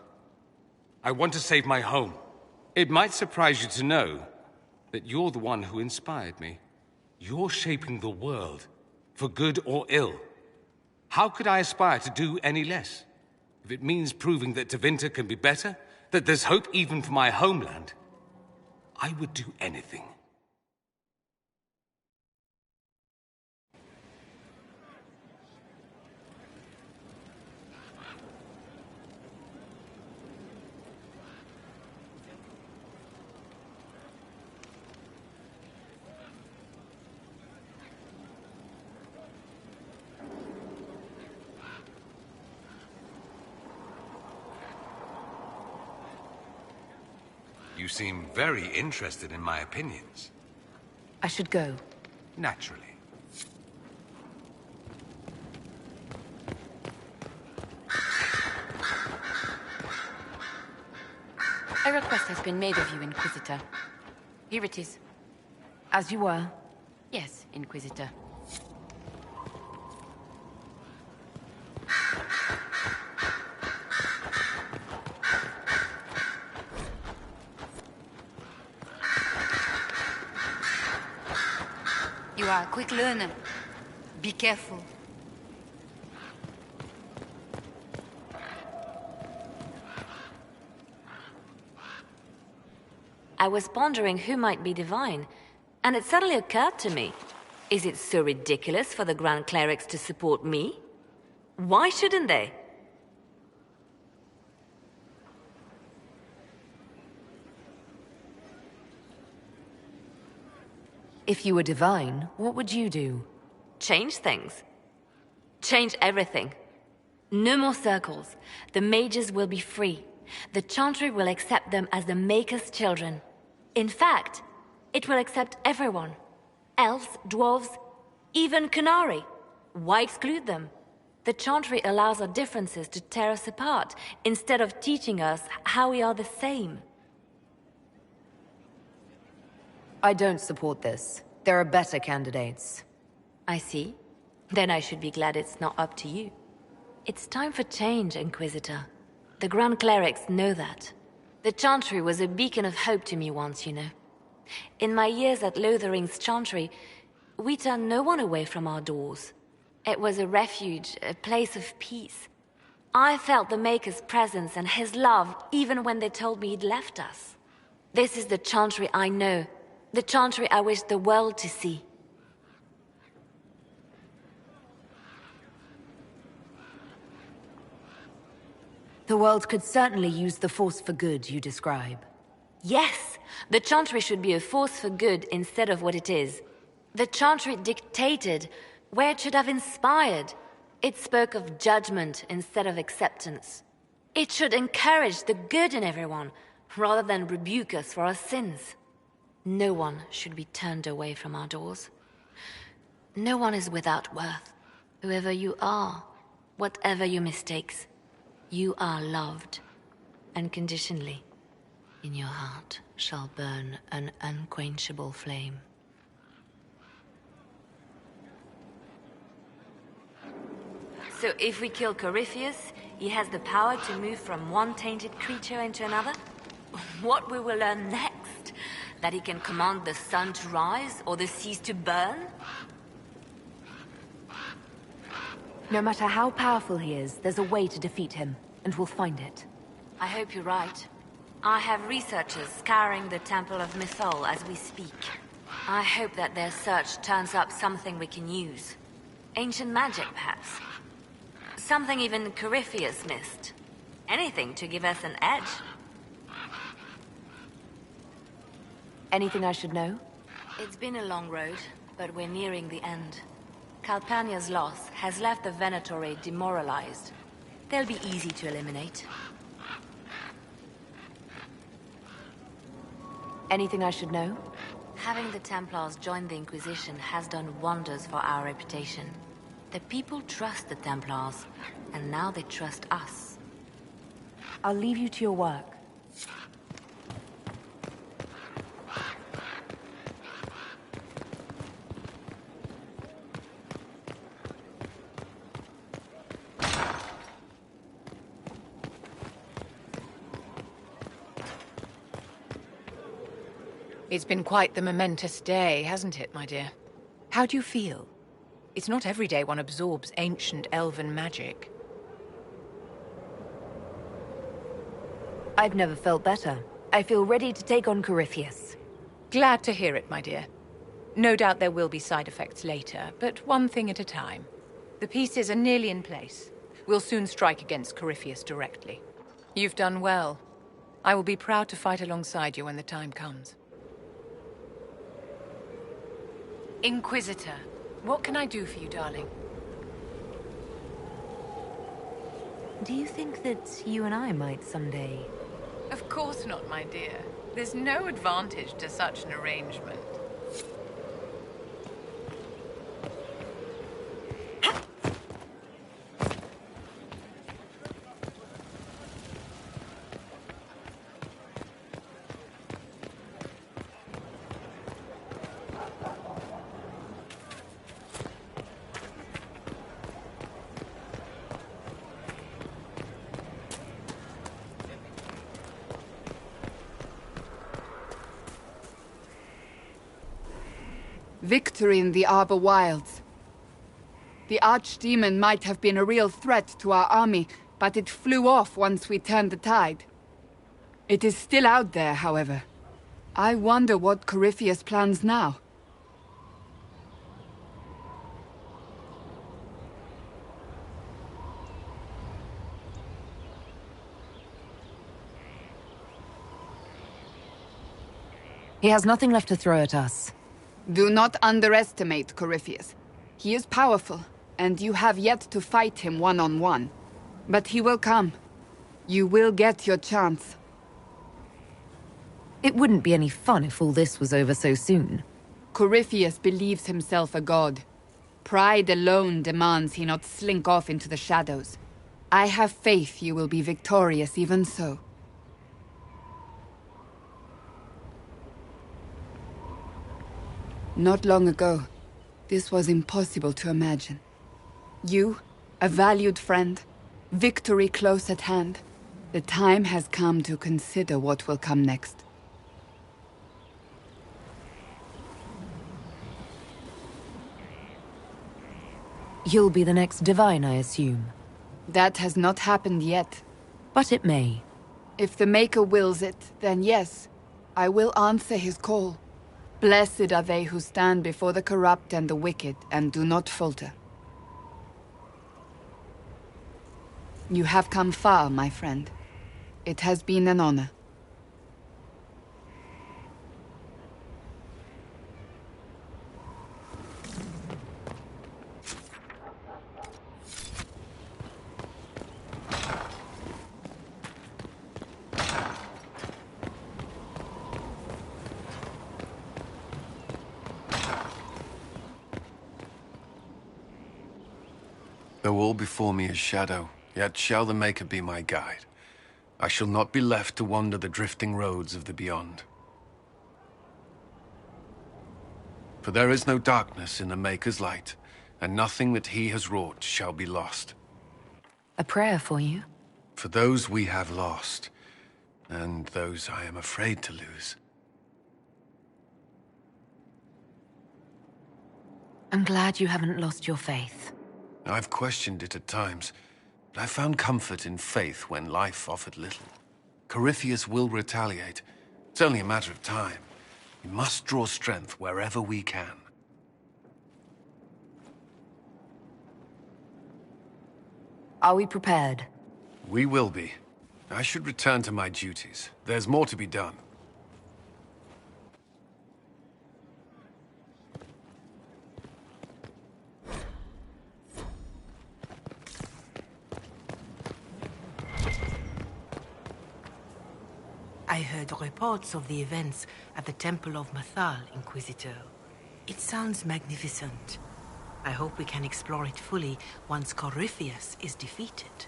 Speaker 6: I want to save my home. It might surprise you to know that you're the one who inspired me. You're shaping the world, for good or ill. How could I aspire to do any less? If it means proving that Tevinter can be better, that there's hope even for my homeland, I would do anything. You seem very interested in my opinions.
Speaker 7: I should go.
Speaker 6: Naturally.
Speaker 20: A request has been made of you, Inquisitor. Here it is.
Speaker 7: As you were?
Speaker 20: Yes, Inquisitor. You are a quick learner. Be careful.
Speaker 3: I was pondering who might be divine, and it suddenly occurred to me. Is it so ridiculous for the Grand Clerics to support me? Why shouldn't they?
Speaker 7: If you were divine, what would you do?
Speaker 3: Change things. Change everything. No more circles. The mages will be free. The Chantry will accept them as the Maker's children. In fact, it will accept everyone. Elves, dwarves, even Canary. Why exclude them? The Chantry allows our differences to tear us apart, instead of teaching us how we are the same.
Speaker 7: I don't support this. There are better candidates.
Speaker 3: I see. Then I should be glad it's not up to you. It's time for change, Inquisitor. The Grand Clerics know that. The Chantry was a beacon of hope to me once, you know. In my years at Lothering's Chantry, we turned no one away from our doors. It was a refuge, a place of peace. I felt the Maker's presence and his love even when they told me he'd left us. This is the Chantry I know. The Chantry I wish the world to see.
Speaker 7: The world could certainly use the force for good you describe.
Speaker 3: Yes, the Chantry should be a force for good instead of what it is. The Chantry dictated where it should have inspired. It spoke of judgment instead of acceptance. It should encourage the good in everyone, rather than rebuke us for our sins. No one should be turned away from our doors. No one is without worth. Whoever you are, whatever your mistakes, you are loved, unconditionally. In your heart shall burn an unquenchable flame. So if we kill Corypheus, he has the power to move from one tainted creature into another? What we will learn next? That he can command the sun to rise or the seas to burn?
Speaker 7: No matter how powerful he is, there's a way to defeat him, and we'll find it.
Speaker 3: I hope you're right. I have researchers scouring the Temple of Mythol as we speak. I hope that their search turns up something we can use.
Speaker 7: Ancient magic, perhaps. Something even Corypheus missed. Anything to give us an edge. Anything I should know? It's been a long road, but we're nearing the end. Calpurnia's loss has left the Venatori demoralized. They'll be easy to eliminate. Anything I should know? Having the Templars join the Inquisition has done wonders for our reputation. The people trust the Templars, and now they trust us. I'll leave you to your work.
Speaker 14: It's been quite the momentous day, hasn't it, my dear? How do you feel? It's not every day one absorbs ancient elven magic.
Speaker 7: I've never felt better. I feel ready to take on Corypheus.
Speaker 14: Glad to hear it, my dear. No doubt there will be side effects later, but one thing at a time. The pieces are nearly in place. We'll soon strike against Corypheus directly. You've done well. I will be proud to fight alongside you when the time comes. Inquisitor, what can I do for you, darling?
Speaker 7: Do you think that you and I might someday...
Speaker 14: Of course not, my dear. There's no advantage to such an arrangement.
Speaker 19: Victory in the Arbor Wilds. The Archdemon might have been a real threat to our army, but it flew off once we turned the tide. It is still out there, however. I wonder what Corypheus plans now.
Speaker 7: He has nothing left to throw at us.
Speaker 19: Do not underestimate Corypheus. He is powerful, and you have yet to fight him one-on-one. But he will come. You will get your chance.
Speaker 7: It wouldn't be any fun if all this was over so soon.
Speaker 19: Corypheus believes himself a god. Pride alone demands he not slink off into the shadows. I have faith you will be victorious even so. Not long ago, this was impossible to imagine. You, a valued friend, victory close at hand. The time has come to consider what will come next.
Speaker 7: You'll be the next divine, I assume.
Speaker 19: That has not happened yet.
Speaker 7: But it may.
Speaker 19: If the Maker wills it, then yes, I will answer his call. Blessed are they who stand before the corrupt and the wicked and do not falter. You have come far, my friend. It has been an honor.
Speaker 5: Though all before me is shadow, yet shall the Maker be my guide. I shall not be left to wander the drifting roads of the beyond. For there is no darkness in the Maker's light, and nothing that he has wrought shall be lost.
Speaker 7: A prayer for you?
Speaker 5: For those we have lost, and those I am afraid to lose.
Speaker 7: I'm glad you haven't lost your faith.
Speaker 5: I've questioned it at times, but I found comfort in faith when life offered little. Corypheus will retaliate. It's only a matter of time. We must draw strength wherever we can.
Speaker 7: Are we prepared?
Speaker 18: We will be. I should return to my duties. There's more to be done.
Speaker 21: I heard reports of the events at the Temple of Mathal, Inquisitor. It sounds magnificent. I hope we can explore it fully once Corypheus is defeated.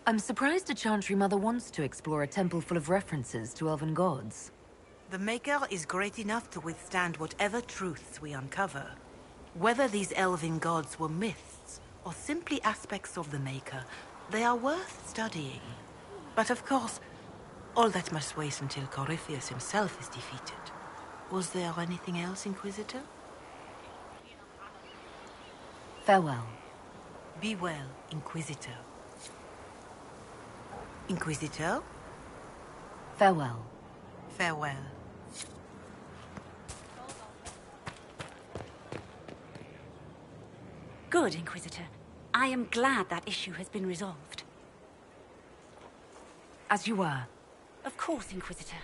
Speaker 7: I'm surprised a Chantry Mother wants to explore a temple full of references to elven gods.
Speaker 21: The Maker is great enough to withstand whatever truths we uncover. Whether these elven gods were myths or simply aspects of the Maker, they are worth studying. But of course, all that must wait until Corypheus himself is defeated. Was there anything else, Inquisitor?
Speaker 7: Farewell.
Speaker 21: Be well, Inquisitor. Inquisitor?
Speaker 7: Farewell.
Speaker 21: Farewell.
Speaker 10: Good, Inquisitor. I am glad that issue has been resolved.
Speaker 7: As you were.
Speaker 10: Of course, Inquisitor.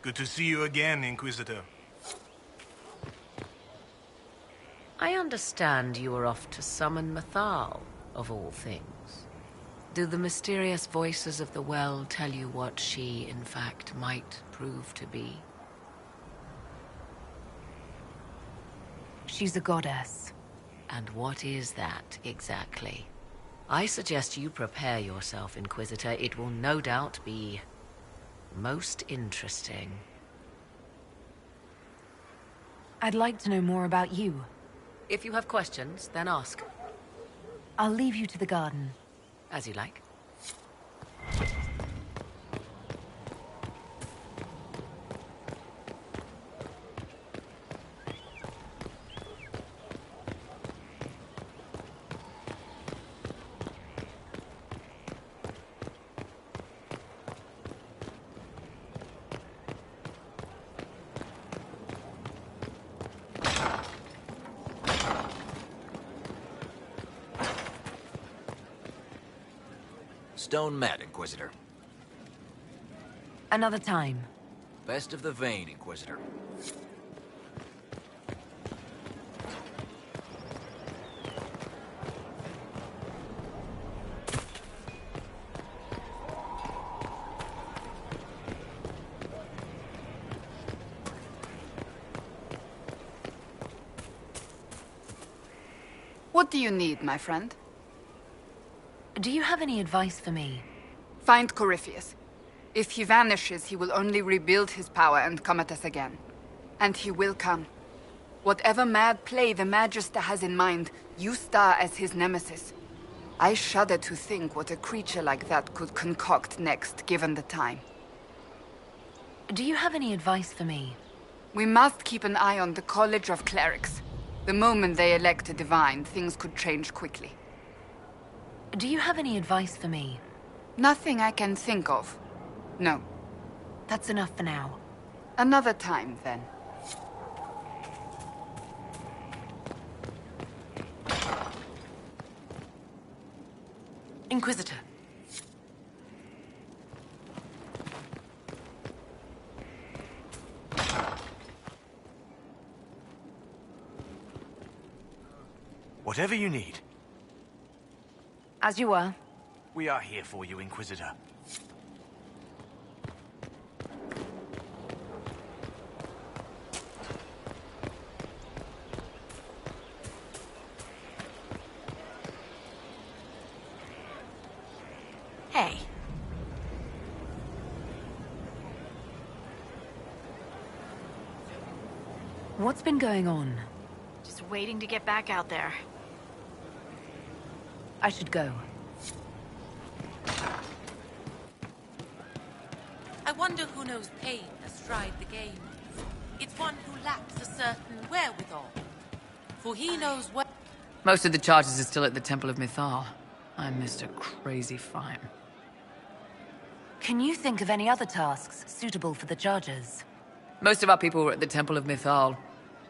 Speaker 12: Good to see you again, Inquisitor.
Speaker 3: I understand you were off to summon Mathal, of all things. Do the mysterious voices of the well tell you what she, in fact, might prove to be?
Speaker 7: She's a goddess.
Speaker 3: And what is that, exactly? I suggest you prepare yourself, Inquisitor. It will no doubt be most interesting.
Speaker 7: I'd like to know more about you.
Speaker 3: If you have questions, then ask.
Speaker 7: I'll leave you to the garden.
Speaker 3: As you like.
Speaker 22: Stone met, Inquisitor.
Speaker 7: Another time.
Speaker 22: Best of the vein, Inquisitor.
Speaker 19: What do you need, my friend?
Speaker 7: Do you have any advice for me?
Speaker 19: Find Corypheus. If he vanishes, he will only rebuild his power and come at us again. And he will come. Whatever mad play the Magister has in mind, you star as his nemesis. I shudder to think what a creature like that could concoct next, given the time.
Speaker 7: Do you have any advice for me?
Speaker 19: We must keep an eye on the College of Clerics. The moment they elect a divine, things could change quickly.
Speaker 7: Do you have any advice for me?
Speaker 19: Nothing I can think of. No.
Speaker 7: That's enough for now.
Speaker 19: Another time, then.
Speaker 21: Inquisitor.
Speaker 9: Whatever you need.
Speaker 7: As you were.
Speaker 9: We are here for you, Inquisitor.
Speaker 10: Hey.
Speaker 7: What's been going on?
Speaker 10: Just waiting to get back out there.
Speaker 7: I should go.
Speaker 21: I
Speaker 13: wonder who knows pain astride the game. It's one who lacks a certain wherewithal. For he knows what...
Speaker 14: Most of the charges are still at the Temple of Mythal. I'm Mr. Crazy Fine.
Speaker 7: Can you think of any other tasks suitable for the Chargers?
Speaker 14: Most of our people were at the Temple of Mythal.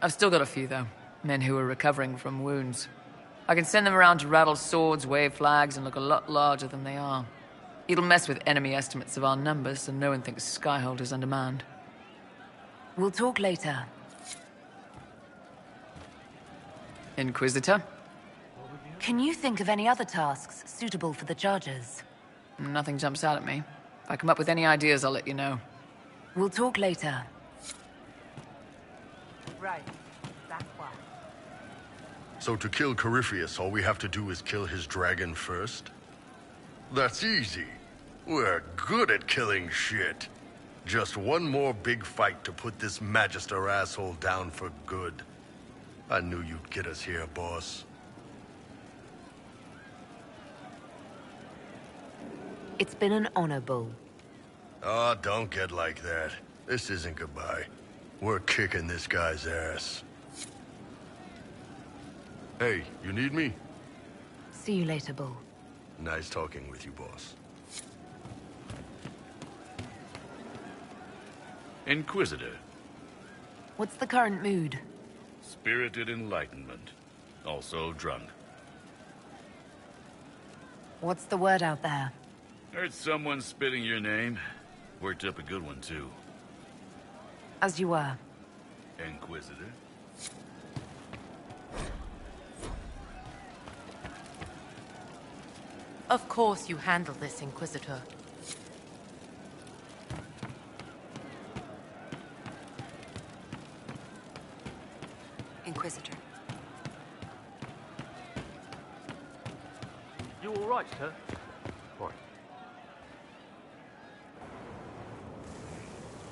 Speaker 14: I've still got a few, though. Men who are recovering from wounds. I can send them around to rattle swords, wave flags, and look a lot larger than they are. It'll mess with enemy estimates of our numbers, so no one thinks Skyhold is undermanned.
Speaker 7: We'll talk later.
Speaker 14: Inquisitor?
Speaker 7: Can you think of any other tasks suitable for the Chargers?
Speaker 14: Nothing jumps out at me. If I come up with any ideas, I'll let you know.
Speaker 7: We'll talk later. Right. That one.
Speaker 15: So to kill Corypheus, all we have to do is kill his dragon first? That's easy. We're good at killing shit. Just one more big fight to put this Magister asshole down for good. I knew you'd get us here, boss.
Speaker 7: It's been an honor, Bull.
Speaker 15: Oh, don't get like that. This isn't goodbye. We're kicking this guy's ass. Hey, you need me?
Speaker 7: See you later, Bull.
Speaker 15: Nice talking with you, boss.
Speaker 16: Inquisitor.
Speaker 7: What's the current mood?
Speaker 16: Spirited enlightenment. Also drunk.
Speaker 7: What's the word out there?
Speaker 16: Heard someone spitting your name. Worked up a good one, too.
Speaker 7: As you were.
Speaker 16: Inquisitor.
Speaker 13: Of course you handle this, Inquisitor.
Speaker 20: Inquisitor.
Speaker 24: You all right, sir? Right.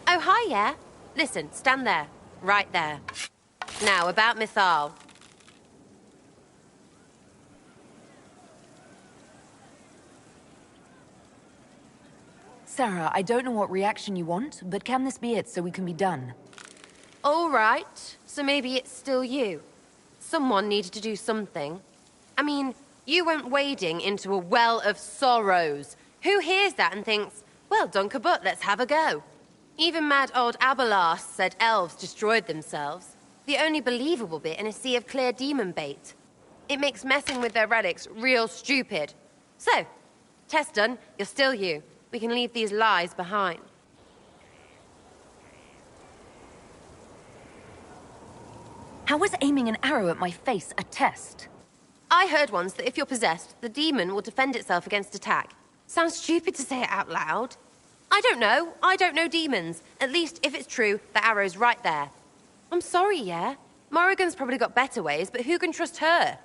Speaker 20: Oh, hi, yeah? Listen, stand there. Right there. Now, about Mythal.
Speaker 7: Sarah, I don't know what reaction you want, but can this be it so we can be done?
Speaker 20: All right. So maybe it's still you. Someone needed to do something. I mean, you went wading into a well of sorrows. Who hears that and thinks, well, dunk a butt, let's have a go? Even mad old Abelas said elves destroyed themselves. The only believable bit in a sea of clear demon bait. It makes messing with their relics real stupid. So, test done, you're still you. We can leave these lies behind.
Speaker 7: How was aiming an arrow at my face a test?
Speaker 20: I heard once that if you're possessed, the demon will defend itself against attack. Sounds stupid to say it out loud. I don't know. I don't know demons. At least, if it's true, the arrow's right there. I'm sorry, yeah? Morrigan's probably got better ways, but who can trust her?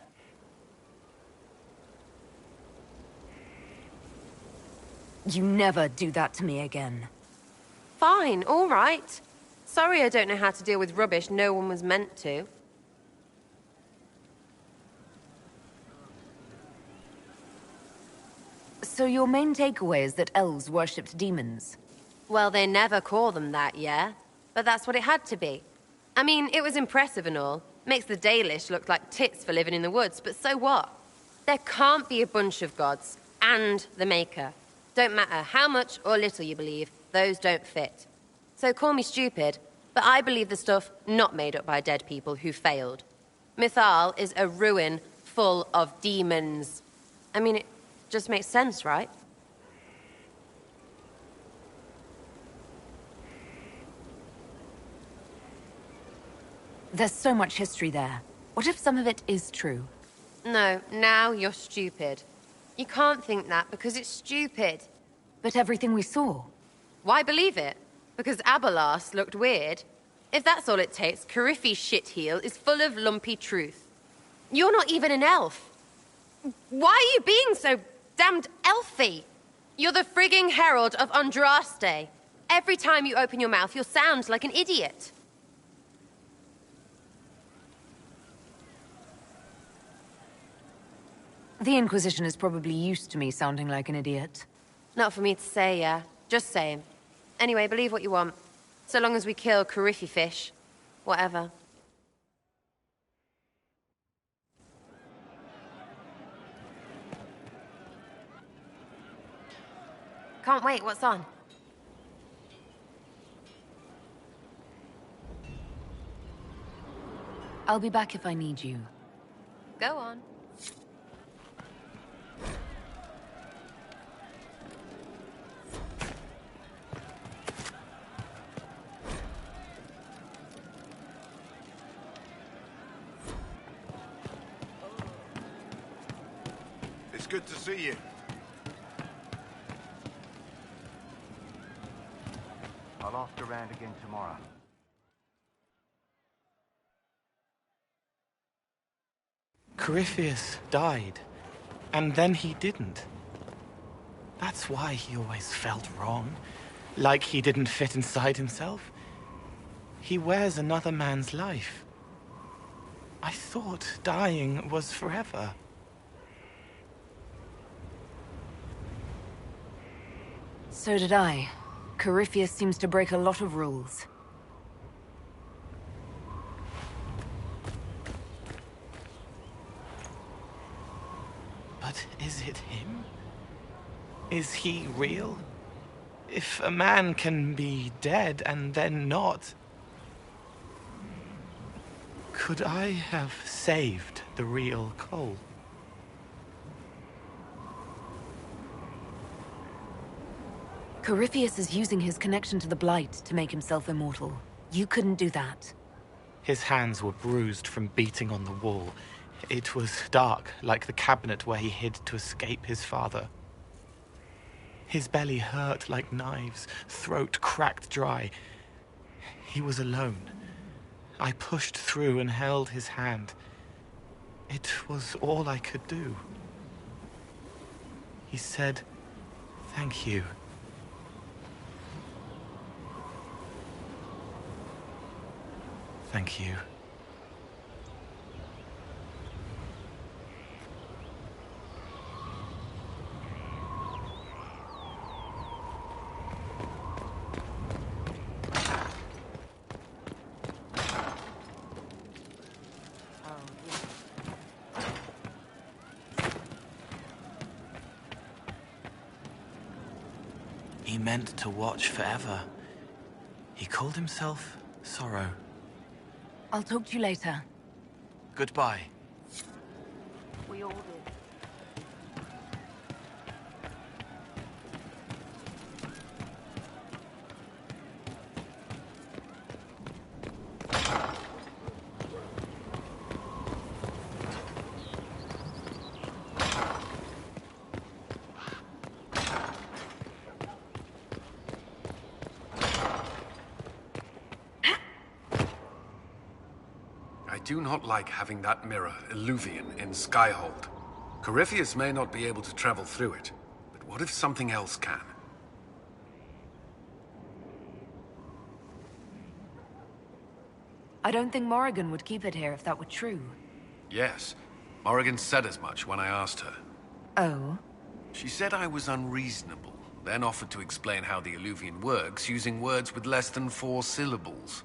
Speaker 7: You never do that to me again.
Speaker 20: Fine, all right. Sorry I don't know how to deal with rubbish no one was meant to.
Speaker 7: So your main takeaway is that elves worshipped demons?
Speaker 20: Well, they never call them that, yeah? But that's what it had to be. I mean, it was impressive and all. Makes the Dalish look like tits for living in the woods, but so what? There can't be a bunch of gods, and the Maker. Don't matter how much or little you believe, those don't fit. So call me stupid, but I believe the stuff not made up by dead people who failed. Mythal is a ruin full of demons. I mean, it just makes sense, right?
Speaker 7: There's so much history there. What if some of it is true?
Speaker 20: No, now you're stupid. You can't think that because it's stupid.
Speaker 7: But everything we saw.
Speaker 20: Why believe it? Because Abelas looked weird? If that's all it takes, Coryphe's shitheel is full of lumpy truth. You're not even an elf. Why are you being so damned elfy? You're the frigging herald of Andraste. Every time you open your mouth, you'll sound like an idiot.
Speaker 7: The Inquisition is probably used to me sounding like an idiot.
Speaker 20: Not for me to say, yeah. Just saying. Anyway, believe what you want. So long as we kill Coryphy fish. Whatever. Can't wait, what's on?
Speaker 7: I'll be back if I need you.
Speaker 20: Go on.
Speaker 12: It's good to see you.
Speaker 24: I'll ask around again tomorrow.
Speaker 1: Corypheus died, and then he didn't. That's why he always felt wrong, like he didn't fit inside himself. He wears another man's life. I thought dying was forever.
Speaker 7: So did I. Corypheus seems to break a lot of rules.
Speaker 1: But is it him? Is he real? If a man can be dead and then not, could I have saved the real Cole?
Speaker 7: Corypheus is using his connection to the Blight to make himself immortal. You couldn't do that.
Speaker 1: His hands were bruised from beating on the wall. It was dark, like the cabinet where he hid to escape his father. His belly hurt like knives, throat cracked dry. He was alone. I pushed through and held his hand. It was all I could do. He said, "Thank you." Thank you. He meant to watch forever. He called himself Sorrow.
Speaker 7: I'll talk to you later.
Speaker 1: Goodbye.
Speaker 10: We all did.
Speaker 18: I do not like having that mirror, Illuvian, in Skyhold. Corypheus may not be able to travel through it, but what if something else can?
Speaker 7: I don't think Morrigan would keep it here if that were true.
Speaker 18: Yes, Morrigan said as much when I asked her.
Speaker 7: Oh?
Speaker 18: She said I was unreasonable, then offered to explain how the Illuvian works using words with less than 4 syllables.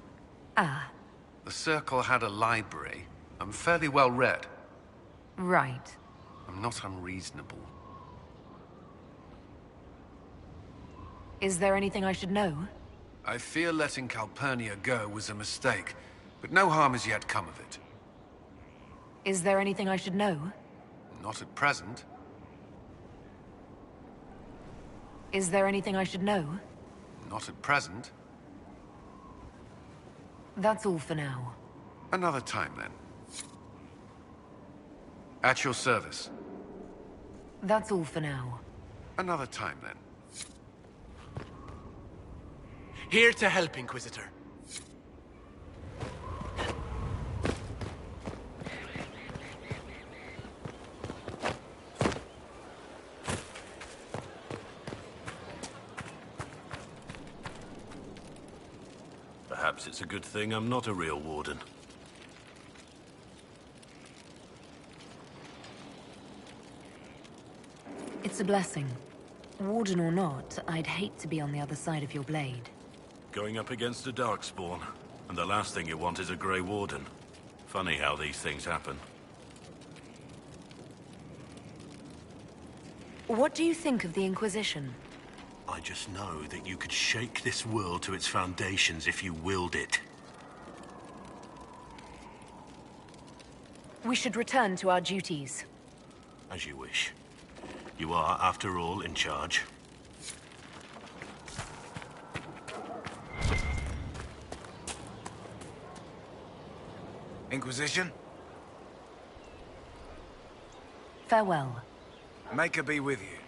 Speaker 7: Ah.
Speaker 18: The Circle had a library. I'm fairly well read.
Speaker 7: Right.
Speaker 18: I'm not unreasonable.
Speaker 7: Is there anything I should know?
Speaker 18: I fear letting Calpurnia go was a mistake, but no harm has yet come of it.
Speaker 7: Is there anything I should know?
Speaker 18: Not at present.
Speaker 7: Is there anything I should know?
Speaker 18: Not at present.
Speaker 7: That's all for now.
Speaker 18: Another time, then. At your service.
Speaker 7: That's all for now.
Speaker 18: Another time, then.
Speaker 1: Here to help, Inquisitor.
Speaker 4: Perhaps it's a good thing I'm not a real warden.
Speaker 7: It's a blessing. Warden or not, I'd hate to be on the other side of your blade.
Speaker 4: Going up against a Darkspawn, and the last thing you want is a Grey Warden. Funny how these things happen.
Speaker 7: What do you think of the Inquisition?
Speaker 2: I just know that you could shake this world to its foundations if you willed it.
Speaker 7: We should return to our duties.
Speaker 2: As you wish. You are, after all, in charge.
Speaker 5: Inquisition?
Speaker 7: Farewell.
Speaker 5: Maker be with you.